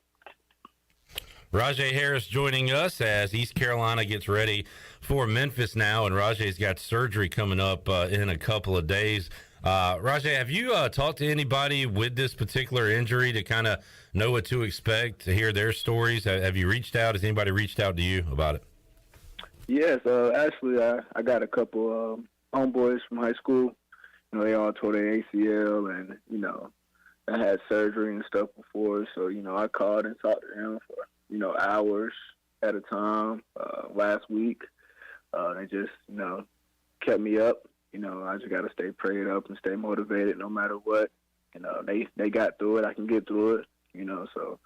Speaker 10: Rajay Harris joining us as East Carolina gets ready for Memphis now, and Rajay's got surgery coming up in a couple of days. Rajay, have you talked to anybody with this particular injury to kind of know what to expect, to hear their stories? Have you reached out? Has anybody reached out to you about it?
Speaker 2: Yes, actually, I got a couple homeboys from high school. They all tore their ACL, and I had surgery and stuff before. So I called and talked to them for hours at a time last week. They just kept me up. I just got to stay prayed up and stay motivated no matter what. They got through it. I can get through it. So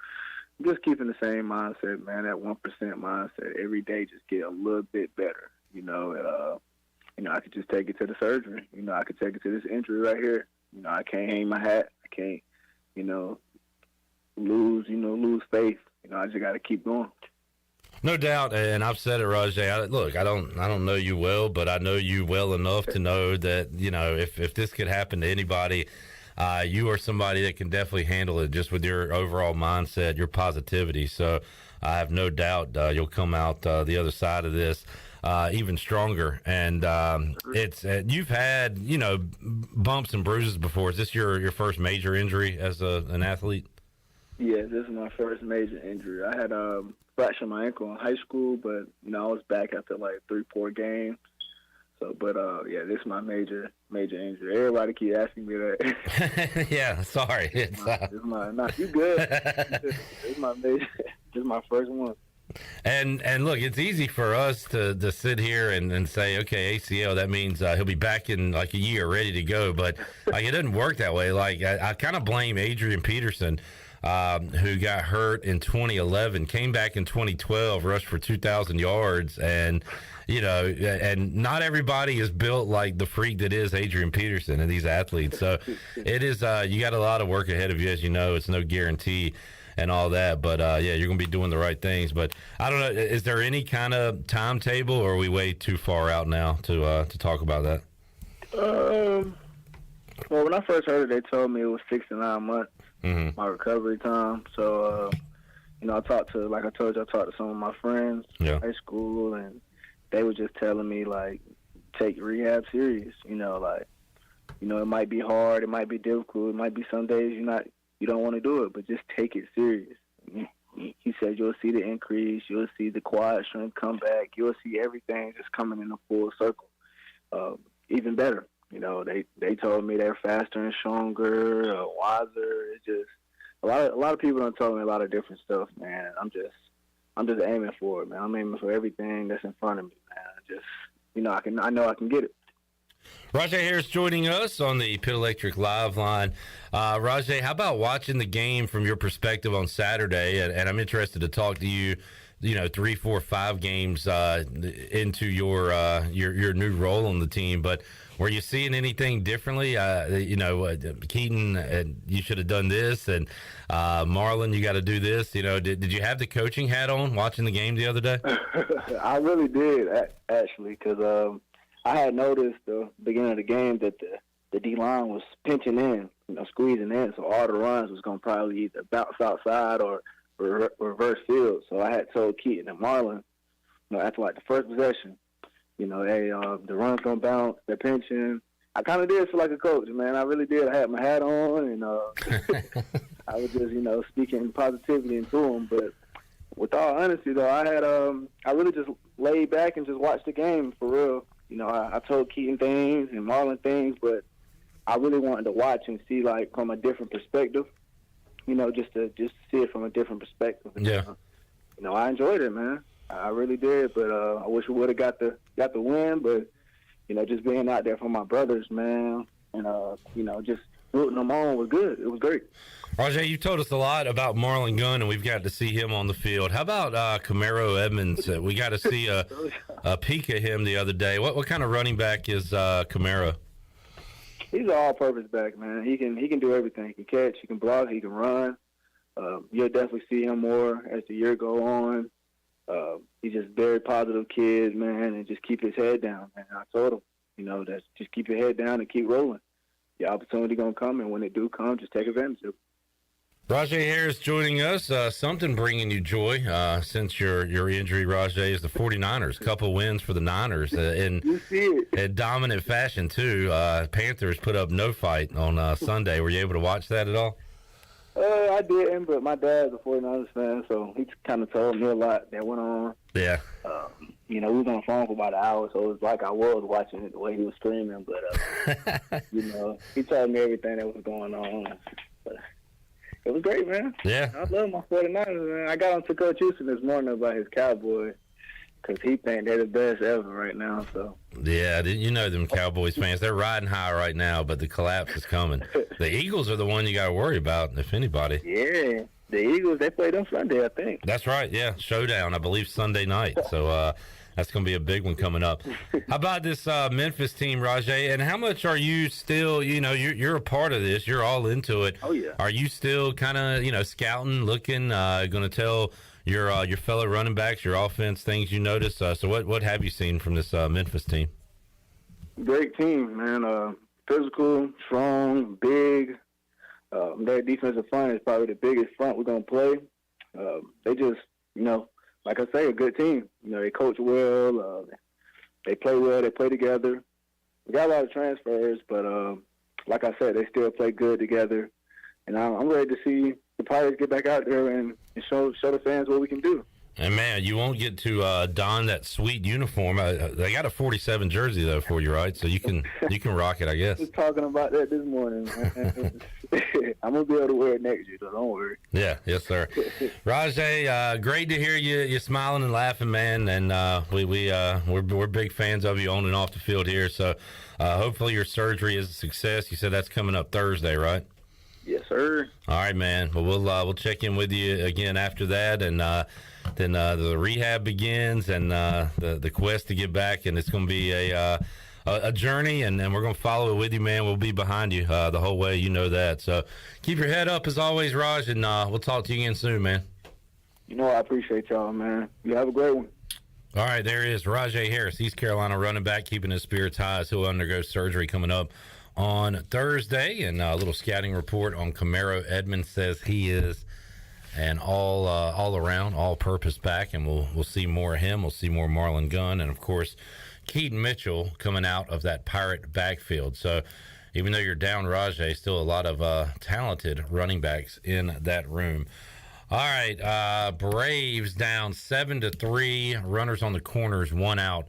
Speaker 2: just keeping the same mindset, man, that 1% mindset every day, just get a little bit better. I could just take it to the surgery. I could take it to this injury right here. I can't hang my hat. I can't, lose faith. I just got to keep going.
Speaker 10: No doubt, and I've said it, Rajay. I don't know you well, but I know you well enough to know that if this could happen to anybody, you are somebody that can definitely handle it just with your overall mindset, your positivity. So I have no doubt you'll come out the other side of this even stronger. And it's you've had bumps and bruises before. Is this your first major injury as an athlete?
Speaker 2: Yeah, this is my first major injury. I had fractured my ankle in high school, but I was back after like 3-4 games. So, but yeah, this is my major injury. Everybody keep asking me that.
Speaker 10: Yeah, sorry.
Speaker 2: It's my you good. It's my major. This is my first one.
Speaker 10: And look, it's easy for us to sit here and say, okay, ACL, that means he'll be back in like a year, ready to go. But like it doesn't work that way. Like I kind of blame Adrian Peterson, who got hurt in 2011, came back in 2012, rushed for 2,000 yards, and and not everybody is built like the freak that is Adrian Peterson and these athletes. So it is you got a lot of work ahead of you, as you know. It's no guarantee and all that, but yeah, you're gonna be doing the right things. But I don't know, is there any kind of timetable, or are we way too far out now to talk about that?
Speaker 2: Well, when I first heard it, they told me it was 6 to 9 months, my recovery time. So I talked to, like I told you, I talked to some of my friends in high school, and they were just telling me, like, take rehab serious. It might be hard, it might be difficult, it might be some days you don't want to do it, but just take it serious. He said you'll see the increase, you'll see the quad strength come back, you'll see everything just coming in a full circle. Even better. They told me they're faster and stronger, wiser. It's just a lot of people done told me a lot of different stuff, man. I'm just aiming for it, man. I'm aiming for everything that's in front of me, man. I know I can get it.
Speaker 10: Rajay Harris joining us on the Pit Electric Live line. Rajay, how about watching the game from your perspective on Saturday? And I'm interested to talk to you, 3, 4, 5 games into your new role on the team. But were you seeing anything differently? Keaton, you should have done this, and Marlon, you got to do this. Did you have the coaching hat on watching the game the other day?
Speaker 2: I really did, actually, because I had noticed the beginning of the game that the D-line was pinching in, squeezing in, so all the runs was going to probably either bounce outside or reverse field. So I had told Keaton and Marlon, after like the first possession, the run's going to bounce, they're pinching. I kind of did feel like a coach, man. I really did. I had my hat on, and I was just, speaking positivity into them. But with all honesty, though, I really just laid back and just watched the game for real. I told Keaton things and Marlon things, but I really wanted to watch and see, like, from a different perspective. Just to see it from a different perspective.
Speaker 10: Yeah.
Speaker 2: I enjoyed it, man. I really did, but I wish we would have got the win. But just being out there for my brothers, man, and just rooting them on was good. It was great.
Speaker 10: Rajay, you told us a lot about Marlon Gunn, and we've got to see him on the field. How about Camaro Edmonds? We got to see a peek at him the other day. What kind of running back is Camaro?
Speaker 2: He's an all-purpose back, man. He can do everything. He can catch, he can block, he can run. You'll definitely see him more as the year go on. He's just very positive kid, man, and just keep his head down. And I told him, that just keep your head down and keep rolling. The opportunity gonna come, and when it do come, just take advantage of it.
Speaker 10: Rajay Harris joining us. Something bringing you joy since your injury, Rajay, is the 49ers. Couple wins for the Niners in dominant fashion, too. Panthers put up no fight on Sunday. Were you able to watch that at all?
Speaker 2: I didn't, but my dad's a 49ers fan, so he kind of told me a lot that went on.
Speaker 10: Yeah.
Speaker 2: We was on the phone for about an hour, so it was like I was watching it the way he was screaming. But, he told me everything that was going on. But it was great, man.
Speaker 10: Yeah.
Speaker 2: I love my 49ers, man. I got on to Coach Houston this morning about his Cowboys because he think they're the best ever right now. So.
Speaker 10: Yeah, them Cowboys fans, they're riding high right now, but the collapse is coming. The Eagles are the one you got to worry about, if anybody.
Speaker 2: Yeah. The Eagles, they play them Sunday, I think.
Speaker 10: That's right, yeah. Showdown, I believe, Sunday night. So that's going to be a big one coming up. How about this Memphis team, Rajay? And how much are you still, you're a part of this. You're all into it.
Speaker 2: Oh, yeah.
Speaker 10: Are you still kind of, scouting, looking, going to tell your fellow running backs, your offense, things you notice? So what have you seen from this Memphis team?
Speaker 2: Great team, man. Physical, strong, big. Their defensive front is probably the biggest front we're going to play. They just, like I say, a good team. They coach well. They play well. They play together. We got a lot of transfers, but like I said, they still play good together. And I'm ready to see the Pirates get back out there and show the fans what we can do.
Speaker 10: And man, you won't get to don that sweet uniform. They got a 47 jersey though for you, right? So you can rock it, I guess.
Speaker 2: I was talking about that this morning, man. I'm gonna be able to wear it next year, so don't worry.
Speaker 10: Yeah, yes, sir. Rajay, great to hear you smiling and laughing, man. And we're big fans of you on and off the field here. So hopefully your surgery is a success. You said that's coming up Thursday, right?
Speaker 2: Yes, sir.
Speaker 10: All right, man. Well, we'll check in with you again after that, and then the rehab begins, and the quest to get back, and it's going to be a journey, and we're going to follow it with you, man. We'll be behind you the whole way. You know that. So keep your head up as always, Raj, and we'll talk to you again soon, man.
Speaker 2: You know, I appreciate y'all, man. You have a great one.
Speaker 10: All right, there is Rajay Harris, East Carolina running back, keeping his spirits high as he'll undergo surgery coming up on Thursday. And a little scouting report on Camaro Edmonds says he is an all-around, all-purpose back, and we'll see more of him. We'll see more Marlon Gunn, and, of course, Keaton Mitchell coming out of that Pirate backfield. So even though you're down Rajay, still a lot of talented running backs in that room. All right, Braves down 7-3. Runners on the corners, 1 out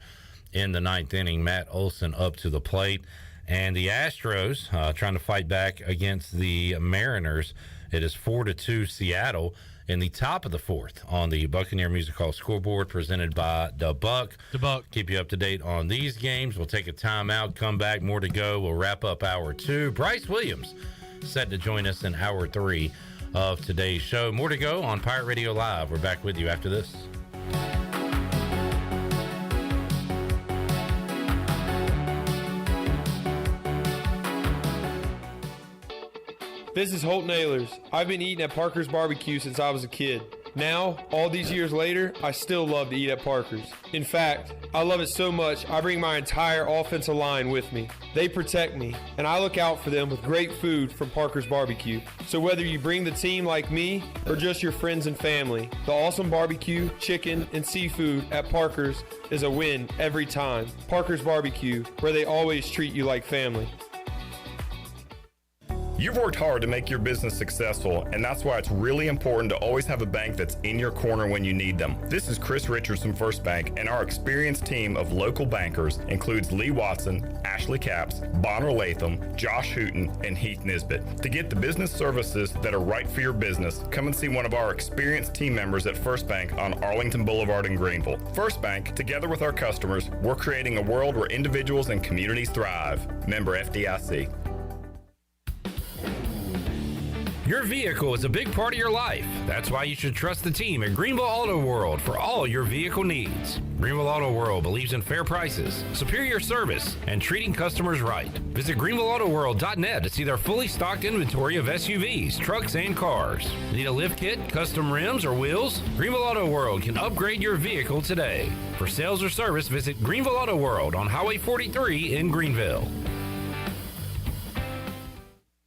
Speaker 10: in the 9th inning. Matt Olson up to the plate. And the Astros trying to fight back against the Mariners. It is 4-2 Seattle in the top of the 4th on the Buccaneer Music Hall scoreboard, presented by The Buck.
Speaker 3: The Buck.
Speaker 10: Keep you up to date on these games. We'll take a timeout, come back, more to go. We'll wrap up hour 2. Bryce Williams set to join us in hour 3 of today's show. More to go on Pirate Radio Live. We're back with you after this.
Speaker 19: This is Holt Nailers. I've been eating at Parker's Barbecue since I was a kid. Now, all these years later, I still love to eat at Parker's. In fact, I love it so much, I bring my entire offensive line with me. They protect me, and I look out for them with great food from Parker's Barbecue. So whether you bring the team like me or just your friends and family, the awesome barbecue, chicken, and seafood at Parker's is a win every time. Parker's Barbecue, where they always treat you like family.
Speaker 4: You've worked hard to make your business successful, and that's why it's really important to always have a bank that's in your corner when you need them. This is Chris Richards from First Bank, and our experienced team of local bankers includes Lee Watson, Ashley Capps, Bonner Latham, Josh Hooten, and Heath Nisbet. To get the business services that are right for your business, come and see one of our experienced team members at First Bank on Arlington Boulevard in Greenville. First Bank, together with our customers, we're creating a world where individuals and communities thrive. Member FDIC.
Speaker 22: Your vehicle is a big part of your life. That's why you should trust the team at Greenville Auto World for all your vehicle needs. Greenville Auto World believes in fair prices, superior service, and treating customers right. Visit GreenvilleAutoWorld.net to see their fully stocked inventory of SUVs, trucks, and cars. Need a lift kit, custom rims, or wheels? Greenville Auto World can upgrade your vehicle today. For sales or service, visit Greenville Auto World on Highway 43 in Greenville.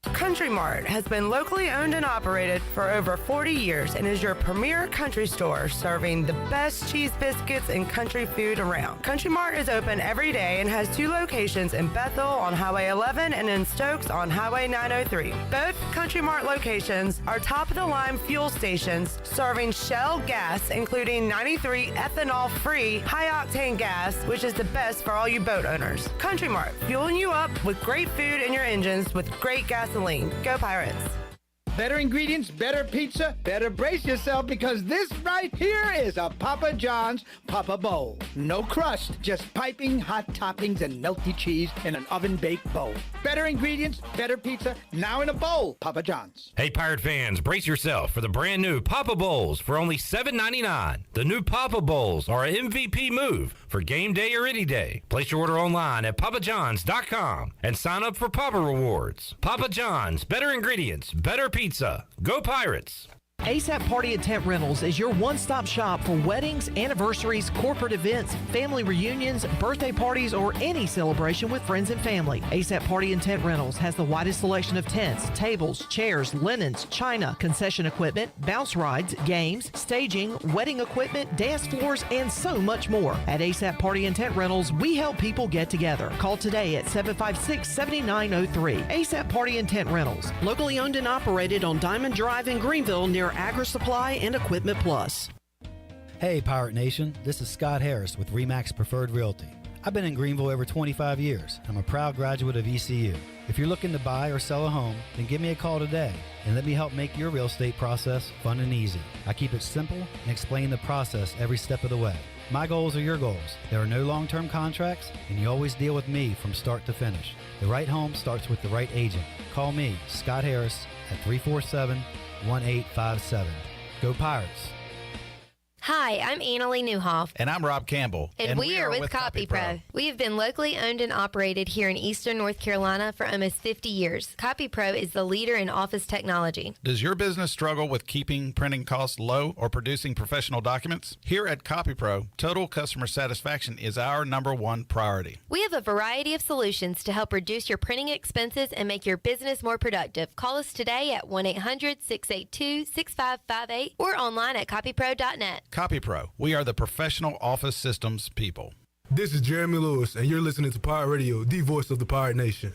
Speaker 6: Country Mart has been locally owned and operated for over 40 years and is your premier country store serving the best cheese biscuits and country food around. Country Mart is open every day and has 2 locations in Bethel on Highway 11 and in Stokes on Highway 903. Both Country Mart locations are top-of-the-line fuel stations serving Shell gas, including 93 ethanol-free high-octane gas, which is the best for all you boat owners. Country Mart, fueling you up with great food in your engines with great gasoline. Go Pirates.
Speaker 7: Better ingredients, better pizza, better brace yourself because this right here is a Papa John's Papa Bowl. No crust, just piping hot toppings and melty cheese in an oven-baked bowl. Better ingredients, better pizza, now in a bowl. Papa John's.
Speaker 22: Hey, Pirate fans, brace yourself for the brand new Papa Bowls for only $7.99. The new Papa Bowls are an MVP move for game day or any day. Place your order online at papajohns.com and sign up for Papa Rewards. Papa John's, better ingredients, better pizza. Go Pirates!
Speaker 1: ASAP Party and Tent Rentals is your one-stop shop for weddings, anniversaries, corporate events, family reunions, birthday parties, or any celebration with friends and family. ASAP Party and Tent Rentals has the widest selection of tents, tables, chairs, linens, china, concession equipment, bounce rides, games, staging, wedding equipment, dance floors, and so much more. At ASAP Party and Tent Rentals, we help people get together. Call today at 756-7903. ASAP Party and Tent Rentals, locally owned and operated on Diamond Drive in Greenville near Agri Supply and Equipment Plus.
Speaker 8: Hey, Pirate Nation. This is Scott Harris with RE/MAX Preferred Realty. I've been in Greenville over 25 years. I'm a proud graduate of ECU. If you're looking to buy or sell a home, then give me a call today and let me help make your real estate process fun and easy. I keep it simple and explain the process every step of the way. My goals are your goals. There are no long-term contracts, and you always deal with me from start to finish. The right home starts with the right agent. Call me, Scott Harris, at 347-1857. Go Pirates!
Speaker 11: Hi, I'm Annalie Newhoff.
Speaker 13: And I'm Rob Campbell.
Speaker 11: And we are with CopyPro. We have been locally owned and operated here in Eastern North Carolina for almost 50 years. CopyPro is the leader in office technology.
Speaker 13: Does your business struggle with keeping printing costs low or producing professional documents? Here at CopyPro, total customer satisfaction is our #1 priority.
Speaker 11: We have a variety of solutions to help reduce your printing expenses and make your business more productive. Call us today at 1-800-682-6558 or online at copypro.net.
Speaker 13: CopyPro, we are the professional office systems people.
Speaker 14: This is Jeremy Lewis, and you're listening to Pirate Radio, the voice of the Pirate Nation.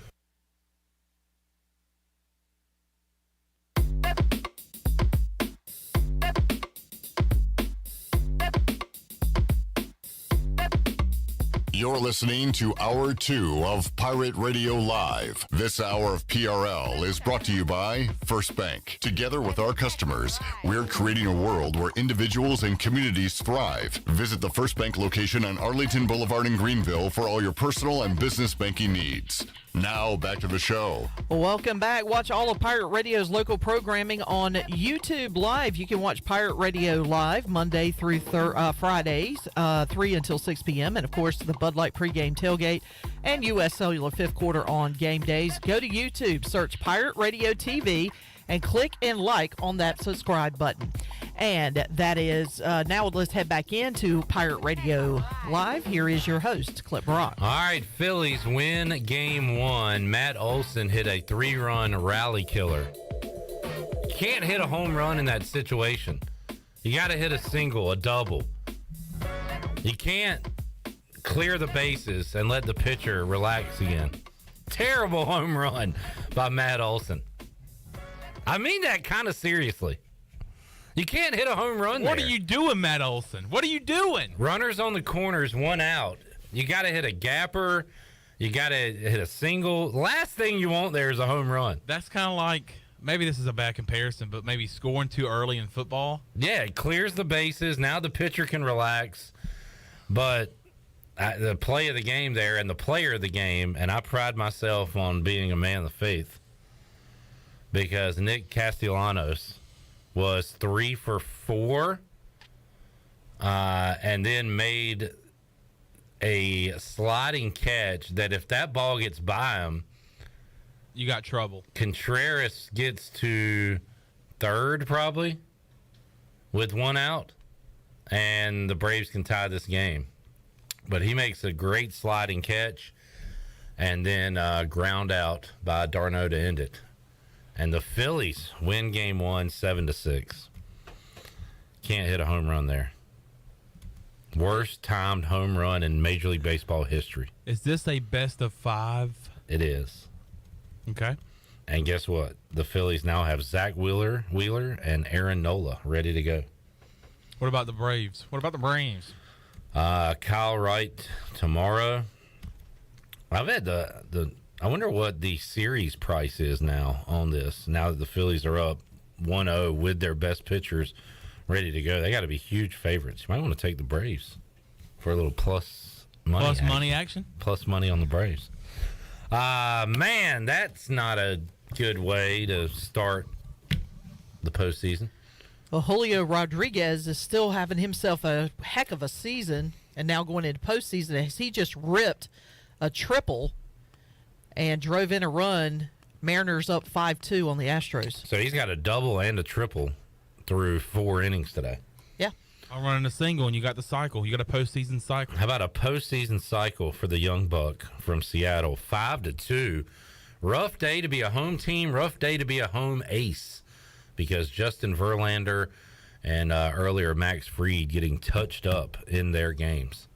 Speaker 5: You're listening to Hour 2 of Pirate Radio Live. This hour of PRL is brought to you by First Bank. Together with our customers, we're creating a world where individuals and communities thrive. Visit the First Bank location on Arlington Boulevard in Greenville for all your personal and business banking needs. Now, back to the show.
Speaker 1: Welcome back. Watch all of Pirate Radio's local programming on YouTube Live. You can watch Pirate Radio Live Monday through Fridays, 3 until 6 p.m. And, of course, the Bud Light pregame tailgate and U.S. Cellular fifth quarter on game days. Go to YouTube, search Pirate Radio TV, and click and like on that subscribe button. And that is, now let's head back into Pirate Radio Live. Here is your host, Clip Brock.
Speaker 10: All right, Phillies win game 1. Matt Olson hit a 3-run rally killer. You can't hit a home run in that situation. You got to hit a single, a double. You can't clear the bases and let the pitcher relax again. Terrible home run by Matt Olson. I mean that kind of seriously. You can't hit a home run there.
Speaker 3: What are you doing, Matt Olson? What are you doing?
Speaker 10: Runners on the corners, 1 out. You got to hit a gapper. You got to hit a single. Last thing you want there is a home run.
Speaker 3: That's kind of like, maybe this is a bad comparison, but maybe scoring too early in football.
Speaker 10: Yeah, it clears the bases. Now the pitcher can relax. But the play of the game there and the player of the game, and I pride myself on being a man of faith, because Nick Castellanos was 3 for 4, and then made a sliding catch that if that ball gets by him,
Speaker 3: you got trouble.
Speaker 10: Contreras gets to third probably with 1 out, and the Braves can tie this game. But he makes a great sliding catch and then ground out by d'Arnaud to end it. And the Phillies win game 1, 7-6. Can't hit a home run there. Worst timed home run in Major League Baseball history.
Speaker 3: Is this a best of 5?
Speaker 10: It is.
Speaker 3: Okay.
Speaker 10: And guess what? The Phillies now have Zach Wheeler and Aaron Nola ready to go.
Speaker 3: What about the Braves?
Speaker 10: Kyle Wright tomorrow. I've had I wonder what the series price is now on this, now that the Phillies are up 1-0 with their best pitchers ready to go. They got to be huge favorites. You might want to take the Braves for a little plus money
Speaker 3: action.
Speaker 10: Plus money on the Braves. Man, that's not a good way to start the postseason.
Speaker 1: Well, Julio Rodriguez is still having himself a heck of a season, and now going into postseason as he just ripped a triple and drove in a run. Mariners up 5-2 on the Astros.
Speaker 10: So he's got a double and a triple through 4 innings today.
Speaker 1: Yeah.
Speaker 3: I'm running a single, and you got the cycle. You got a postseason cycle.
Speaker 10: How about a postseason cycle for the young buck from Seattle? 5-2. Rough day to be a home team. Rough day to be a home ace, because Justin Verlander and earlier Max Fried getting touched up in their games.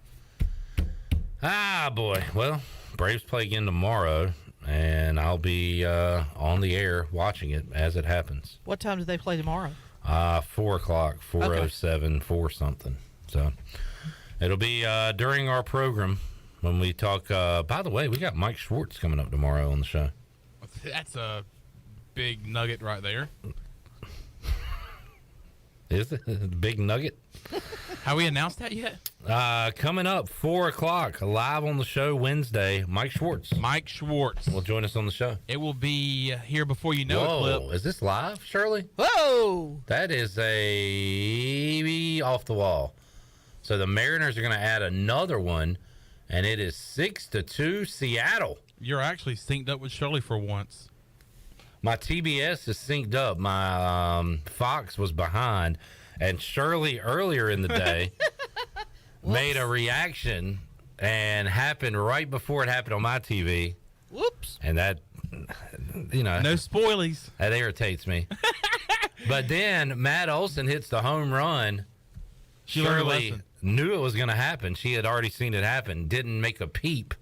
Speaker 10: Boy. Well, Braves play again tomorrow, and I'll be on the air watching it as it happens.
Speaker 1: What time do they play tomorrow?
Speaker 10: 4 o'clock, 4:07, 4 something. So it'll be during our program when we talk. By the way, we got Mike Schwartz coming up tomorrow on the show.
Speaker 3: That's a big nugget right there.
Speaker 10: Is it a big nugget?
Speaker 3: Have we announced that yet?
Speaker 10: Coming up 4:00 live on the show Wednesday. Mike Schwartz.
Speaker 3: Mike Schwartz
Speaker 10: will join us on the show.
Speaker 3: It will be here before you know it. Clip.
Speaker 10: Is this live, Shirley?
Speaker 1: Whoa!
Speaker 10: That is a off the wall. So the Mariners are going to add another one, and it is 6-2 Seattle.
Speaker 3: You're actually synced up with Shirley for once.
Speaker 10: My TBS is synced up. My Fox was behind. And Shirley, earlier in the day, made a reaction and happened right before it happened on my TV.
Speaker 1: Whoops.
Speaker 10: And that,
Speaker 3: no spoilies.
Speaker 10: That irritates me. But then Matt Olson hits the home run. Shirley knew it was going to happen. She had already seen it happen. Didn't make a peep.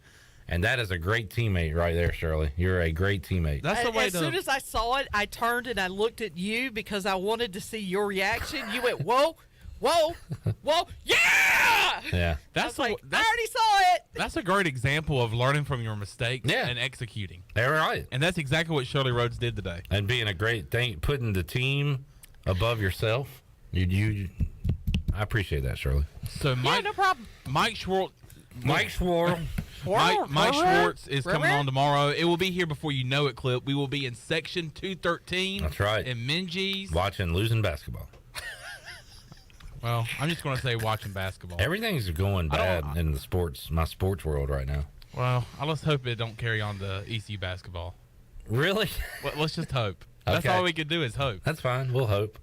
Speaker 10: And that is a great teammate right there, Shirley. You're a great teammate.
Speaker 1: That's the way. As soon as I saw it, I turned and I looked at you because I wanted to see your reaction. You went, whoa, whoa, whoa, yeah!
Speaker 10: Yeah.
Speaker 1: I already saw it.
Speaker 3: That's a great example of learning from your mistakes and executing.
Speaker 10: They're right.
Speaker 3: And that's exactly what Shirley Rhodes did today.
Speaker 10: And being a great thing, putting the team above yourself. I appreciate that, Shirley.
Speaker 3: So Mike,
Speaker 1: no problem.
Speaker 3: Mike Schwartz.
Speaker 10: Mike Schwartz.
Speaker 3: Mike Schwartz is coming on tomorrow. It will be here before you know it, Clip. We will be in section 213.
Speaker 10: That's right.
Speaker 3: In Minges.
Speaker 10: Watching losing basketball.
Speaker 3: Well, I'm just going to say watching basketball.
Speaker 10: Everything's going bad in my sports world right now.
Speaker 3: Well, let's hope it don't carry on to ECU basketball.
Speaker 10: Really?
Speaker 3: Well, let's just hope. That's all we can do is hope.
Speaker 10: That's fine. We'll hope.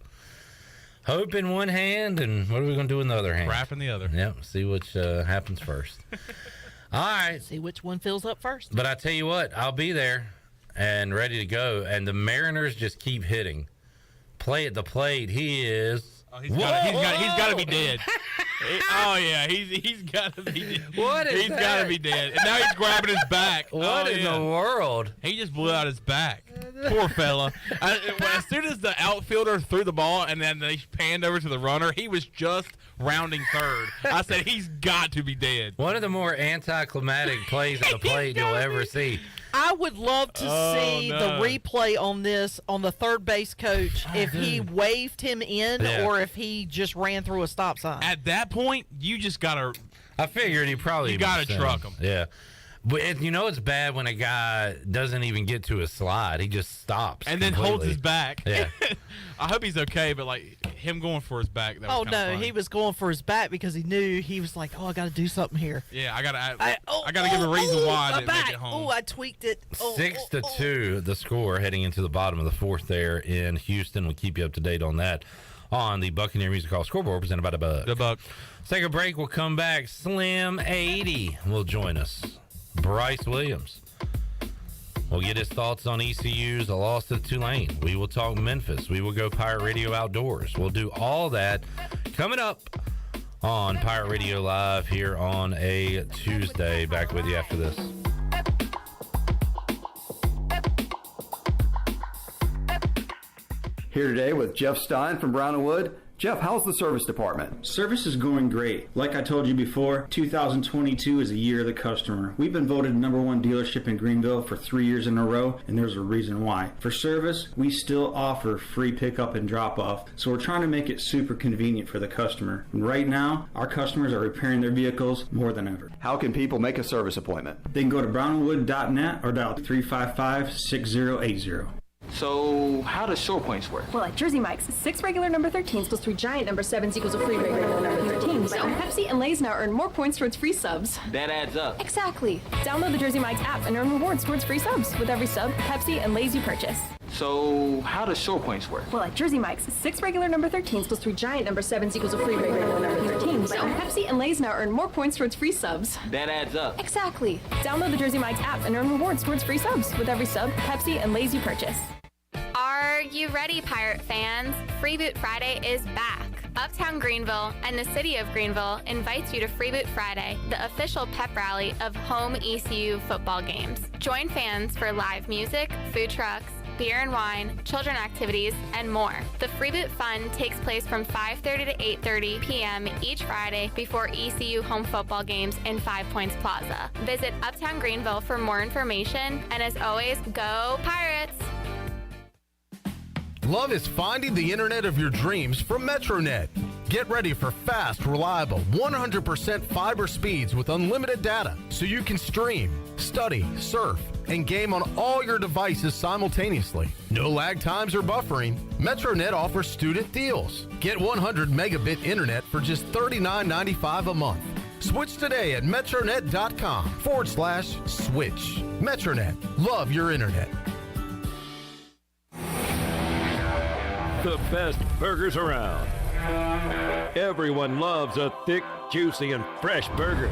Speaker 10: Hope in one hand, and what are we going to do in the other hand?
Speaker 3: Crap in the other.
Speaker 10: Yep, see which happens first. All right.
Speaker 1: See which one fills up first.
Speaker 10: But I tell you what, I'll be there and ready to go. And the Mariners just keep hitting. Play at the plate. He is.
Speaker 3: Oh, he's got to be dead. Oh yeah, he's got to be dead.
Speaker 10: What is
Speaker 3: He's got to be dead. And now he's grabbing his back.
Speaker 10: What in the world?
Speaker 3: He just blew out his back. Poor fella. As soon as the outfielder threw the ball and then they panned over to the runner, he was just rounding third. I said he's got to be dead.
Speaker 10: One of the more anticlimactic plays at the plate you'll ever see.
Speaker 1: I would love to see the replay on this on the third base coach if he waved him in or if he just ran through a stop sign.
Speaker 3: At that point, you just gotta.
Speaker 10: I figured he probably.
Speaker 3: You gotta truck him.
Speaker 10: Yeah. But it's bad when a guy doesn't even get to a slide. He just stops
Speaker 3: and then holds his back.
Speaker 10: Yeah.
Speaker 3: I hope he's okay, but him going for his back. That was
Speaker 1: no, he was going for his back because he knew he was like, I got to do something here.
Speaker 3: Yeah, I gotta give a reason why I didn't make it home.
Speaker 1: Oh, I tweaked it.
Speaker 10: 6-2 the score heading into the bottom of the fourth there in Houston. We'll keep you up to date on that on the Buccaneer Music Hall scoreboard presented by the Buck.
Speaker 3: The Buck.
Speaker 10: Let's take a break. We'll come back. Slim 80 will join us. Bryce Williams. We'll get his thoughts on ECU's loss to Tulane. We will talk Memphis. We will go Pirate Radio Outdoors. We'll do all that coming up on Pirate Radio Live here on a Tuesday. Back with you after this.
Speaker 12: Here today with Jeff Stein from Brown & Wood. Jeff, how's the service department?
Speaker 15: Service is going great. Like I told you before, 2022 is a year of the customer. We've been voted #1 dealership in Greenville for 3 years in a row, and there's a reason why. For service, we still offer free pickup and drop-off, so we're trying to make it super convenient for the customer. And right now, our customers are repairing their vehicles more than ever.
Speaker 12: How can people make a service appointment?
Speaker 15: They can go to brownwood.net or dial 355-6080.
Speaker 16: So, how does short points work?
Speaker 20: Well, like Jersey Mike's, 6 regular number 13s plus 3 giant number 7s equals a free regular number 13. So, Pepsi and Lay's now earn more points towards free subs.
Speaker 16: That adds up.
Speaker 20: Exactly. Download the Jersey Mike's app and earn rewards towards free subs with every sub, Pepsi, and Lay's you purchase.
Speaker 16: So, how does short points work?
Speaker 20: Well, like Jersey Mike's, 6 regular number 13s plus 3 giant number 7s equals a free regular number 13. So, Pepsi and Lay's now earn more points towards free subs.
Speaker 16: That adds up.
Speaker 20: Exactly. Download the Jersey Mike's app and earn rewards towards free subs with every sub, Pepsi, and Lay's you purchase.
Speaker 21: Are you ready, Pirate fans? Freeboot Friday is back. Uptown Greenville and the City of Greenville invites you to Freeboot Friday, the official pep rally of home ECU football games. Join fans for live music, food trucks, beer and wine, children activities, and more. The Freeboot Fun takes place from 5:30 to 8:30 p.m. each Friday before ECU home football games in 5 Points Plaza. Visit Uptown Greenville for more information, and as always, go Pirates!
Speaker 9: Love is finding the internet of your dreams from MetroNet. Get ready for fast, reliable, 100% fiber speeds with unlimited data so you can stream, study, surf, and game on all your devices simultaneously. No lag times or buffering. MetroNet offers student deals. Get 100 megabit internet for just $39.95 a month. Switch today at metronet.com/switch. MetroNet. Love your internet.
Speaker 17: The best burgers around. Everyone loves a thick, juicy, and fresh burger.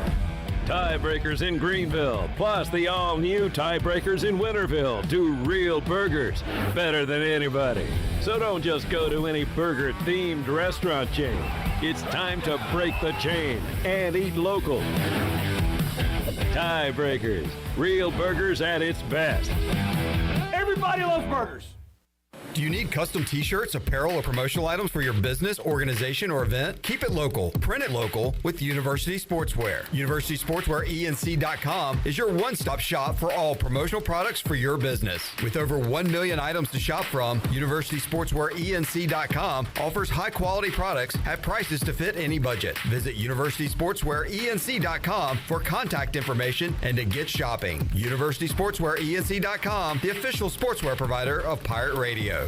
Speaker 17: Tiebreakers in Greenville, plus the all-new Tiebreakers in Winterville do real burgers better than anybody. So don't just go to any burger-themed restaurant chain. It's time to break the chain and eat local. Tiebreakers, real burgers at its best. Everybody loves burgers.
Speaker 18: Do you need custom t-shirts, apparel, or promotional items for your business, organization, or event? Keep it local. Print it local with University Sportswear. University Sportswear ENC.com is your one-stop shop for all promotional products for your business. With over 1 million items to shop from, University Sportswear ENC.com offers high-quality products at prices to fit any budget. Visit University Sportswear ENC.com for contact information and to get shopping. University Sportswear ENC.com, the official sportswear provider of Pirate Radio.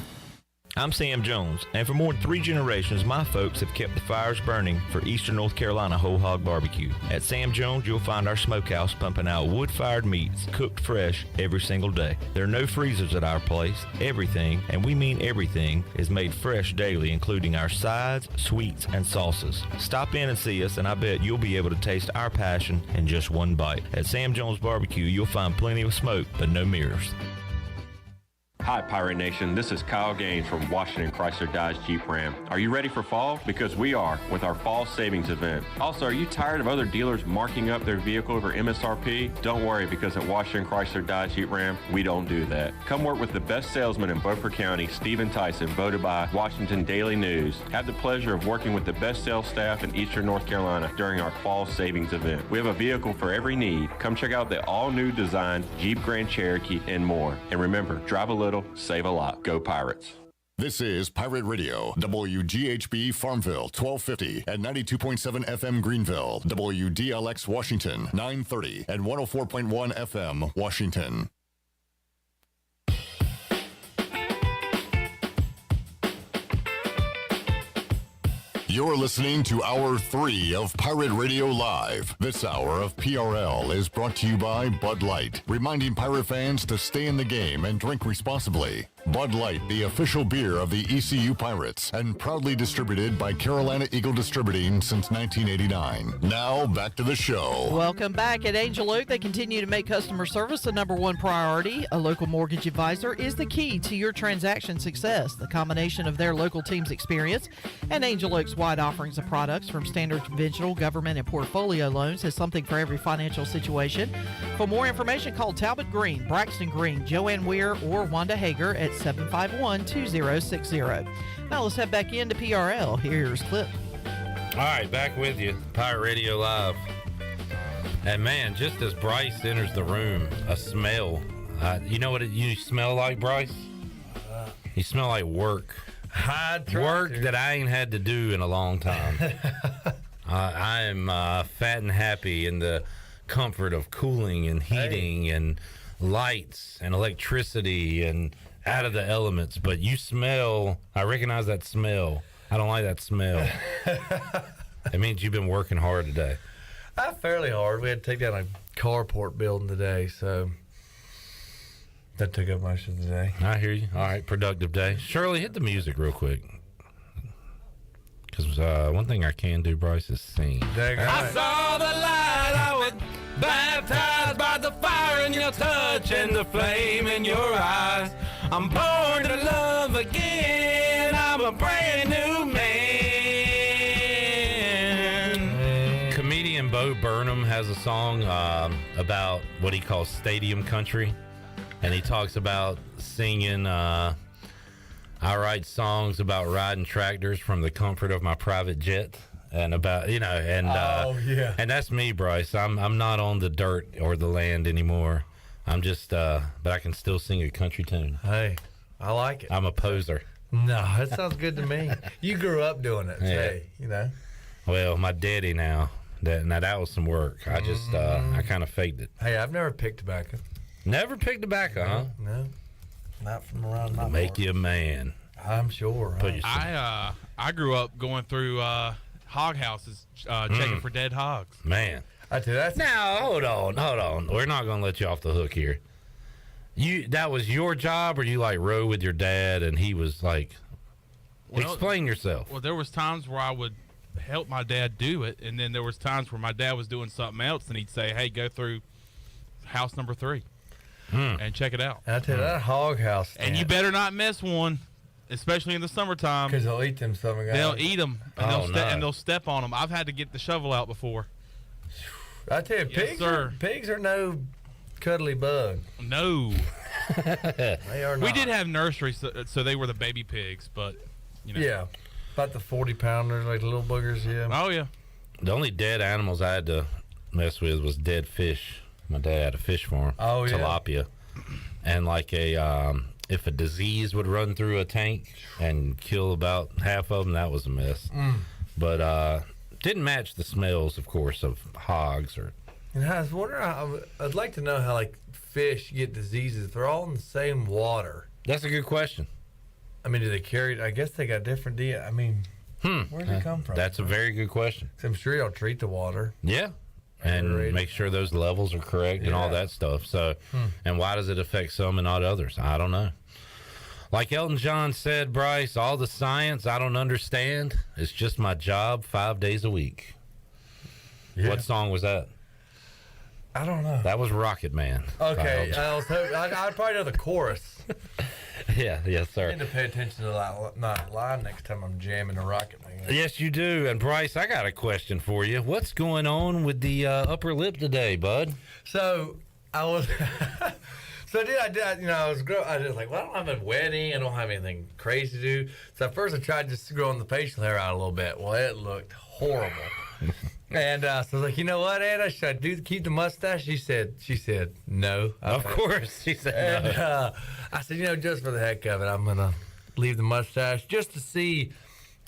Speaker 23: I'm Sam Jones, and for more than 3 generations, my folks have kept the fires burning for Eastern North Carolina Whole Hog Barbecue. At Sam Jones, you'll find our smokehouse pumping out wood-fired meats, cooked fresh every single day. There are no freezers at our place. Everything, and we mean everything, is made fresh daily, including our sides, sweets, and sauces. Stop in and see us, and I bet you'll be able to taste our passion in just one bite. At Sam Jones Barbecue, you'll find plenty of smoke, but no mirrors.
Speaker 25: Hi, Pirate Nation. This is Kyle Gaines from Washington Chrysler Dodge Jeep Ram. Are you ready for fall? Because we are with our fall savings event. Also, are you tired of other dealers marking up their vehicle over MSRP? Don't worry, because at Washington Chrysler Dodge Jeep Ram, we don't do that. Come work with the best salesman in Beaufort County, Stephen Tyson, voted by Washington Daily News. Have the pleasure of working with the best sales staff in Eastern North Carolina during our fall savings event. We have a vehicle for every need. Come check out the all-new design Jeep Grand Cherokee and more. And remember, drive a little, save a lot. Go Pirates.
Speaker 5: This is Pirate Radio, WGHB Farmville, 1250 and 92.7 FM Greenville, WDLX Washington, 930 and 104.1 FM Washington. You're listening to Hour 3 of Pirate Radio Live. This hour of PRL is brought to you by Bud Light, reminding Pirate fans to stay in the game and drink responsibly. Bud Light, the official beer of the ECU Pirates, and proudly distributed by Carolina Eagle Distributing since 1989. Now, back to the show.
Speaker 1: Welcome back. At Angel Oak, they continue to make customer service the #1 priority. A local mortgage advisor is the key to your transaction success. The combination of their local team's experience and Angel Oak's wide offerings of products from standard, conventional, government, and portfolio loans has something for every financial situation. For more information, call Talbot Green, Braxton Green, Joanne Weir, or Wanda Hager at 751-2060. Now let's head back into PRL. Here's Clip.
Speaker 10: All right, back with you, Pirate Radio Live. And man, just as Bryce enters the room, a smell. You know what you smell like, Bryce? You smell like work. Work that I ain't had to do in a long time. I am fat and happy in the comfort of cooling and heating and lights and electricity and out of the elements. But you smell, I recognize that smell. I don't like that smell. It means you've been working hard today.
Speaker 26: Fairly hard. We had to take down a carport building today, so that took up most of the day.
Speaker 10: I hear you. All right, productive day. Shirley, hit the music real quick. Because one thing I can do, Bryce, is sing.
Speaker 27: I saw the light. I was baptized by the fire in your touch and the flame in your eyes. I'm born to love again. I'm a brand new man.
Speaker 10: Comedian Bo Burnham has a song about what he calls stadium country. and he talks about singing. I write songs about riding tractors from the comfort of my private jet, and about and that's me, Bryce. I'm not on the dirt or the land anymore. I'm just, but I can still sing a country tune.
Speaker 26: Hey, I like it.
Speaker 10: I'm a poser.
Speaker 26: No, that sounds good to me. You grew up doing it, hey,
Speaker 10: Well, my daddy now. That was some work. I just, I kind of faked it.
Speaker 26: Hey, I've never picked tobacco.
Speaker 10: Never picked tobacco, huh?
Speaker 26: No, not from around my
Speaker 10: Make you a man.
Speaker 26: I'm sure.
Speaker 3: I grew up going through hog houses, checking for dead hogs.
Speaker 10: Man.
Speaker 26: I tell you, that's
Speaker 10: now hold on. We're not gonna let you off the hook here. That was your job, or you like rode with your dad and he was like, explain yourself.
Speaker 3: Well, there was times where I would help my dad do it, and then there was times where my dad was doing something else and he'd say, hey, go through house number 3 and check it out.
Speaker 26: I tell you, that hog house stand.
Speaker 3: And you better not miss one, especially in the summertime,
Speaker 26: because they'll eat them summer guys.
Speaker 3: They'll eat them and they'll step on them. I've had to get the shovel out before.
Speaker 26: I tell you, pigs are no cuddly bug.
Speaker 3: No.
Speaker 26: They are not.
Speaker 3: We did have nurseries, so they were the baby pigs, but
Speaker 26: yeah, about the 40-pounders, like the little boogers. Yeah.
Speaker 3: Oh yeah.
Speaker 10: The only dead animals I had to mess with was dead fish. My dad had a fish farm.
Speaker 26: Oh yeah.
Speaker 10: Tilapia, and like if a disease would run through a tank and kill about half of them, that was a mess. But didn't match the smells, of course, of hogs or.
Speaker 26: And I was wondering, I'd like to know how like fish get diseases. They're all in the same water.
Speaker 10: That's a good question.
Speaker 26: I mean, do they carry? I guess they got different DNA. I mean, where does it come from?
Speaker 10: That's a very good question.
Speaker 26: I'm sure y'all treat the water.
Speaker 10: Yeah. And make sure those levels are correct and all that stuff. So, and why does it affect some and not others? I don't know. Like Elton John said, Bryce, all the science I don't understand. It's just my job 5 days a week. Yeah. What song was that?
Speaker 26: I don't know.
Speaker 10: That was Rocket Man.
Speaker 26: Okay. I'd probably know the chorus.
Speaker 10: Yeah, yes, sir.
Speaker 26: I need to pay attention to that line next time I'm jamming a Rocket Man.
Speaker 10: Yes, you do. And Bryce, I got a question for you. What's going on with the upper lip today, bud?
Speaker 26: So I was, I did. I was like, well, I don't have a wedding. I don't have anything crazy to do. So at first I tried just growing the facial hair out a little bit. Well, it looked horrible. And so I was like, you know what, Anna? Should I keep the mustache? She said no.
Speaker 10: Of course, she said no.
Speaker 26: And I said, just for the heck of it, I'm gonna leave the mustache just to see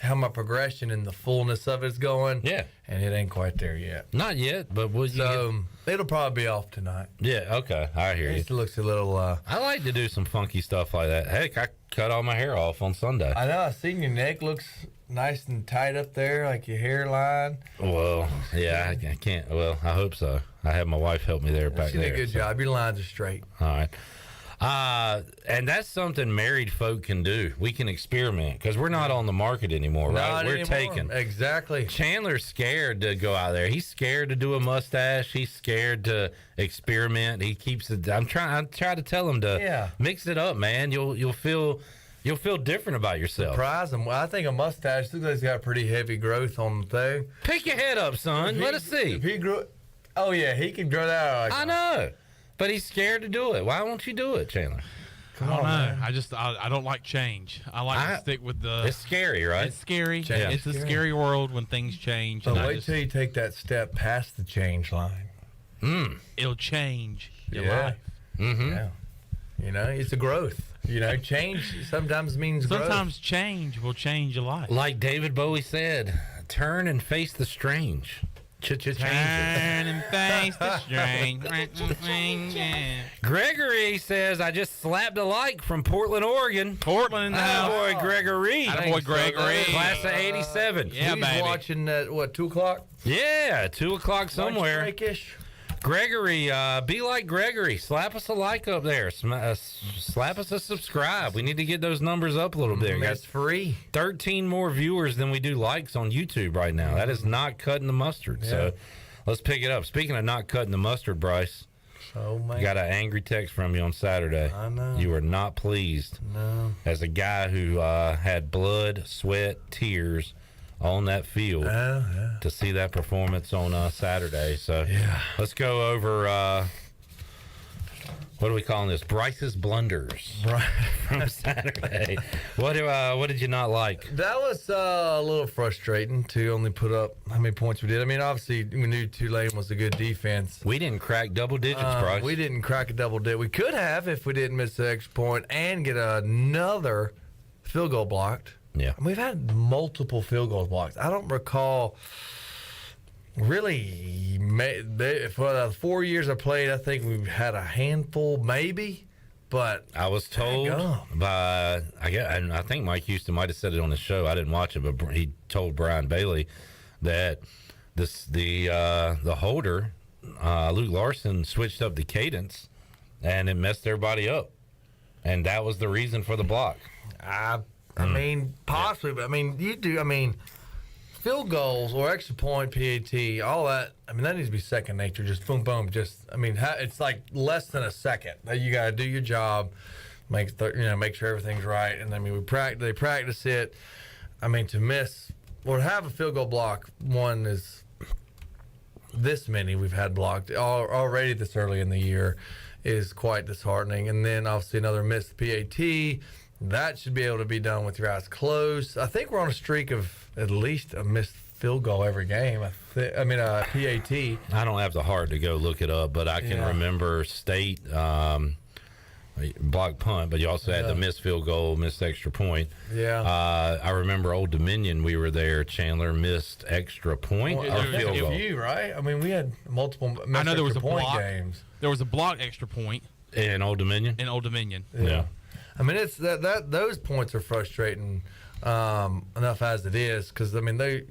Speaker 26: how my progression and the fullness of it's going.
Speaker 10: Yeah.
Speaker 26: And it ain't quite there yet.
Speaker 10: Not yet, but
Speaker 26: it'll probably be off tonight.
Speaker 10: Yeah, okay. I hear you.
Speaker 26: It looks a little
Speaker 10: I like to do some funky stuff like that. Heck, I cut all my hair off on Sunday.
Speaker 26: I know, I seen your neck looks nice and tight up there, like your hairline.
Speaker 10: Well, yeah, I can't. Well, I hope so. I have my wife help me there back there.
Speaker 26: She did a good job. Your lines are straight.
Speaker 10: All right. And that's something married folk can do. We can experiment because we're not on the market anymore, right? We're taken.
Speaker 26: Exactly.
Speaker 10: Chandler's scared to go out there. He's scared to do a mustache. He's scared to experiment. He keeps it. I try to tell him to mix it up, man. You'll feel different about yourself.
Speaker 26: Surprise him. Well, I think a mustache looks like it's got pretty heavy growth on the thing.
Speaker 10: Pick your head up, son. Let us see.
Speaker 26: If he grew, oh yeah, he can grow that out.
Speaker 10: I know. But he's scared to do it. Why won't you do it, Chandler?
Speaker 3: I don't know. I don't like change. I like to stick with the.
Speaker 10: It's scary, right?
Speaker 3: It's scary. Yeah. It's a scary world when things change.
Speaker 26: But wait till you take that step past the change line.
Speaker 3: It'll change your life.
Speaker 26: Mm-hmm. Yeah. It's a growth. Change sometimes means growth.
Speaker 3: Sometimes change will change your life.
Speaker 10: Like David Bowie said, turn and face the strange. Turn
Speaker 3: and face the strange.
Speaker 10: Gregory says, I just slapped a like from Portland, Oregon.
Speaker 3: Portland in the house.
Speaker 10: Boy, Gregory.
Speaker 3: Boy, Gregory.
Speaker 10: Class of 87.
Speaker 26: Yeah, he's baby. Watching at, 2 o'clock?
Speaker 10: Yeah, 2 o'clock somewhere.
Speaker 26: Lunch
Speaker 10: Gregory, be like Gregory. Slap us a like up there. Slap us a subscribe. We need to get those numbers up a little bit.
Speaker 26: It's free.
Speaker 10: 13 more viewers than we do likes on YouTube right now. That is not cutting the mustard. Yeah. So let's pick it up. Speaking of not cutting the mustard, Bryce,
Speaker 26: man.
Speaker 10: Got an angry text from you on Saturday.
Speaker 26: I know.
Speaker 10: You were not pleased.
Speaker 26: No.
Speaker 10: As a guy who had blood, sweat, tears on that field to see that performance on Saturday. So let's go over What are we calling this? Bryce's blunders from Saturday. What did you not like?
Speaker 26: That was a little frustrating to only put up how many points we did. I mean, obviously, we knew Tulane was a good defense.
Speaker 10: We didn't crack double digits, Bryce.
Speaker 26: We didn't crack a double digit. We could have if we didn't miss the extra point and get another field goal blocked.
Speaker 10: Yeah.
Speaker 26: We've had multiple field goals blocked. I don't recall really, for the 4 years I played, I think we've had a handful, maybe. But
Speaker 10: I was told by, I think Mike Houston might have said it on the show. I didn't watch it, but he told Brian Bailey that the holder, Luke Larson, switched up the cadence, and it messed everybody up, and that was the reason for the block.
Speaker 26: I mean, possibly, but I mean, field goals or extra point, PAT, all that, I mean, that needs to be second nature. Just boom, boom. It's like less than a second. You got to do your job, make sure everything's right. And I mean, they practice it. I mean, to miss or have a field goal block, one is this many we've had blocked already this early in the year is quite disheartening. And then obviously another missed PAT. That should be able to be done with your eyes closed. I think we're on a streak of at least a missed field goal every game. PAT.
Speaker 10: I don't have the heart to go look it up, but I can remember state block punt, but you also had the missed field goal, missed extra point.
Speaker 26: Yeah.
Speaker 10: I remember Old Dominion, we were there. Chandler missed extra point or field goal.
Speaker 26: You, right? I mean, we had multiple missed
Speaker 3: I know there was a
Speaker 26: point
Speaker 3: block.
Speaker 26: games.
Speaker 3: There was a block extra point.
Speaker 10: In Old Dominion?
Speaker 3: In Old Dominion.
Speaker 10: Yeah.
Speaker 26: I mean, it's that those points are frustrating enough as it is, because I mean, they,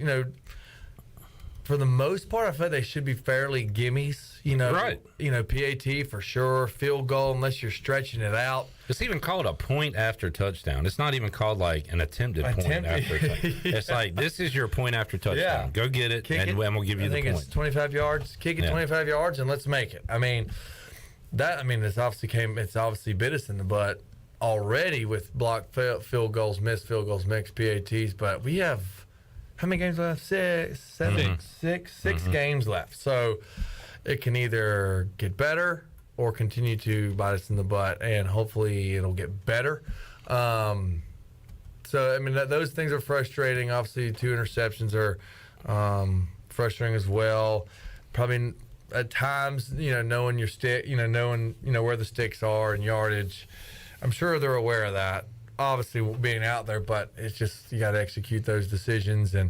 Speaker 26: for the most part, I feel like they should be fairly gimmies.
Speaker 10: Right.
Speaker 26: PAT for sure, field goal unless you're stretching it out.
Speaker 10: It's even called a point after touchdown. It's not even called like an attempted point after touchdown. It's like, this is your point after touchdown.
Speaker 26: Yeah.
Speaker 10: Go get it, and we'll give you the point.
Speaker 26: I think it's 25 yards. Kick it 25 yards, and let's make it. I mean, it's obviously bit us in the butt already with blocked field goals, missed PATs, but we have how many games left? Six games left. So it can either get better or continue to bite us in the butt, and hopefully it'll get better. So I mean, those things are frustrating. Obviously, 2 interceptions are frustrating as well. Probably at times, knowing your stick, knowing where the sticks are and yardage. I'm sure they're aware of that, obviously being out there, but it's just, you got to execute those decisions, and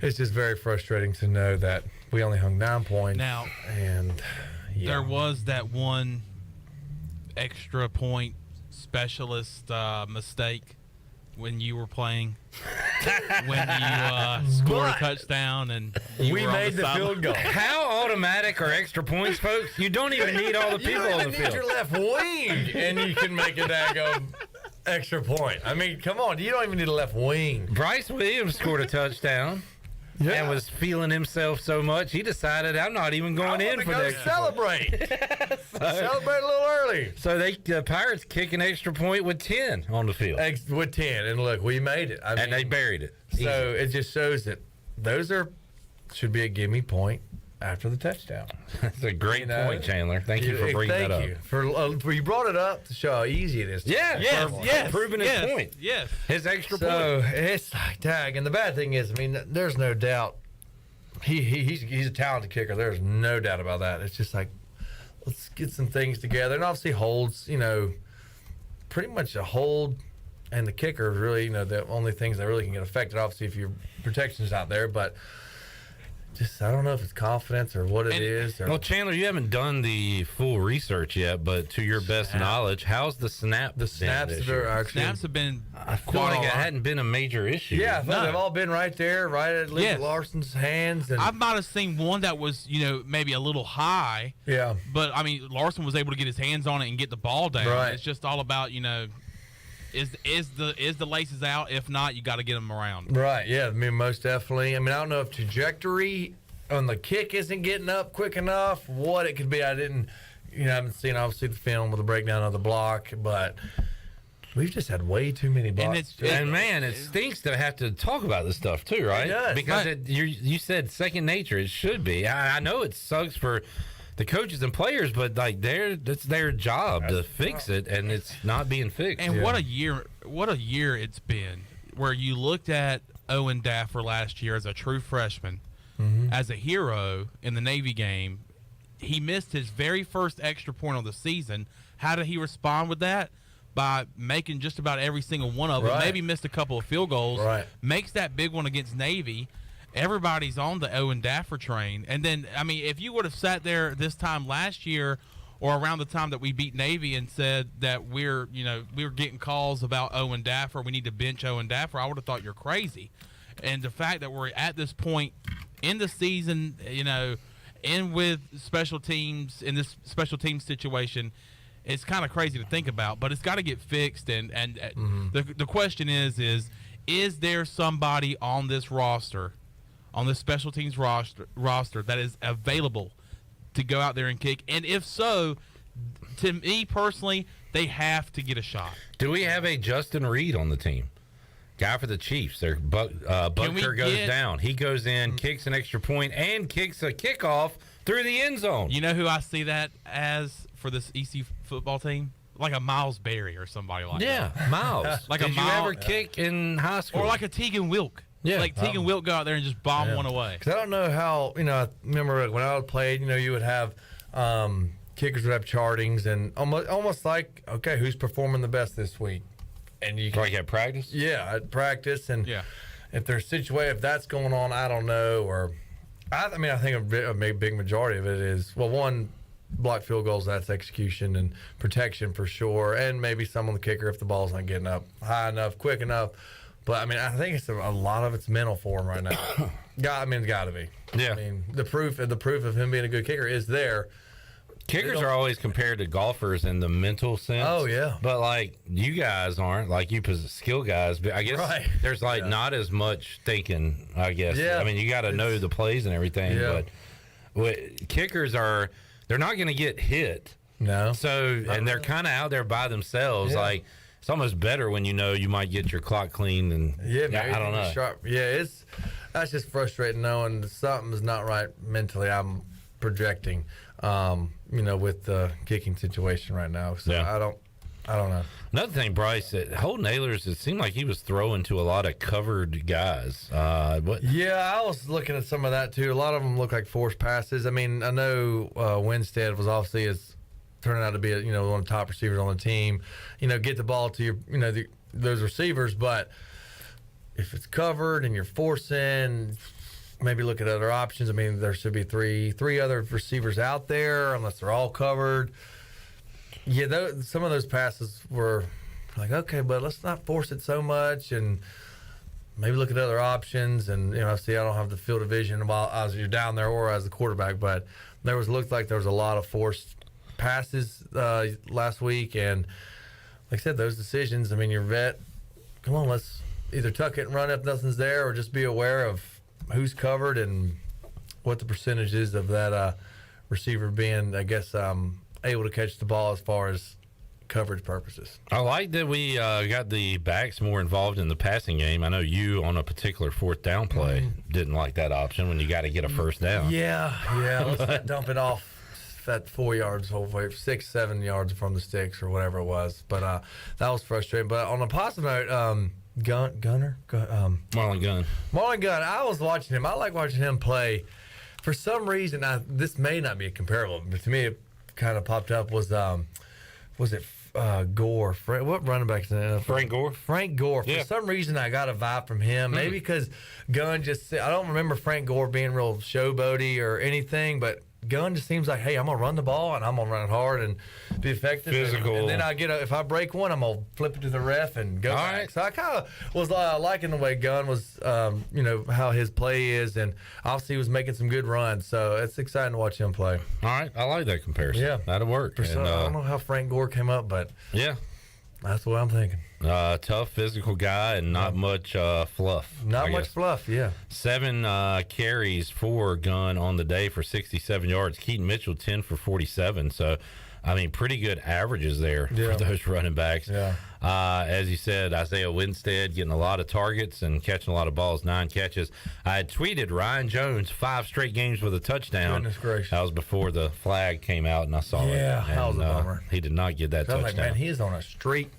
Speaker 26: it's just very frustrating to know that we only hung 9 points.
Speaker 3: Now, there was that one extra point specialist mistake when you were playing, when you scored a touchdown and
Speaker 26: we made the field goal.
Speaker 10: How automatic are extra points, folks? You don't even need all the people on the field.
Speaker 26: You don't even need your left wing, and you can make a daggone extra point. I mean, come on. You don't even need a left wing.
Speaker 10: Bryce Williams scored a touchdown. And was feeling himself so much, he decided, I'm not even going in for this.
Speaker 26: Celebrate. Celebrate a little early.
Speaker 10: So the Pirates kick an extra point with 10 on the field.
Speaker 26: With 10. And look, we made it.
Speaker 10: And they buried it.
Speaker 26: So it just shows that those should be a gimme point after the touchdown.
Speaker 10: That's a great point, Chandler. Thank you for bringing that up.
Speaker 26: Thank you. You brought it up to show how easy it is.
Speaker 3: Yes.
Speaker 10: Proving his point.
Speaker 3: Yes.
Speaker 10: His extra point.
Speaker 26: So it's like tag. And the bad thing is, I mean, there's no doubt he's a talented kicker. There's no doubt about that. It's just like, let's get some things together. And obviously holds, pretty much a hold and the kicker is really, the only things that really can get affected. Obviously, if your protection's out there, but just, I don't know if it's confidence or what it is.
Speaker 10: Well, Chandler, you haven't done the full research yet, but to your best knowledge, how's the snap?
Speaker 26: The snaps
Speaker 3: have been
Speaker 10: I feel like it hadn't been a major issue.
Speaker 26: Yeah, they've all been right there, right at Luke Larson's hands. And
Speaker 3: I might have seen one that was, maybe a little high.
Speaker 26: Yeah.
Speaker 3: But, I mean, Larson was able to get his hands on it and get the ball down.
Speaker 26: Right.
Speaker 3: It's just all about, is the laces out? If not, you got to get them around.
Speaker 26: Right, yeah. I mean, most definitely. I mean, I don't know if trajectory on the kick isn't getting up quick enough, what it could be. I haven't seen, obviously, the film with the breakdown of the block, but we've just had way too many blocks.
Speaker 10: And man, it stinks to have to talk about this stuff too, right?
Speaker 26: It does.
Speaker 10: Because you said second nature. It should be. I know it sucks for the coaches and players, but like it's their job to fix it, and it's not being fixed.
Speaker 3: And what a year it's been, where you looked at Owen Daffer last year as a true freshman, as a hero in the Navy game. He missed his very first extra point of the season. How did he respond with that? By making just about every single one of them.
Speaker 26: Right.
Speaker 3: Maybe missed a couple of field goals.
Speaker 26: Right.
Speaker 3: Makes that big one against Navy. Everybody's on the Owen Daffer train. And then, I mean, if you would have sat there this time last year or around the time that we beat Navy and said that we were getting calls about Owen Daffer, we need to bench Owen Daffer, I would have thought you're crazy. And the fact that we're at this point in the season, in with special teams, in this special teams situation, it's kind of crazy to think about, but it's got to get fixed. And the question is there somebody on this roster, on this special teams roster that is available to go out there and kick? And if so, to me personally, they have to get a shot.
Speaker 10: Do we have a Justin Reed on the team? Guy for the Chiefs. Butker goes down. He goes in, kicks an extra point, and kicks a kickoff through the end zone.
Speaker 3: You know who I see that as for this EC football team? Like a Miles Berry or somebody like that.
Speaker 10: Yeah, Miles.
Speaker 3: Like
Speaker 10: Did you ever kick in high school?
Speaker 3: Or like a Tegan Wilk.
Speaker 26: Yeah.
Speaker 3: Like Tegan Wilk go out there and just bomb one away.
Speaker 26: Because I don't know how, I remember when I played, you would have kickers would have chartings and almost like, okay, who's performing the best this week? And you
Speaker 10: like at practice?
Speaker 26: Yeah, at practice. And if there's if that's going on, I don't know. Or I think a big majority of it is, well, one, block field goals, that's execution and protection for sure. And maybe some on the kicker if the ball's not getting up high enough, quick enough. But, I think it's a lot of it's mental for him right now. It's got to be.
Speaker 10: Yeah.
Speaker 26: The proof of him being a good kicker is there.
Speaker 10: Kickers are always compared to golfers in the mental sense.
Speaker 26: Oh, yeah.
Speaker 10: But, like, you guys aren't. Like, you skill guys. But I guess there's, not as much thinking, I guess.
Speaker 26: Yeah.
Speaker 10: You got to know the plays and everything.
Speaker 26: Yeah.
Speaker 10: But kickers they're not going to get hit.
Speaker 26: No.
Speaker 10: So, and they're kind of out there by themselves.
Speaker 26: Yeah.
Speaker 10: Like, it's almost better when you might get your clock cleaned. And I don't know.
Speaker 26: Sharp. Yeah, that's just frustrating knowing something's not right mentally. I'm projecting. With the kicking situation right now. So I don't know.
Speaker 10: Another thing, Bryce, Holden Ahlers, it seemed like he was throwing to a lot of covered guys.
Speaker 26: Yeah, I was looking at some of that too. A lot of them look like forced passes. I know Winstead was obviously turning out to be one of the top receivers on the team. Get the ball to your those receivers, but if it's covered and you're forcing, maybe look at other options. There should be three other receivers out there, unless they're all covered. Yeah, some of those passes were like, okay, but let's not force it so much, and maybe look at other options. And see, I don't have the field of vision while you're down there or as the quarterback, but looked like there was a lot of forced passes last week, and like I said, those decisions. Your vet, come on, let's either tuck it and run if nothing's there, or just be aware of who's covered and what the percentage is of that receiver being, I guess, able to catch the ball as far as coverage purposes.
Speaker 10: I like that we got the backs more involved in the passing game. I know you, on a particular fourth down play, didn't like that option when you got to get a first down.
Speaker 26: Yeah. Let's dump it off at 4 yards, hopefully 6-7 yards from the sticks or whatever it was. But that was frustrating. But on a positive note, Marlon Gunn. I was watching him. I like watching him play. For some reason, this may not be a comparable, but to me, it kind of popped up. Was it Gore? What running back is in the NFL?
Speaker 10: Frank Gore.
Speaker 26: Frank Gore. For
Speaker 10: Yeah.
Speaker 26: some reason, I got a vibe from him. Maybe because Gunn I don't remember Frank Gore being real showboaty or anything, but Gunn just seems like, hey, I'm gonna run the ball and I'm gonna run it hard and be effective.
Speaker 10: Physical.
Speaker 26: And then if I break one, I'm gonna flip it to the ref and go back.
Speaker 10: Right.
Speaker 26: So I kind of was liking the way Gunn was, how his play is, and obviously he was making some good runs. So it's exciting to watch him play.
Speaker 10: All right, I like that comparison.
Speaker 26: Yeah,
Speaker 10: that'll work.
Speaker 26: I don't know how Frank Gore came up, but
Speaker 10: yeah,
Speaker 26: that's what I'm thinking.
Speaker 10: Tough physical guy and not much fluff.
Speaker 26: Not much fluff, yeah.
Speaker 10: 7 carries for Gunn on the day for 67 yards. Keaton Mitchell 10 for 47. So I mean, pretty good averages there for those running backs.
Speaker 26: Yeah.
Speaker 10: As you said, Isaiah Winstead getting a lot of targets and catching a lot of balls, 9 catches. I had tweeted Ryan Jones 5 straight games with a touchdown.
Speaker 26: Goodness gracious.
Speaker 10: That was before the flag came out and I saw it.
Speaker 26: Yeah,
Speaker 10: and,
Speaker 26: that was a bummer.
Speaker 10: He did not get that touchdown.
Speaker 26: Like, man, he is on a streak.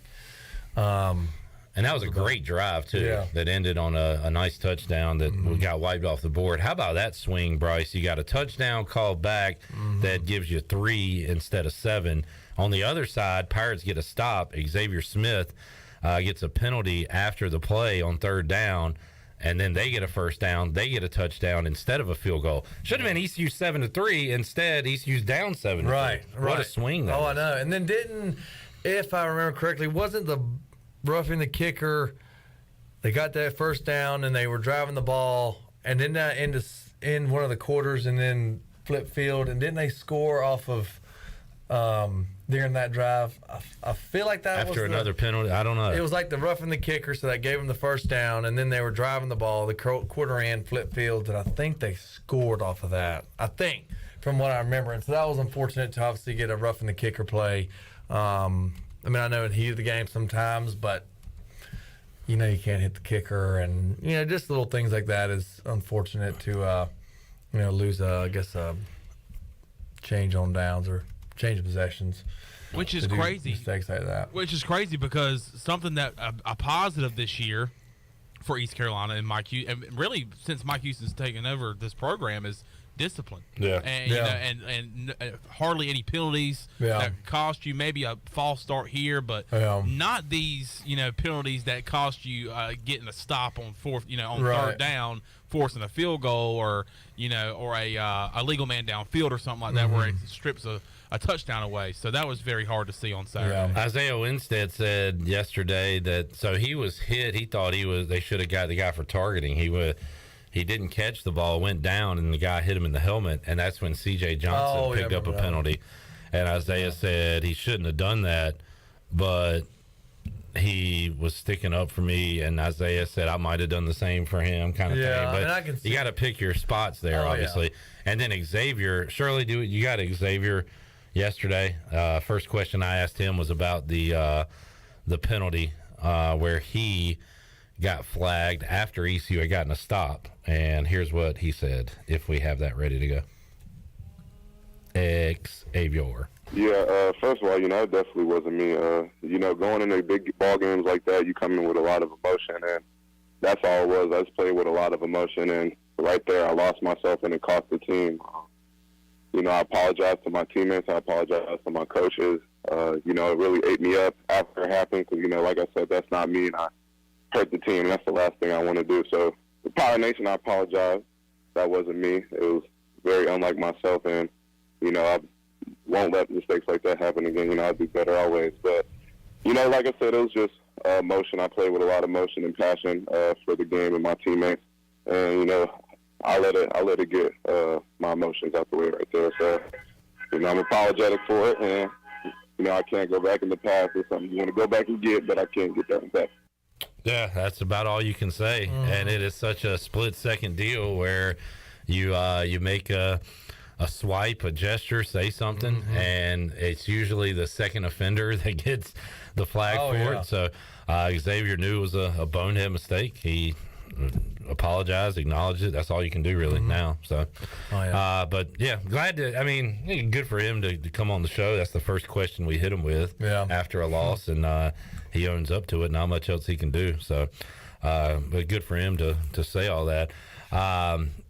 Speaker 10: And that was a great drive, too, that ended on a nice touchdown that we got wiped off the board. How about that swing, Bryce? You got a touchdown called back that gives you 3 instead of 7. On the other side, Pirates get a stop. Xavier Smith gets a penalty after the play on 3rd down, and then they get a first down. They get a touchdown instead of a field goal. Should have been ECU 7-3. Instead, ECU's down 7-3.
Speaker 26: Right.
Speaker 10: What a swing that was.
Speaker 26: I know. And then if I remember correctly, wasn't the roughing the kicker, they got that first down and they were driving the ball, and then that in one of the quarters and then flip field, and didn't they score off of during that drive? I feel like that
Speaker 10: after another penalty. I don't know.
Speaker 26: It was like the roughing the kicker, so that gave them the first down, and then they were driving the ball, the quarter end flip field, and I think they scored off of that. I think, from what I remember, and so that was unfortunate to obviously get a roughing the kicker play. I mean, I know it heated the game sometimes, but, you can't hit the kicker. And, just little things like that is unfortunate to, lose, I guess, change on downs or change of possessions.
Speaker 3: Which is crazy.
Speaker 26: Mistakes like that.
Speaker 3: Which is crazy because something that a positive this year for East Carolina and Mike Houston, and really since Mike Houston's taken over this program, is discipline.
Speaker 10: Yeah.
Speaker 3: And and hardly any penalties that cost you, maybe a false start here, but not these penalties that cost you getting a stop on 3rd down, forcing a field goal, or a legal man downfield or something like that, where it strips a touchdown away. So that was very hard to see on Saturday.
Speaker 10: Isaiah Winstead said yesterday that he was hit. He thought they should have got the guy for targeting. He didn't catch the ball, went down, and the guy hit him in the helmet, and that's when C.J. Johnson picked up a penalty. And Isaiah said he shouldn't have done that, but he was sticking up for me, and Isaiah said I might have done the same for him, kind of thing. But you got to pick your spots there, obviously. And then Xavier, Shirley, you got Xavier yesterday. First question I asked him was about the penalty where he got flagged after ECU had gotten a stop. And here's what he said, if we have that ready to go. Xavier.
Speaker 2: Yeah, first of all, it definitely wasn't me. Going into big ball games like that, you come in with a lot of emotion, and that's all it was. I just played with a lot of emotion, and right there I lost myself, and it cost the team. I apologize to my teammates. I apologize to my coaches. It really ate me up after it happened because, like I said, that's not me, and I hurt the team, and that's the last thing I want to do. So, the Pirate Nation, I apologize. That wasn't me. It was very unlike myself, and, I won't let mistakes like that happen again. I'll do better always. But, like I said, it was just emotion. I played with a lot of emotion and passion for the game and my teammates. And, I let it get my emotions out the way right there. So, I'm apologetic for it, and, I can't go back in the past. It's something you want to go back and get, but I can't get that back.
Speaker 10: Yeah, that's about all you can say. And it is such a split-second deal where you make a swipe, a gesture, say something, and it's usually the second offender that gets the flag for it. So Xavier knew it was a bonehead mistake. He apologized, acknowledged it. That's all you can do really now. So, but yeah, glad to. Good for him to come on the show. That's the first question we hit him with after a loss, and he owns up to it. Not much else he can do. So, but good for him to say all that.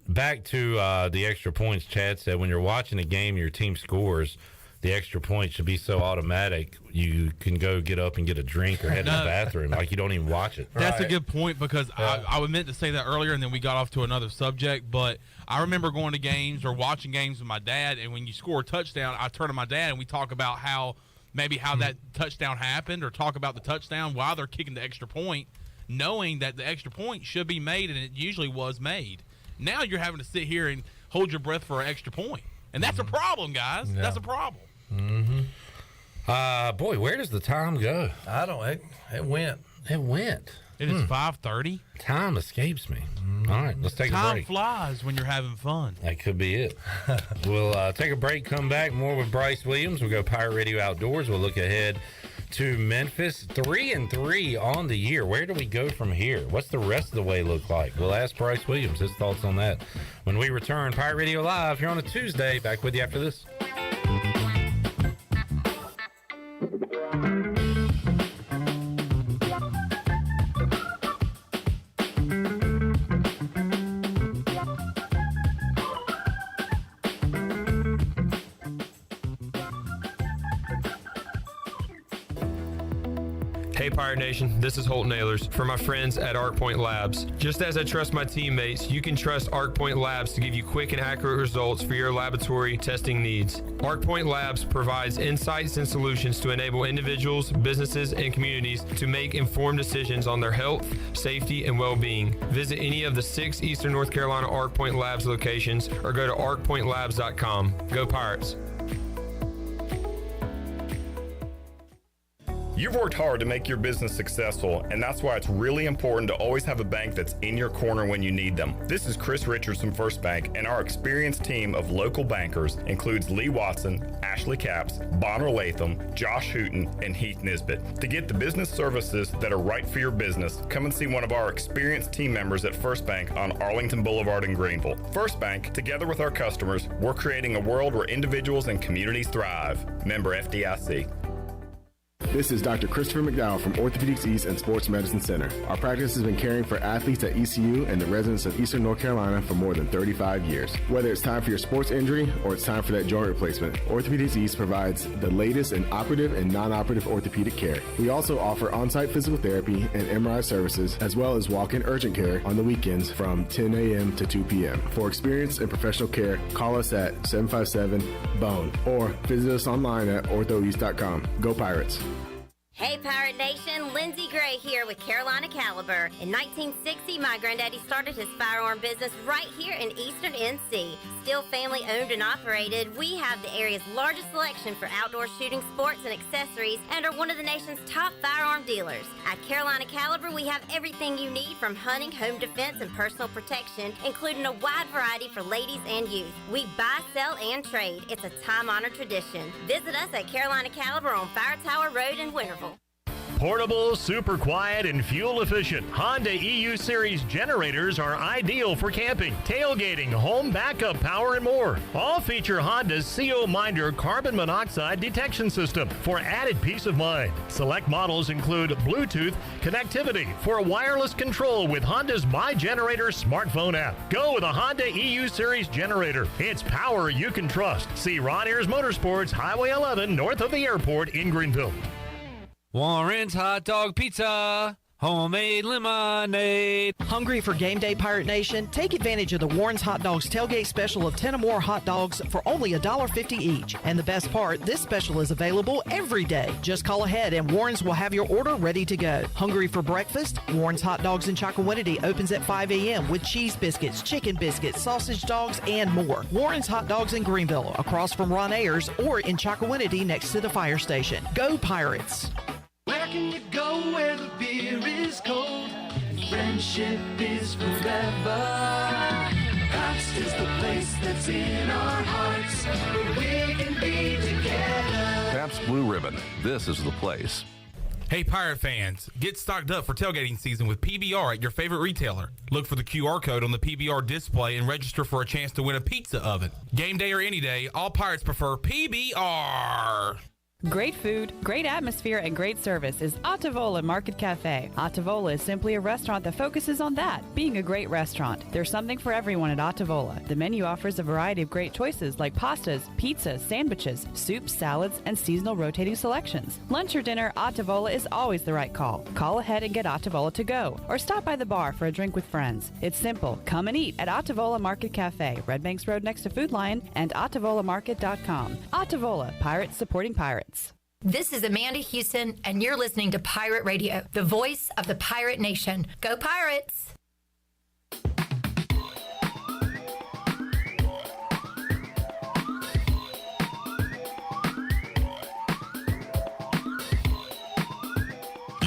Speaker 10: Back to the extra points. Chad said when you're watching a game, your team scores. The extra point should be so automatic you can go get up and get a drink or head to the bathroom. Like you don't even watch it.
Speaker 3: That's a good point because I meant to say that earlier and then we got off to another subject. But I remember going to games or watching games with my dad, and when you score a touchdown, I turn to my dad and we talk about how that touchdown happened, or talk about the touchdown while they're kicking the extra point, knowing that the extra point should be made, and it usually was made. Now you're having to sit here and hold your breath for an extra point. And that's a problem, guys. Yeah. That's a problem.
Speaker 10: Boy, where does the time go?
Speaker 26: I don't. It went.
Speaker 10: It went.
Speaker 3: It is 5:30.
Speaker 10: Time escapes me. All right, let's take a
Speaker 3: Time
Speaker 10: break.
Speaker 3: flies when you're having fun.
Speaker 10: That could be it. We'll take a break, come back, more with Bryce Williams. We'll go Pirate Radio Outdoors. We'll look ahead to Memphis, 3-3 on the year. Where do we go from here? What's the rest of the way look like? We'll ask Bryce Williams his thoughts on that when we return. Pirate Radio Live here on a Tuesday. Back with you after this.
Speaker 4: Hey Pirate Nation, this is Holt Nailers for my friends at Arc Point Labs. Just as I trust my teammates, you can trust Arc Point Labs to give you quick and accurate results for your laboratory testing needs. Arc Point Labs provides insights and solutions to enable individuals, businesses, and communities to make informed decisions on their health, safety, and well-being. Visit any of the 6 Eastern North Carolina Arc Point Labs locations or go to arcpointlabs.com. Go Pirates!
Speaker 6: You've worked hard to make your business successful, and that's why it's really important to always have a bank that's in your corner when you need them. This is Chris Richards from First Bank, and our experienced team of local bankers includes Lee Watson, Ashley Capps, Bonner Latham, Josh Hooten, and Heath Nisbet. To get the business services that are right for your business, come and see one of our experienced team members at First Bank on Arlington Boulevard in Greenville. First Bank, together with our customers, we're creating a world where individuals and communities thrive. Member FDIC.
Speaker 7: This is Dr. Christopher McDowell from Orthopedics East and Sports Medicine Center. Our practice has been caring for athletes at ECU and the residents of Eastern North Carolina for more than 35 years. Whether it's time for your sports injury or it's time for that joint replacement, Orthopedics East provides the latest in operative and non-operative orthopedic care. We also offer on-site physical therapy and MRI services, as well as walk-in urgent care on the weekends from 10 a.m. to 2 p.m. For experience and professional care, call us at 757-BONE or visit us online at orthoeast.com. Go Pirates!
Speaker 8: Hey Pirate Nation, Lindsey Gray here with Carolina Caliber. In 1960, my granddaddy started his firearm business right here in Eastern NC. Still family owned and operated, we have the area's largest selection for outdoor shooting sports and accessories and are one of the nation's top firearm dealers. At Carolina Caliber, we have everything you need from hunting, home defense, and personal protection, including a wide variety for ladies and youth. We buy, sell, and trade. It's a time-honored tradition. Visit us at Carolina Caliber on Fire Tower Road in Winterville.
Speaker 19: Portable, super quiet, and fuel efficient Honda EU Series generators are ideal for camping, tailgating, home backup power, and more. All feature Honda's CO Minder carbon monoxide detection system for added peace of mind. Select models include Bluetooth connectivity for wireless control with Honda's My Generator smartphone app. Go with a Honda EU Series generator. It's power you can trust. See Ron Ayers Motorsports, Highway 11, north of the airport in Greenville.
Speaker 27: Warren's Hot Dog Pizza, homemade lemonade.
Speaker 1: Hungry for game day, Pirate Nation? Take advantage of the Warren's Hot Dogs tailgate special of 10 or more hot dogs for only $1.50 each. And the best part, this special is available every day. Just call ahead and Warren's will have your order ready to go. Hungry for breakfast? Warren's Hot Dogs in Chocowinity opens at 5 a.m. with cheese biscuits, chicken biscuits, sausage dogs, and more. Warren's Hot Dogs in Greenville, across from Ron Ayers, or in Chocowinity next to the fire station. Go Pirates!
Speaker 22: Where can you go where the beer is cold and friendship is forever? Pabst is the place that's in our hearts where we can be together.
Speaker 24: Pabst Blue Ribbon. This is the place.
Speaker 3: Hey Pirate fans, get stocked up for tailgating season with PBR at your favorite retailer. Look for the QR code on the PBR display and register for a chance to win a pizza oven. Game day or any day, all Pirates prefer PBR.
Speaker 28: Great food, great atmosphere, and great service is Ottavola Market Cafe. Ottavola is simply a restaurant that focuses on that, being a great restaurant. There's something for everyone at Ottavola. The menu offers a variety of great choices like pastas, pizzas, sandwiches, soups, salads, and seasonal rotating selections. Lunch or dinner, Ottavola is always the right call. Call ahead and get Ottavola to go, or stop by the bar for a drink with friends. It's simple. Come and eat at Ottavola Market Cafe, Red Banks Road next to Food Lion, and OttavolaMarket.com. Ottavola, Pirates supporting Pirates.
Speaker 29: This is Amanda Houston, and you're listening to Pirate Radio, the voice of the Pirate Nation. Go Pirates!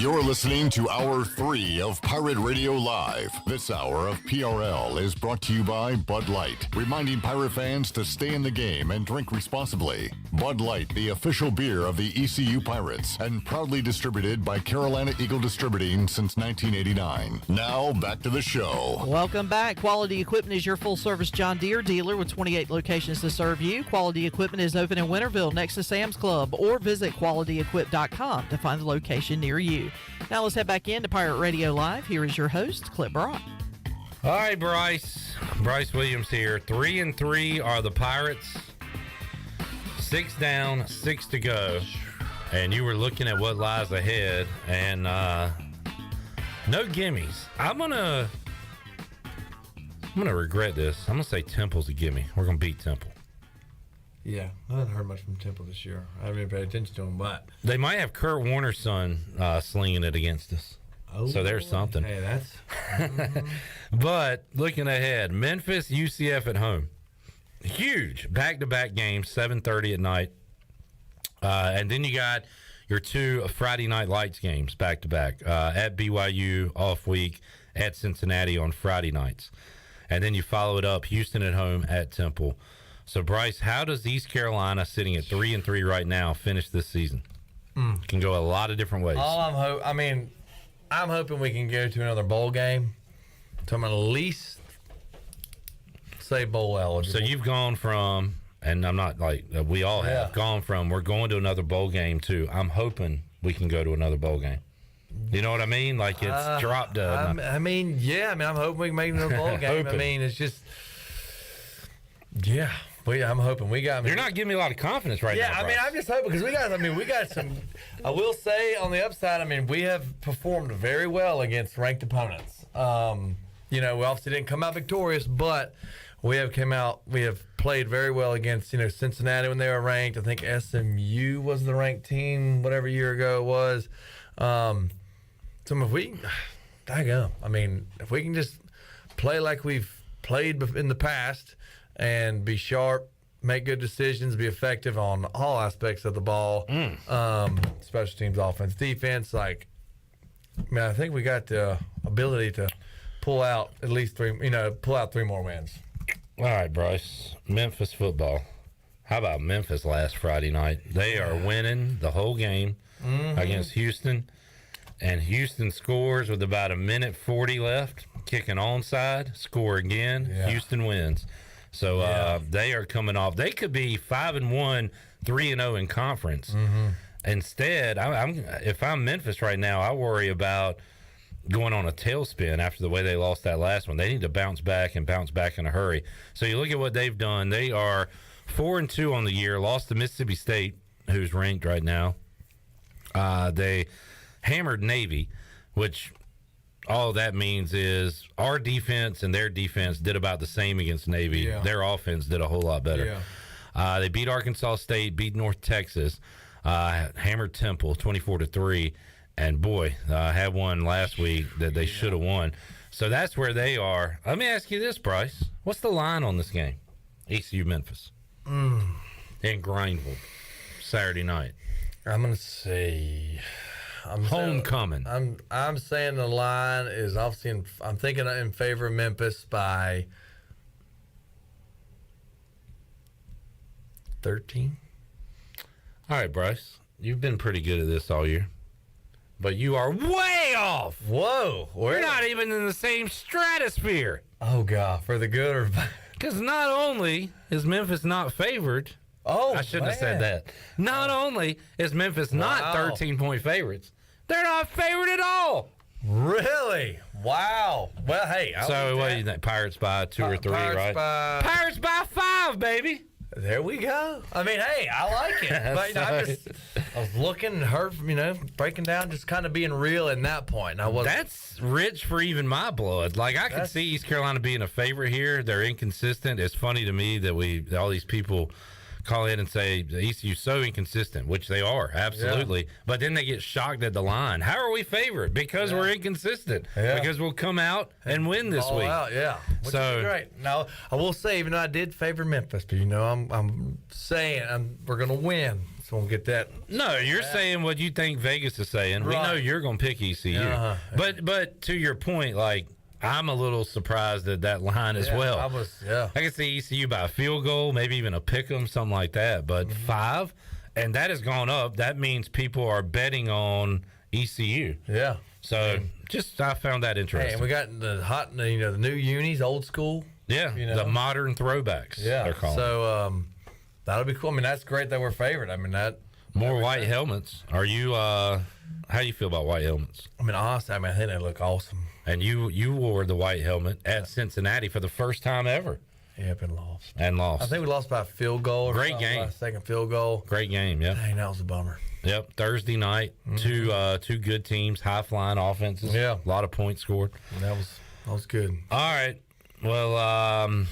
Speaker 5: You're listening to Hour 3 of Pirate Radio Live. This hour of PRL is brought to you by Bud Light, reminding Pirate fans to stay in the game and drink responsibly. Bud Light, the official beer of the ECU Pirates, and proudly distributed by Carolina Eagle Distributing since 1989. Now, back to the show.
Speaker 1: Welcome back. Quality Equipment is your full-service John Deere dealer with 28 locations to serve you. Quality Equipment is open in Winterville next to Sam's Club, or visit QualityEquip.com to find the location near you. Now let's head back into Pirate Radio Live. Here is your host, Clip Brock.
Speaker 10: All right, Bryce Williams here. 3-3 are the Pirates. 6 down, 6 to go. And you were looking at what lies ahead, and no gimmies. I'm gonna regret this. I'm gonna say Temple's a gimme. We're gonna beat Temple.
Speaker 26: Yeah, I haven't heard much from Temple this year. I haven't even paid attention to him, but
Speaker 10: they might have Kurt Warner's son slinging it against us.
Speaker 26: Oh,
Speaker 10: so there's something.
Speaker 26: Hey, that's.
Speaker 10: But looking ahead, Memphis, UCF at home, huge back-to-back games, 7:30 at night, and then you got your 2 Friday Night Lights games back-to-back at BYU off week, at Cincinnati on Friday nights, and then you follow it up, Houston at home at Temple. So, Bryce, how does East Carolina, sitting at 3-3 right now, finish this season? Can go a lot of different ways.
Speaker 26: I'm hoping we can go to another bowl game. So I'm at least say bowl eligible.
Speaker 10: So you've gone from, and I'm not like we all have gone from, we're going to another bowl game to I'm hoping we can go to another bowl game. You know what I mean? Like it's dropped.
Speaker 26: I'm hoping we can make another bowl game.
Speaker 10: Hoping.
Speaker 26: It's just, yeah. I'm hoping we got.
Speaker 10: You're not giving me a lot of confidence right now.
Speaker 26: Yeah, I'm just hoping because we got some. I will say on the upside, we have performed very well against ranked opponents. We obviously didn't come out victorious, but we have played very well against Cincinnati when they were ranked. I think SMU was the ranked team whatever year ago it was. So if we, if we can just play like we've played in the past. And be sharp, make good decisions, be effective on all aspects of the ball. Special teams, offense, defense. I think we got the ability to pull out at least 3 more wins.
Speaker 10: All right, Bryce. Memphis football. How about Memphis last Friday night? They are winning the whole game against Houston. And Houston scores with about 1:40 left. Kick an onside, score again. Yeah. Houston wins. So they are coming off. They could be 5-1, 3-0 in conference. Instead, if I'm Memphis right now, I worry about going on a tailspin after the way they lost that last one. They need to bounce back in a hurry. So you look at what they've done. They are 4-2 on the year. Lost to Mississippi State, who's ranked right now. They hammered Navy, which all that means is our defense and their defense did about the same against Navy. Yeah. Their offense did a whole lot better. Yeah. They beat Arkansas State, beat North Texas, hammered Temple 24-3, and boy, had one last week that they should have won. So that's where they are. Let me ask you this, Bryce. What's the line on this game? ECU Memphis. In Grindville, Saturday night.
Speaker 26: I'm going to say...
Speaker 10: Homecoming.
Speaker 26: I'm saying the line is obviously I'm thinking in favor of Memphis by 13.
Speaker 10: All right, Bryce. You've been pretty good at this all year. But you are way off.
Speaker 26: Whoa.
Speaker 10: We're not even in the same stratosphere.
Speaker 26: Oh, God. For the good or bad?
Speaker 10: Because not only is Memphis not favored...
Speaker 26: Oh,
Speaker 10: I shouldn't have said that. Not only is Memphis not 13-point favorites, they're not favored at all.
Speaker 26: Really? Wow. Well, hey.
Speaker 10: So what do you think? Pirates by 2 or 3, right? Pirates by 5, baby.
Speaker 26: There we go. Hey, I like it. But I was looking and heard, breaking down, just kind of being real in that point.
Speaker 10: That's rich for even my blood. I can see East Carolina being a favorite here. They're inconsistent. It's funny to me that all these people call in and say the ECU's so inconsistent, which they are, absolutely. Yeah. But then they get shocked at the line. How are we favored? Because we're inconsistent. Yeah. Because we'll come out and win this week.
Speaker 26: Out, yeah. Which is great. Now, I will say, even though I did favor Memphis, but I'm saying we're going to win. So we'll get that.
Speaker 10: No, you're saying what you think Vegas is saying.
Speaker 26: Right.
Speaker 10: We know you're going to pick ECU.
Speaker 26: Uh-huh.
Speaker 10: But to your point, like, I'm a little surprised at that line as well. I can see ECU by a field goal, maybe even a pick 'em, something like that. But 5, and that has gone up. That means people are betting on ECU.
Speaker 26: Yeah.
Speaker 10: So I found that interesting.
Speaker 26: Hey, and we got the new unis, old school.
Speaker 10: Yeah, the modern throwbacks.
Speaker 26: Yeah,
Speaker 10: they're called.
Speaker 26: So that'll be cool. I mean, that's great that we're favored. I mean,
Speaker 10: more white helmets. Are you? How do you feel about white helmets?
Speaker 26: I mean, honestly, I think they look awesome.
Speaker 10: And you wore the white helmet at Cincinnati for the first time ever.
Speaker 26: Yep, and lost.
Speaker 10: I
Speaker 26: think we lost by a field goal.
Speaker 10: Great game.
Speaker 26: Second field goal.
Speaker 10: Great game. Yeah.
Speaker 26: Dang, that was a bummer.
Speaker 10: Yep, Thursday night, two good teams, high flying offenses.
Speaker 26: Yeah,
Speaker 10: a lot of points scored.
Speaker 26: That was good.
Speaker 10: All right, well,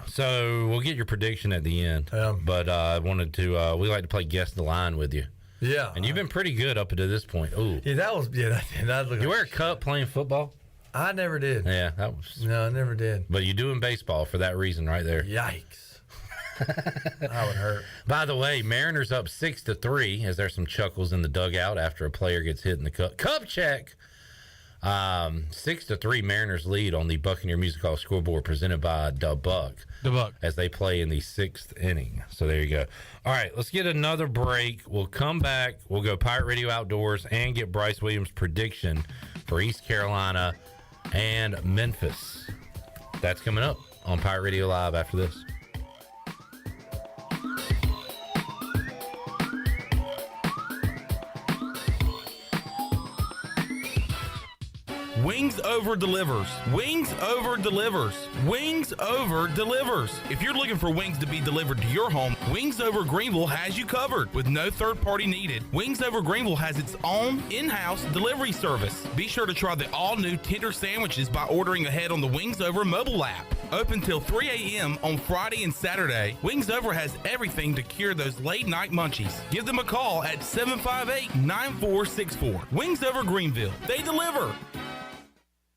Speaker 10: so we'll get your prediction at the end. But I wanted to. We like to play guess the line with you.
Speaker 26: Yeah,
Speaker 10: and you've been pretty good up to this point. Ooh,
Speaker 26: yeah, that was that looked.
Speaker 10: You wear a cup playing football?
Speaker 26: I never did.
Speaker 10: Yeah, that was.
Speaker 26: No, I never did.
Speaker 10: But you do in baseball for that reason, right there.
Speaker 26: Yikes. That would hurt.
Speaker 10: By the way, Mariners up 6-3 as there's some chuckles in the dugout after a player gets hit in the cup. Cup check. 6-3 Mariners lead on the Buccaneer Music Hall scoreboard presented by Da Buck.
Speaker 3: Da Buck.
Speaker 10: As they play in the 6th inning. So there you go. All right, let's get another break. We'll come back. We'll go Pirate Radio Outdoors and get Bryce Williams' prediction for East Carolina and Memphis. That's coming up on Pirate Radio Live after this.
Speaker 3: Wings Over delivers. Wings Over delivers. Wings Over delivers. If you're looking for wings to be delivered to your home, Wings Over Greenville has you covered with no third party needed. Wings Over Greenville has its own in-house delivery service. Be sure to try the all-new tender sandwiches by ordering ahead on the Wings Over mobile app. Open till 3 a.m. on Friday and Saturday, Wings Over has everything to cure those late-night munchies. Give them a call at 758-9464. Wings Over Greenville. They deliver.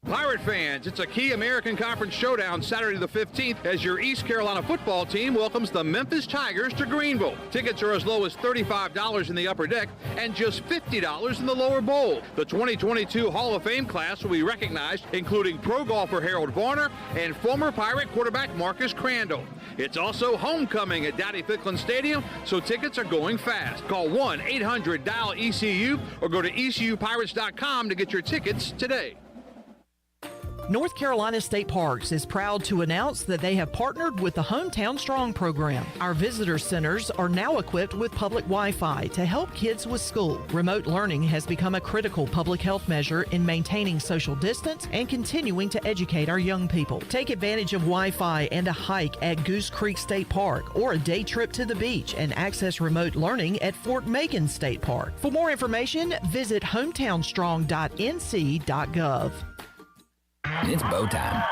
Speaker 9: Pirate fans, it's a key American Conference showdown Saturday the 15th as your East Carolina football team welcomes the Memphis Tigers to Greenville. Tickets are as low as $35 in the upper deck and just $50 in the lower bowl. The 2022 Hall of Fame class will be recognized, including pro golfer Harold Varner and former Pirate quarterback Marcus Crandall. It's also homecoming at Dowdy Ficklen Stadium, so tickets are going fast. Call 1-800-DIAL-ECU or go to ECUPirates.com to get your tickets today.
Speaker 1: North Carolina State Parks is proud to announce that they have partnered with the Hometown Strong program. Our visitor centers are now equipped with public Wi-Fi to help kids with school. Remote learning has become a critical public health measure in maintaining social distance and continuing to educate our young people. Take advantage of Wi-Fi and a hike at Goose Creek State Park or a day trip to the beach and access remote learning at Fort Macon State Park. For more information, visit hometownstrong.nc.gov.
Speaker 11: It's bow time.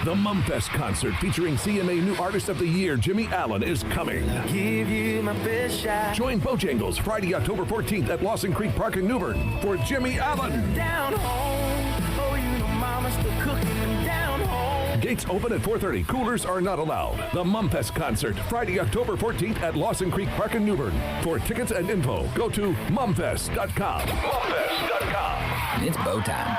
Speaker 11: The Mumfest concert featuring CMA New Artist of the Year, Jimmy Allen, is coming.
Speaker 22: Give you my best shot.
Speaker 11: Join Bojangles Friday, October 14th at Lawson Creek Park in New Bern for Jimmy Allen.
Speaker 22: Down home. Oh, you know mama's still cooking and down home.
Speaker 11: Gates open at 4:30. Coolers are not allowed. The Mumfest concert, Friday, October 14th at Lawson Creek Park in New Bern. For tickets and info, go to mumfest.com. Mumfest.com. It's bow time.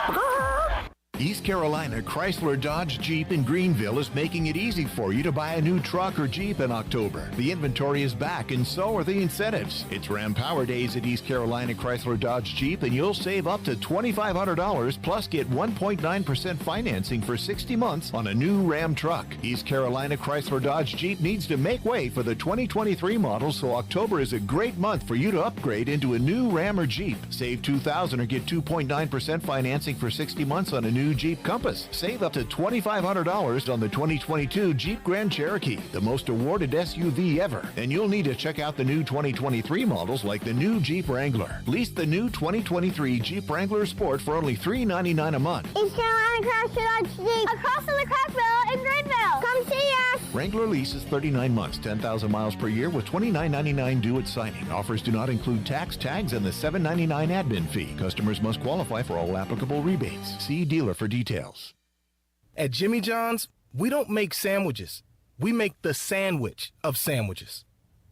Speaker 12: East Carolina Chrysler Dodge Jeep in Greenville is making it easy for you to buy a new truck or Jeep in October. The inventory is back and so are the incentives. It's Ram Power Days at East Carolina Chrysler Dodge Jeep and you'll save up to $2,500 plus get 1.9% financing for 60 months on a new Ram truck. East Carolina Chrysler Dodge Jeep needs to make way for the 2023 model, so October is a great month for you to upgrade into a new Ram or Jeep. Save $2,000 or get 2.9% financing for 60 months on a new Jeep Compass. Save up to $2,500 on the 2022 Jeep Grand Cherokee, the most awarded SUV ever. And you'll need to check out the new 2023 models like the new Jeep Wrangler. Lease the new 2023 Jeep Wrangler Sport for only $399 a month.
Speaker 13: East Carolina Chrysler Dodge Jeep, across from the Crackville in Greenville. Come see us.
Speaker 12: Wrangler lease is 39 months, 10,000 miles per year with $29.99 due at signing. Offers do not include tax, tags, and the $7.99 admin fee. Customers must qualify for all applicable rebates. See dealer for details.
Speaker 14: At Jimmy John's, we don't make sandwiches. We make the sandwich of sandwiches.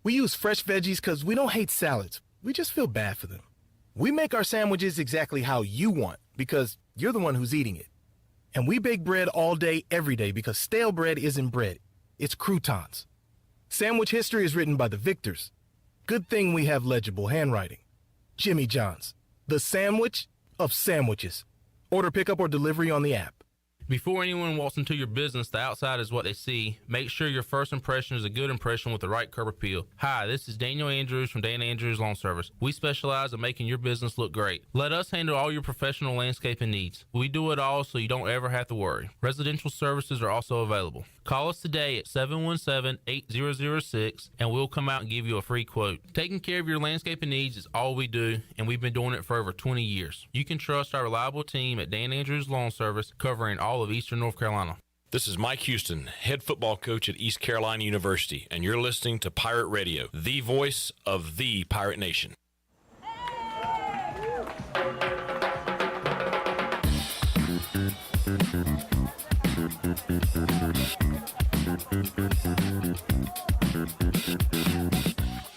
Speaker 14: We use fresh veggies because we don't hate salads. We just feel bad for them. We make our sandwiches exactly how you want because you're the one who's eating it. And we bake bread all day, every day because stale bread isn't bread. It's croutons. Sandwich history is written by the victors. Good thing we have legible handwriting. Jimmy John's, the sandwich of sandwiches. Order pickup or delivery on the app.
Speaker 15: Before anyone walks into your business, the outside is what they see. Make sure your first impression is a good impression with the right curb appeal. Hi, this is Daniel Andrews from Dan Andrews Lawn Service. We specialize in making your business look great. Let us handle all your professional landscaping needs. We do it all so you don't ever have to worry. Residential services are also available. Call us today at 717-8006 and we'll come out and give you a free quote. Taking care of your landscaping needs is all we do, and we've been doing it for over 20 years. You can trust our reliable team at Dan Andrews Lawn Service, covering all of Eastern North Carolina.
Speaker 16: This is Mike Houston, head football coach at East Carolina University, and you're listening to Pirate Radio, the voice of the Pirate Nation.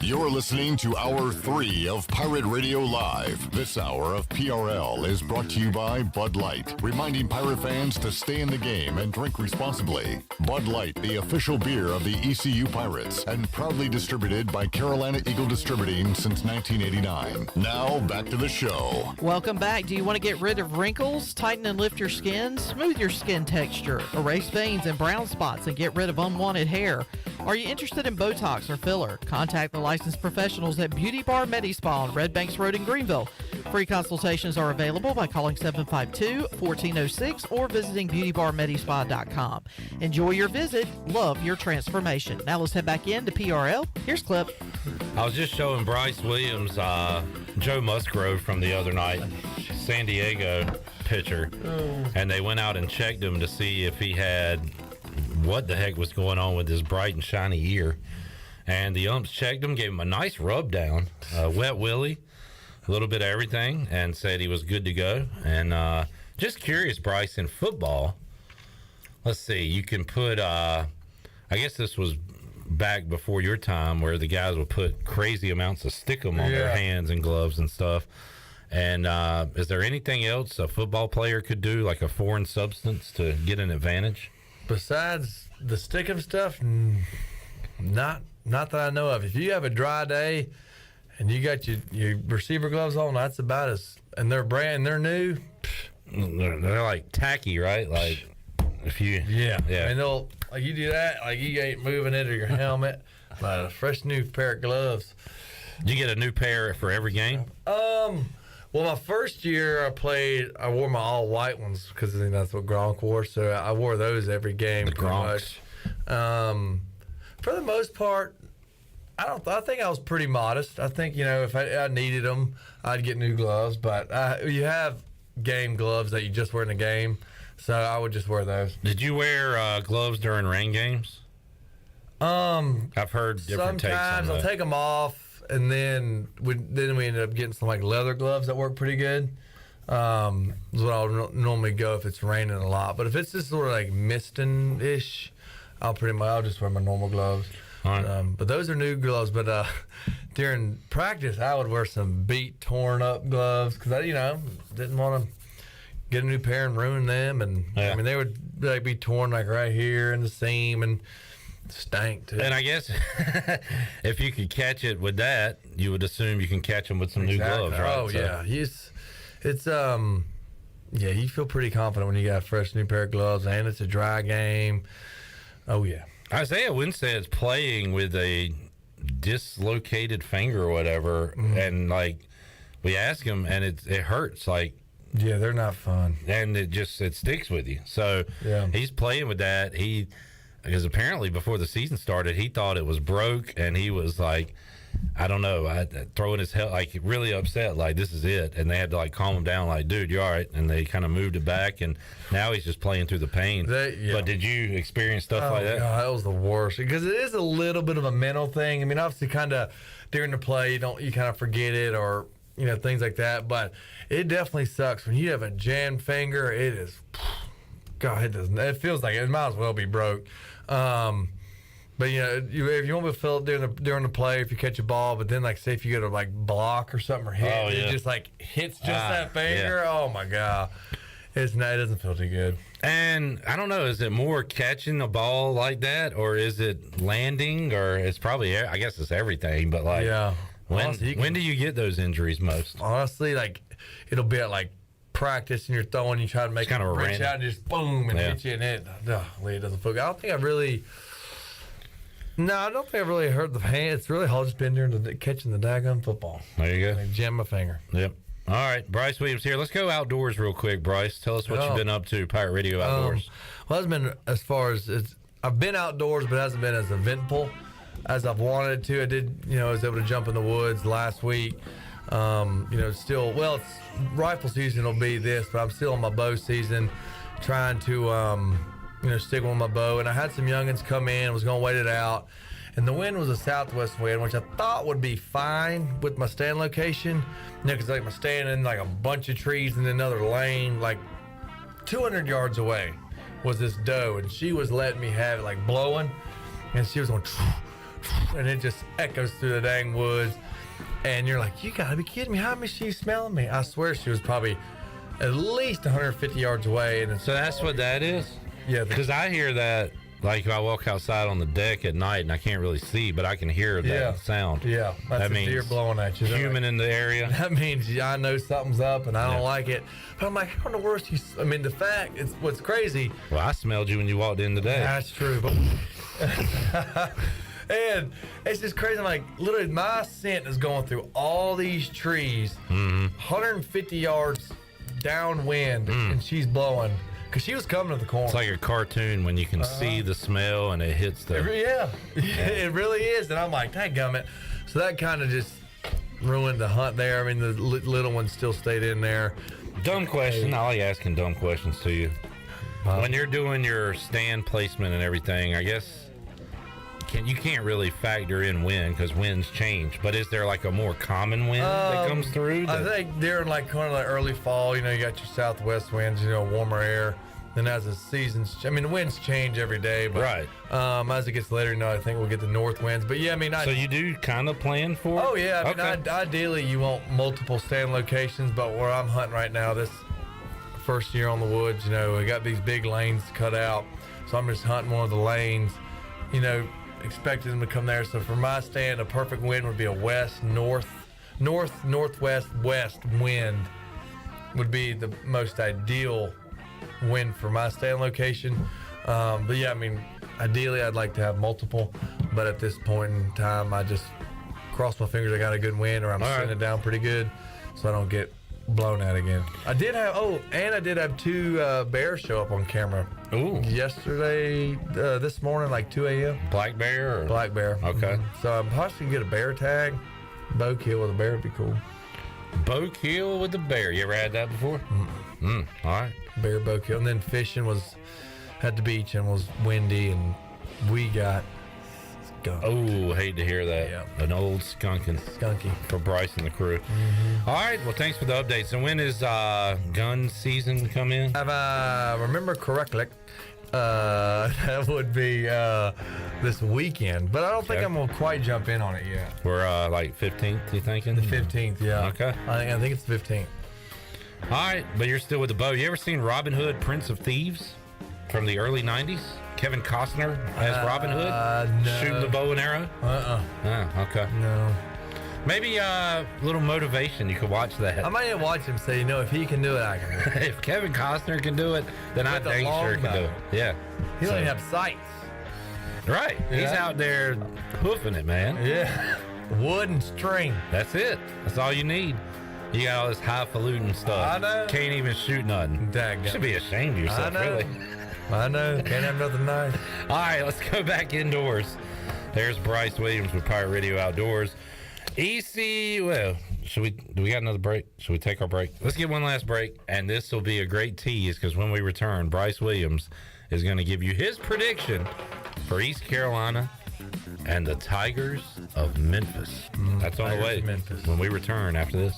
Speaker 5: You're listening to Hour 3 of Pirate Radio Live. This hour of PRL is brought to you by Bud Light, reminding Pirate fans to stay in the game and drink responsibly. Bud Light, the official beer of the ECU Pirates, and proudly distributed by Carolina Eagle Distributing since 1989. Now, back to the show.
Speaker 1: Welcome back. Do you want to get rid of wrinkles, tighten and lift your skin, smooth your skin texture, erase veins and brown spots, and get rid of unwanted hair? Are you interested in Botox or filler? Contact the licensed professionals at Beauty Bar Medi-Spa on Red Banks Road in Greenville. Free consultations are available by calling 752-1406 or visiting beautybarmedispa.com. Enjoy your visit. Love your transformation. Now let's head back into PRL. Here's Clip.
Speaker 10: I was just showing Bryce Williams, Joe Musgrove from the other night, San Diego pitcher, and they went out and checked him to see if he had what the heck was going on with his bright and shiny ear. And the umps checked him, gave him a nice rub down, wet Willie, a little bit of everything, and said he was good to go. And just curious, Bryce, in football, let's see, you can put, I guess this was back before your time where the guys would put crazy amounts of stickum on their hands and gloves and stuff. And is there anything else a football player could do, like a foreign substance, to get an advantage?
Speaker 26: Besides the stickum stuff, not that I know of. If you have a dry day and you got your receiver gloves on, that's about as, and they're new.
Speaker 10: They're like tacky, right? Like if you,
Speaker 26: yeah. And they'll, like you do that, like you ain't moving it or your helmet, but a fresh new pair of gloves.
Speaker 10: Do you get a new pair for every game?
Speaker 26: Well, my first year I wore my all white ones because I think that's what Gronk wore. So I wore those every game.
Speaker 10: The Gronks.
Speaker 26: For the most part, I think I was pretty modest. I think, if I needed them, I'd get new gloves. But you have game gloves that you just wear in the game, so I would just wear those.
Speaker 10: Did you wear gloves during rain games? I've heard different takes on that.
Speaker 26: Sometimes I'll take them off. And then we ended up getting some like leather gloves that work pretty good. Is what I'll normally go if it's raining a lot. But if it's just sort of like misting-ish, I'll just wear my normal gloves.
Speaker 10: Right.
Speaker 26: But those are new gloves. But during practice, I would wear some beat, torn up gloves because I, didn't want to get a new pair and ruin them. And I mean, they would like be torn like right here in the seam and stank too.
Speaker 10: And I guess if you could catch it with that, you would assume you can catch them with some new gloves, right?
Speaker 26: Oh, yeah. It's you feel pretty confident when you got a fresh new pair of gloves and it's a dry game. Oh, yeah.
Speaker 10: Isaiah Winstead's playing with a dislocated finger or whatever, and like we ask him, and it hurts. Like,
Speaker 26: yeah, they're not fun,
Speaker 10: and it sticks with you. So he's playing with that. Because apparently before the season started, he thought it was broke, and he was like, I don't know, throwing his head, like really upset, like this is it. And they had to like calm him down, like, dude, you're all right. And they kind of moved it back, and now he's just playing through the pain. But did you experience stuff like that?
Speaker 26: God, that was the worst, because it is a little bit of a mental thing. I mean, obviously, kind of during the play, you kind of forget it, or things like that. But it definitely sucks when you have a jammed finger. It is, God, it doesn't. It feels like it might as well be broke. But if you want to feel it during the play, if you catch a ball, but then like say if you get a like block or something or hit, it just like hits just that finger. Yeah. Oh my God, it doesn't feel too good.
Speaker 10: And I don't know, is it more catching a ball like that, or is it landing, or it's probably, I guess it's everything. But like, when do you get those injuries most?
Speaker 26: Honestly, like it'll be at like practice and you're throwing, you try to make
Speaker 10: kind of a
Speaker 26: reach out and just boom and hit you, and it doesn't feel good. I don't think I really heard the hand. It's really hard just been there catching the daggone football.
Speaker 10: There you go.
Speaker 26: I jammed my finger.
Speaker 10: Yep. All right, Bryce Williams here. Let's go outdoors real quick, Bryce. Tell us what you've been up to, Pirate Radio Outdoors.
Speaker 26: Well, it's been as far as I've been outdoors, but it hasn't been as eventful as I've wanted to. I did, I was able to jump in the woods last week. It's rifle season will be this, but I'm still on my bow season, trying to, stick with my bow. And I had some youngins come in, was going to wait it out. And the wind was a southwest wind, which I thought would be fine with my stand location. Because like my stand in like a bunch of trees in another lane, like 200 yards away was this doe. And she was letting me have it, like blowing. And she was going, and it just echoes through the dang woods. And you're like, you gotta be kidding me. How is she smelling me? I swear she was probably at least 150 yards away. And
Speaker 10: so that's what that is?
Speaker 26: Yeah.
Speaker 10: Because I hear that, like if I walk outside on the deck at night and I can't really see, but I can hear that sound.
Speaker 26: Yeah, that's a deer blowing at you.
Speaker 10: Human in the area.
Speaker 26: That means I know something's up and I don't like it. But I'm like, how in the world the fact, it's what's crazy.
Speaker 10: Well, I smelled you when you walked in today.
Speaker 26: That's true. But and it's just crazy. I'm like, literally, my scent is going through all these trees, 150 yards downwind, and she's blowing. Because she was coming to the corner.
Speaker 10: It's like a cartoon when you can see the smell and it hits the...
Speaker 26: It really is. And I'm like, dadgummit. So that kind of just ruined the hunt there. I mean, the little one still stayed in there.
Speaker 10: Dumb question. I like asking dumb questions to you. When you're doing your stand placement and everything, I guess you can't really factor in wind because winds change. But is there like a more common wind that comes through?
Speaker 26: I think during like kind of like early fall, you got your southwest winds, warmer air. Then as the seasons, the winds change every day. But,
Speaker 10: right.
Speaker 26: As it gets later, I think we'll get the north winds. But yeah,
Speaker 10: so you do kind of plan for it?
Speaker 26: Oh yeah. Ideally you want multiple stand locations, but where I'm hunting right now, this first year on the woods, we got these big lanes cut out. So I'm just hunting one of the lanes, expecting them to come there. So for my stand, a perfect wind would be a west, north, northwest, west wind would be the most ideal wind for my stand location. But yeah, ideally I'd like to have multiple, but at this point in time, I just cross my fingers I got a good wind, or I'm sitting it down pretty good so I don't get blown out again. I did have two bears show up on camera.
Speaker 10: Ooh.
Speaker 26: Yesterday, this morning, like 2 a.m.
Speaker 10: Black bear?
Speaker 26: Black bear.
Speaker 10: Okay.
Speaker 26: So I'm possibly get a bear tag. Bow kill with a bear would be cool.
Speaker 10: Bow kill with a bear. You ever had that before? All right.
Speaker 26: Bear bow kill. And then fishing was at the beach and was windy, and we got skunk.
Speaker 10: Oh, hate to hear that.
Speaker 26: Yeah.
Speaker 10: An old skunky for Bryce and the crew. All right. Well, thanks for the update. So when is gun season come in?
Speaker 26: If I remember correctly, that would be this weekend, but I don't think I'm gonna quite jump in on it yet.
Speaker 10: We're like 15th, you thinking?
Speaker 26: The 15th, yeah.
Speaker 10: Okay.
Speaker 26: I think it's the 15th.
Speaker 10: All right, but you're still with the bow. You ever seen Robin Hood, Prince of Thieves from the early 90s? Kevin Costner as Robin Hood?
Speaker 26: No.
Speaker 10: Shooting the bow and arrow? Okay.
Speaker 26: No.
Speaker 10: Maybe a little motivation. You could watch that.
Speaker 26: I might even watch him say, if he can do it, I can do it.
Speaker 10: If Kevin Costner can do it, then I dang sure can do it. Yeah.
Speaker 26: He don't even have sights.
Speaker 10: Right. Yeah. He's out there hoofing it, man.
Speaker 26: Yeah. Wood and string.
Speaker 10: That's it. That's all you need. You got all this highfalutin stuff.
Speaker 26: I know.
Speaker 10: Can't even shoot nothing. You should be ashamed of yourself, really.
Speaker 26: I know. Can't have nothing nice.
Speaker 10: All right, let's go back indoors. There's Bryce Williams with Pirate Radio Outdoors. Do we got another break? Should we take our break? Let's get one last break, and this will be a great tease because when we return, Bryce Williams is going to give you his prediction for East Carolina and the Tigers of Memphis. That's on the way when we return after this.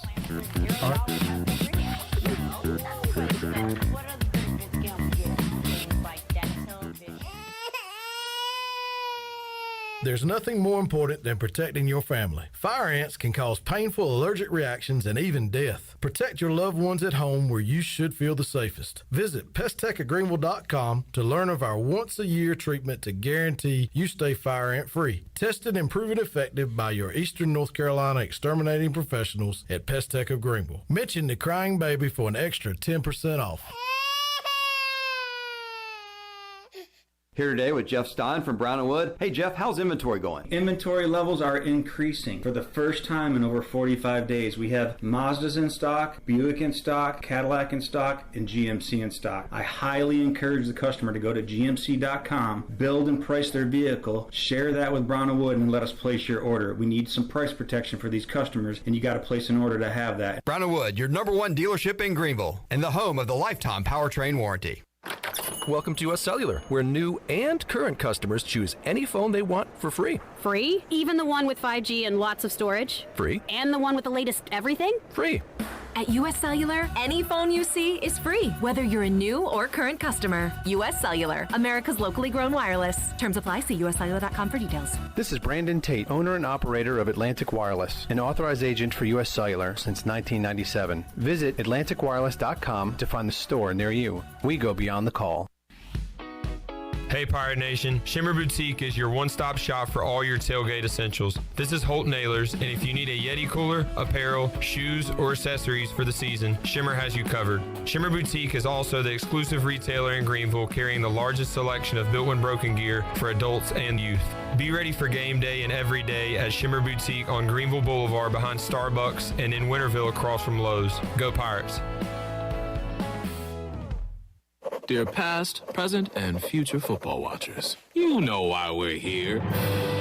Speaker 14: There's nothing more important than protecting your family. Fire ants can cause painful allergic reactions and even death. Protect your loved ones at home where you should feel the safest. Visit pesttechofgreenville.com to learn of our once-a-year treatment to guarantee you stay fire ant free. Tested and proven effective by your Eastern North Carolina exterminating professionals at Pest Tech of Greenville. Mention the crying baby for an extra 10% off.
Speaker 2: Here today with Jeff Stein from Brown & Wood. Hey Jeff, how's inventory going?
Speaker 4: Inventory levels are increasing. For the first time in over 45 days, we have Mazdas in stock, Buick in stock, Cadillac in stock, and GMC in stock. I highly encourage the customer to go to gmc.com, build and price their vehicle, share that with Brown & Wood, and let us place your order. We need some price protection for these customers, and you got to place an order to have that.
Speaker 6: Brown & Wood, your #1 dealership in Greenville, and the home of the lifetime powertrain warranty.
Speaker 17: Welcome to US Cellular, where new and current customers choose any phone they want for free.
Speaker 18: Free? Even the one with 5G and lots of storage?
Speaker 17: Free.
Speaker 18: And the one with the latest everything?
Speaker 17: Free.
Speaker 20: At US Cellular, any phone you see is free, whether you're a new or current customer. US Cellular, America's locally grown wireless. Terms apply. See uscellular.com for details.
Speaker 21: This is Brandon Tate, owner and operator of Atlantic Wireless, an authorized agent for US Cellular since 1997. Visit atlanticwireless.com to find the store near you. We go beyond the call.
Speaker 23: Hey Pirate Nation, Shimmer Boutique is your one-stop shop for all your tailgate essentials. This is Holt Nailers, and if you need a Yeti cooler, apparel, shoes, or accessories for the season, Shimmer has you covered. Shimmer Boutique is also the exclusive retailer in Greenville carrying the largest selection of built when broken gear for adults and youth. Be ready for game day and every day at Shimmer Boutique on Greenville Boulevard behind Starbucks and in Winterville across from Lowe's. Go Pirates!
Speaker 25: Dear past, present, and future football watchers, you know why we're here.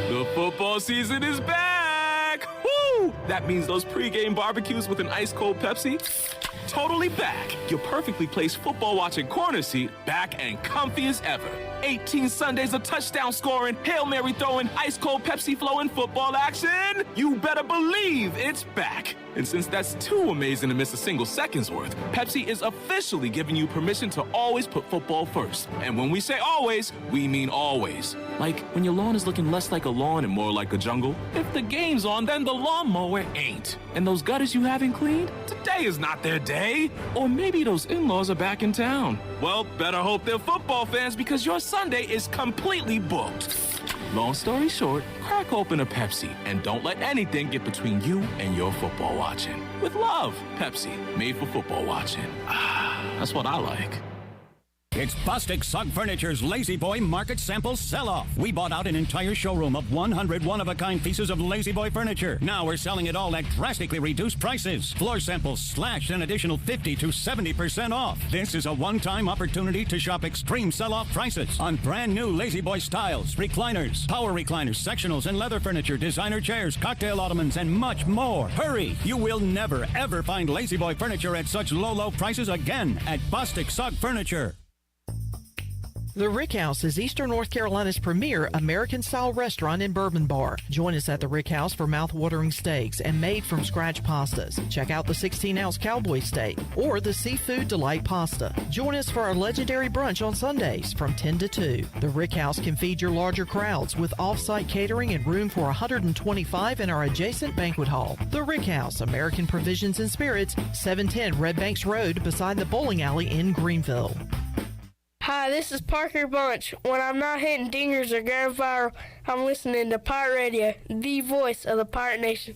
Speaker 25: The football season is back! Woo! That means those pregame barbecues with an ice-cold Pepsi? Totally back. Your perfectly placed football watching corner seat back and comfy as ever. 18 Sundays of touchdown scoring, Hail Mary throwing, ice-cold Pepsi flowing football action. You better believe it's back. And since that's too amazing to miss a single second's worth, Pepsi is officially giving you permission to always put football first. And when we say always, we mean always. Like when your lawn is looking less like a lawn and more like a jungle. If the game's on, then the lawnmower ain't. And those gutters you haven't cleaned, today is not their day. Or maybe those in-laws are back in town. Well, better hope they're football fans because your Sunday is completely booked. Long story short, crack open a Pepsi and don't let anything get between you and your football watching. With love, Pepsi, made for football watching. That's what I like.
Speaker 30: It's Bostic Sugg Furniture's Lazy Boy Market Sample Sell-Off. We bought out an entire showroom of 100 one-of-a-kind pieces of Lazy Boy furniture. Now we're selling it all at drastically reduced prices. Floor samples slashed an additional 50 to 70% off. This is a one-time opportunity to shop extreme sell-off prices on brand new Lazy Boy styles, recliners, power recliners, sectionals, and leather furniture, designer chairs, cocktail ottomans, and much more. Hurry! You will never, ever find Lazy Boy furniture at such low prices again at Bostic Sugg Furniture.
Speaker 1: The Rick House is Eastern North Carolina's premier American-style restaurant and bourbon bar. Join us at the Rick House for mouth-watering steaks and made-from-scratch pastas. Check out the 16-ounce cowboy steak or the seafood delight pasta. Join us for our legendary brunch on Sundays from 10 to 2. The Rick House can feed your larger crowds with off-site catering and room for 125 in our adjacent banquet hall. The Rick House, American Provisions and Spirits, 710 Red Banks Road beside the bowling alley in Greenville.
Speaker 31: Hi, this is Parker Bunch. When I'm not hitting dingers or going viral, I'm listening to Pirate Radio, the voice of the Pirate Nation.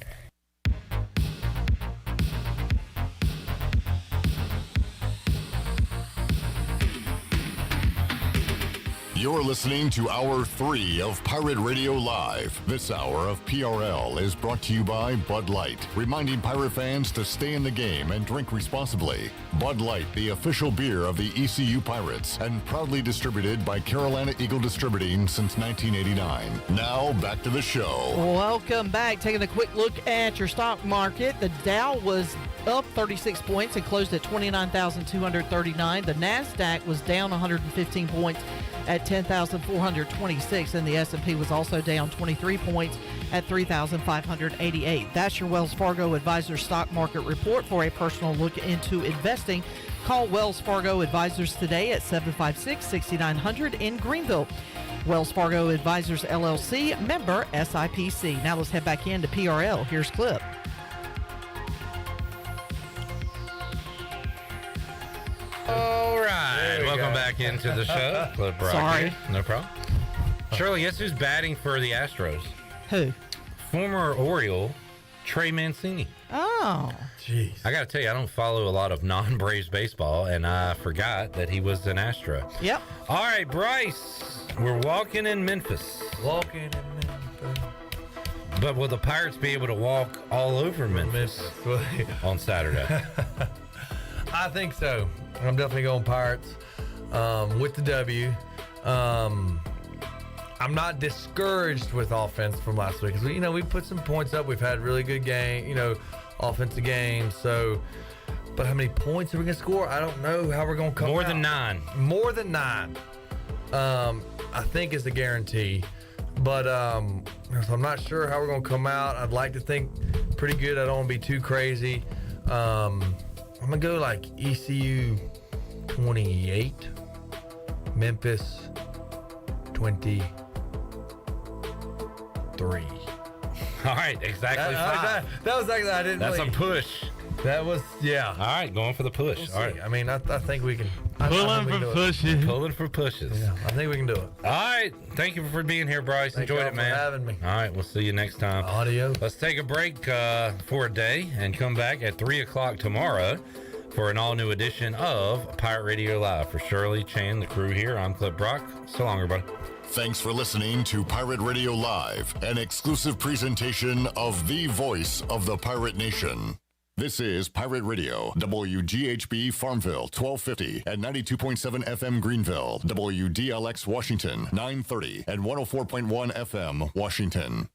Speaker 5: You're listening to Hour 3 of Pirate Radio Live. This hour of PRL is brought to you by Bud Light, reminding Pirate fans to stay in the game and drink responsibly. Bud Light, the official beer of the ECU Pirates, and proudly distributed by Carolina Eagle Distributing since 1989. Now, back to the show.
Speaker 1: Welcome back. Taking a quick look at your stock market. The Dow was up 36 points and closed at 29,239. The NASDAQ was down 115 points at 10,426, and the S&P was also down 23 points at 3,588. That's your Wells Fargo Advisors Stock Market Report. For a personal look into investing, call Wells Fargo Advisors today at 756-6900 in Greenville. Wells Fargo Advisors LLC, member SIPC. Now let's head back into PRL. Here's Clip.
Speaker 10: All right, welcome back into the show. Clip Rock
Speaker 1: Sorry.
Speaker 10: here. No problem. Shirley, guess who's batting for the Astros?
Speaker 1: Who?
Speaker 10: Former Oriole, Trey Mancini.
Speaker 1: Oh.
Speaker 26: Jeez.
Speaker 10: I got to tell you, I don't follow a lot of non-Braves baseball, and I forgot that he was an Astro.
Speaker 1: Yep.
Speaker 10: All right, Bryce, we're walking in Memphis.
Speaker 26: Walking in Memphis.
Speaker 10: But will the Pirates be able to walk all over Memphis on Saturday?
Speaker 26: I think so. I'm definitely going Pirates with the W. I'm not discouraged with offense from last week because we put some points up. We've had really good offensive games. So, but how many points are we gonna score? I don't know how we're gonna come.
Speaker 10: More than 9.
Speaker 26: More than 9. I think is the guarantee. But so I'm not sure how we're gonna come out. I'd like to think pretty good. I don't want to be too crazy. I'm gonna go like ECU 28, Memphis 23.
Speaker 10: All right, exactly 5.
Speaker 26: That was like I didn't.
Speaker 10: That's
Speaker 26: really,
Speaker 10: a push.
Speaker 26: That was
Speaker 10: All right, going for the push.
Speaker 26: We'll
Speaker 10: all right.
Speaker 26: I mean, I think we can.
Speaker 10: Pulling for pushes.
Speaker 26: Yeah, I think we can do it.
Speaker 10: All right. Thank you for being here, Bryce.
Speaker 26: Thank
Speaker 10: Enjoyed
Speaker 26: y'all
Speaker 10: it, man.
Speaker 26: for having me.
Speaker 10: All right. We'll see you next time.
Speaker 26: Audio.
Speaker 10: Let's take a break for a day and come back at 3 o'clock tomorrow for an all-new edition of Pirate Radio Live. For Shirley, Chan, the crew here, I'm Clip Brock. So long, everybody.
Speaker 5: Thanks for listening to Pirate Radio Live, an exclusive presentation of the voice of the Pirate Nation. This is Pirate Radio, WGHB Farmville, 1250 and 92.7 FM Greenville, WDLX Washington, 930 and 104.1 FM Washington.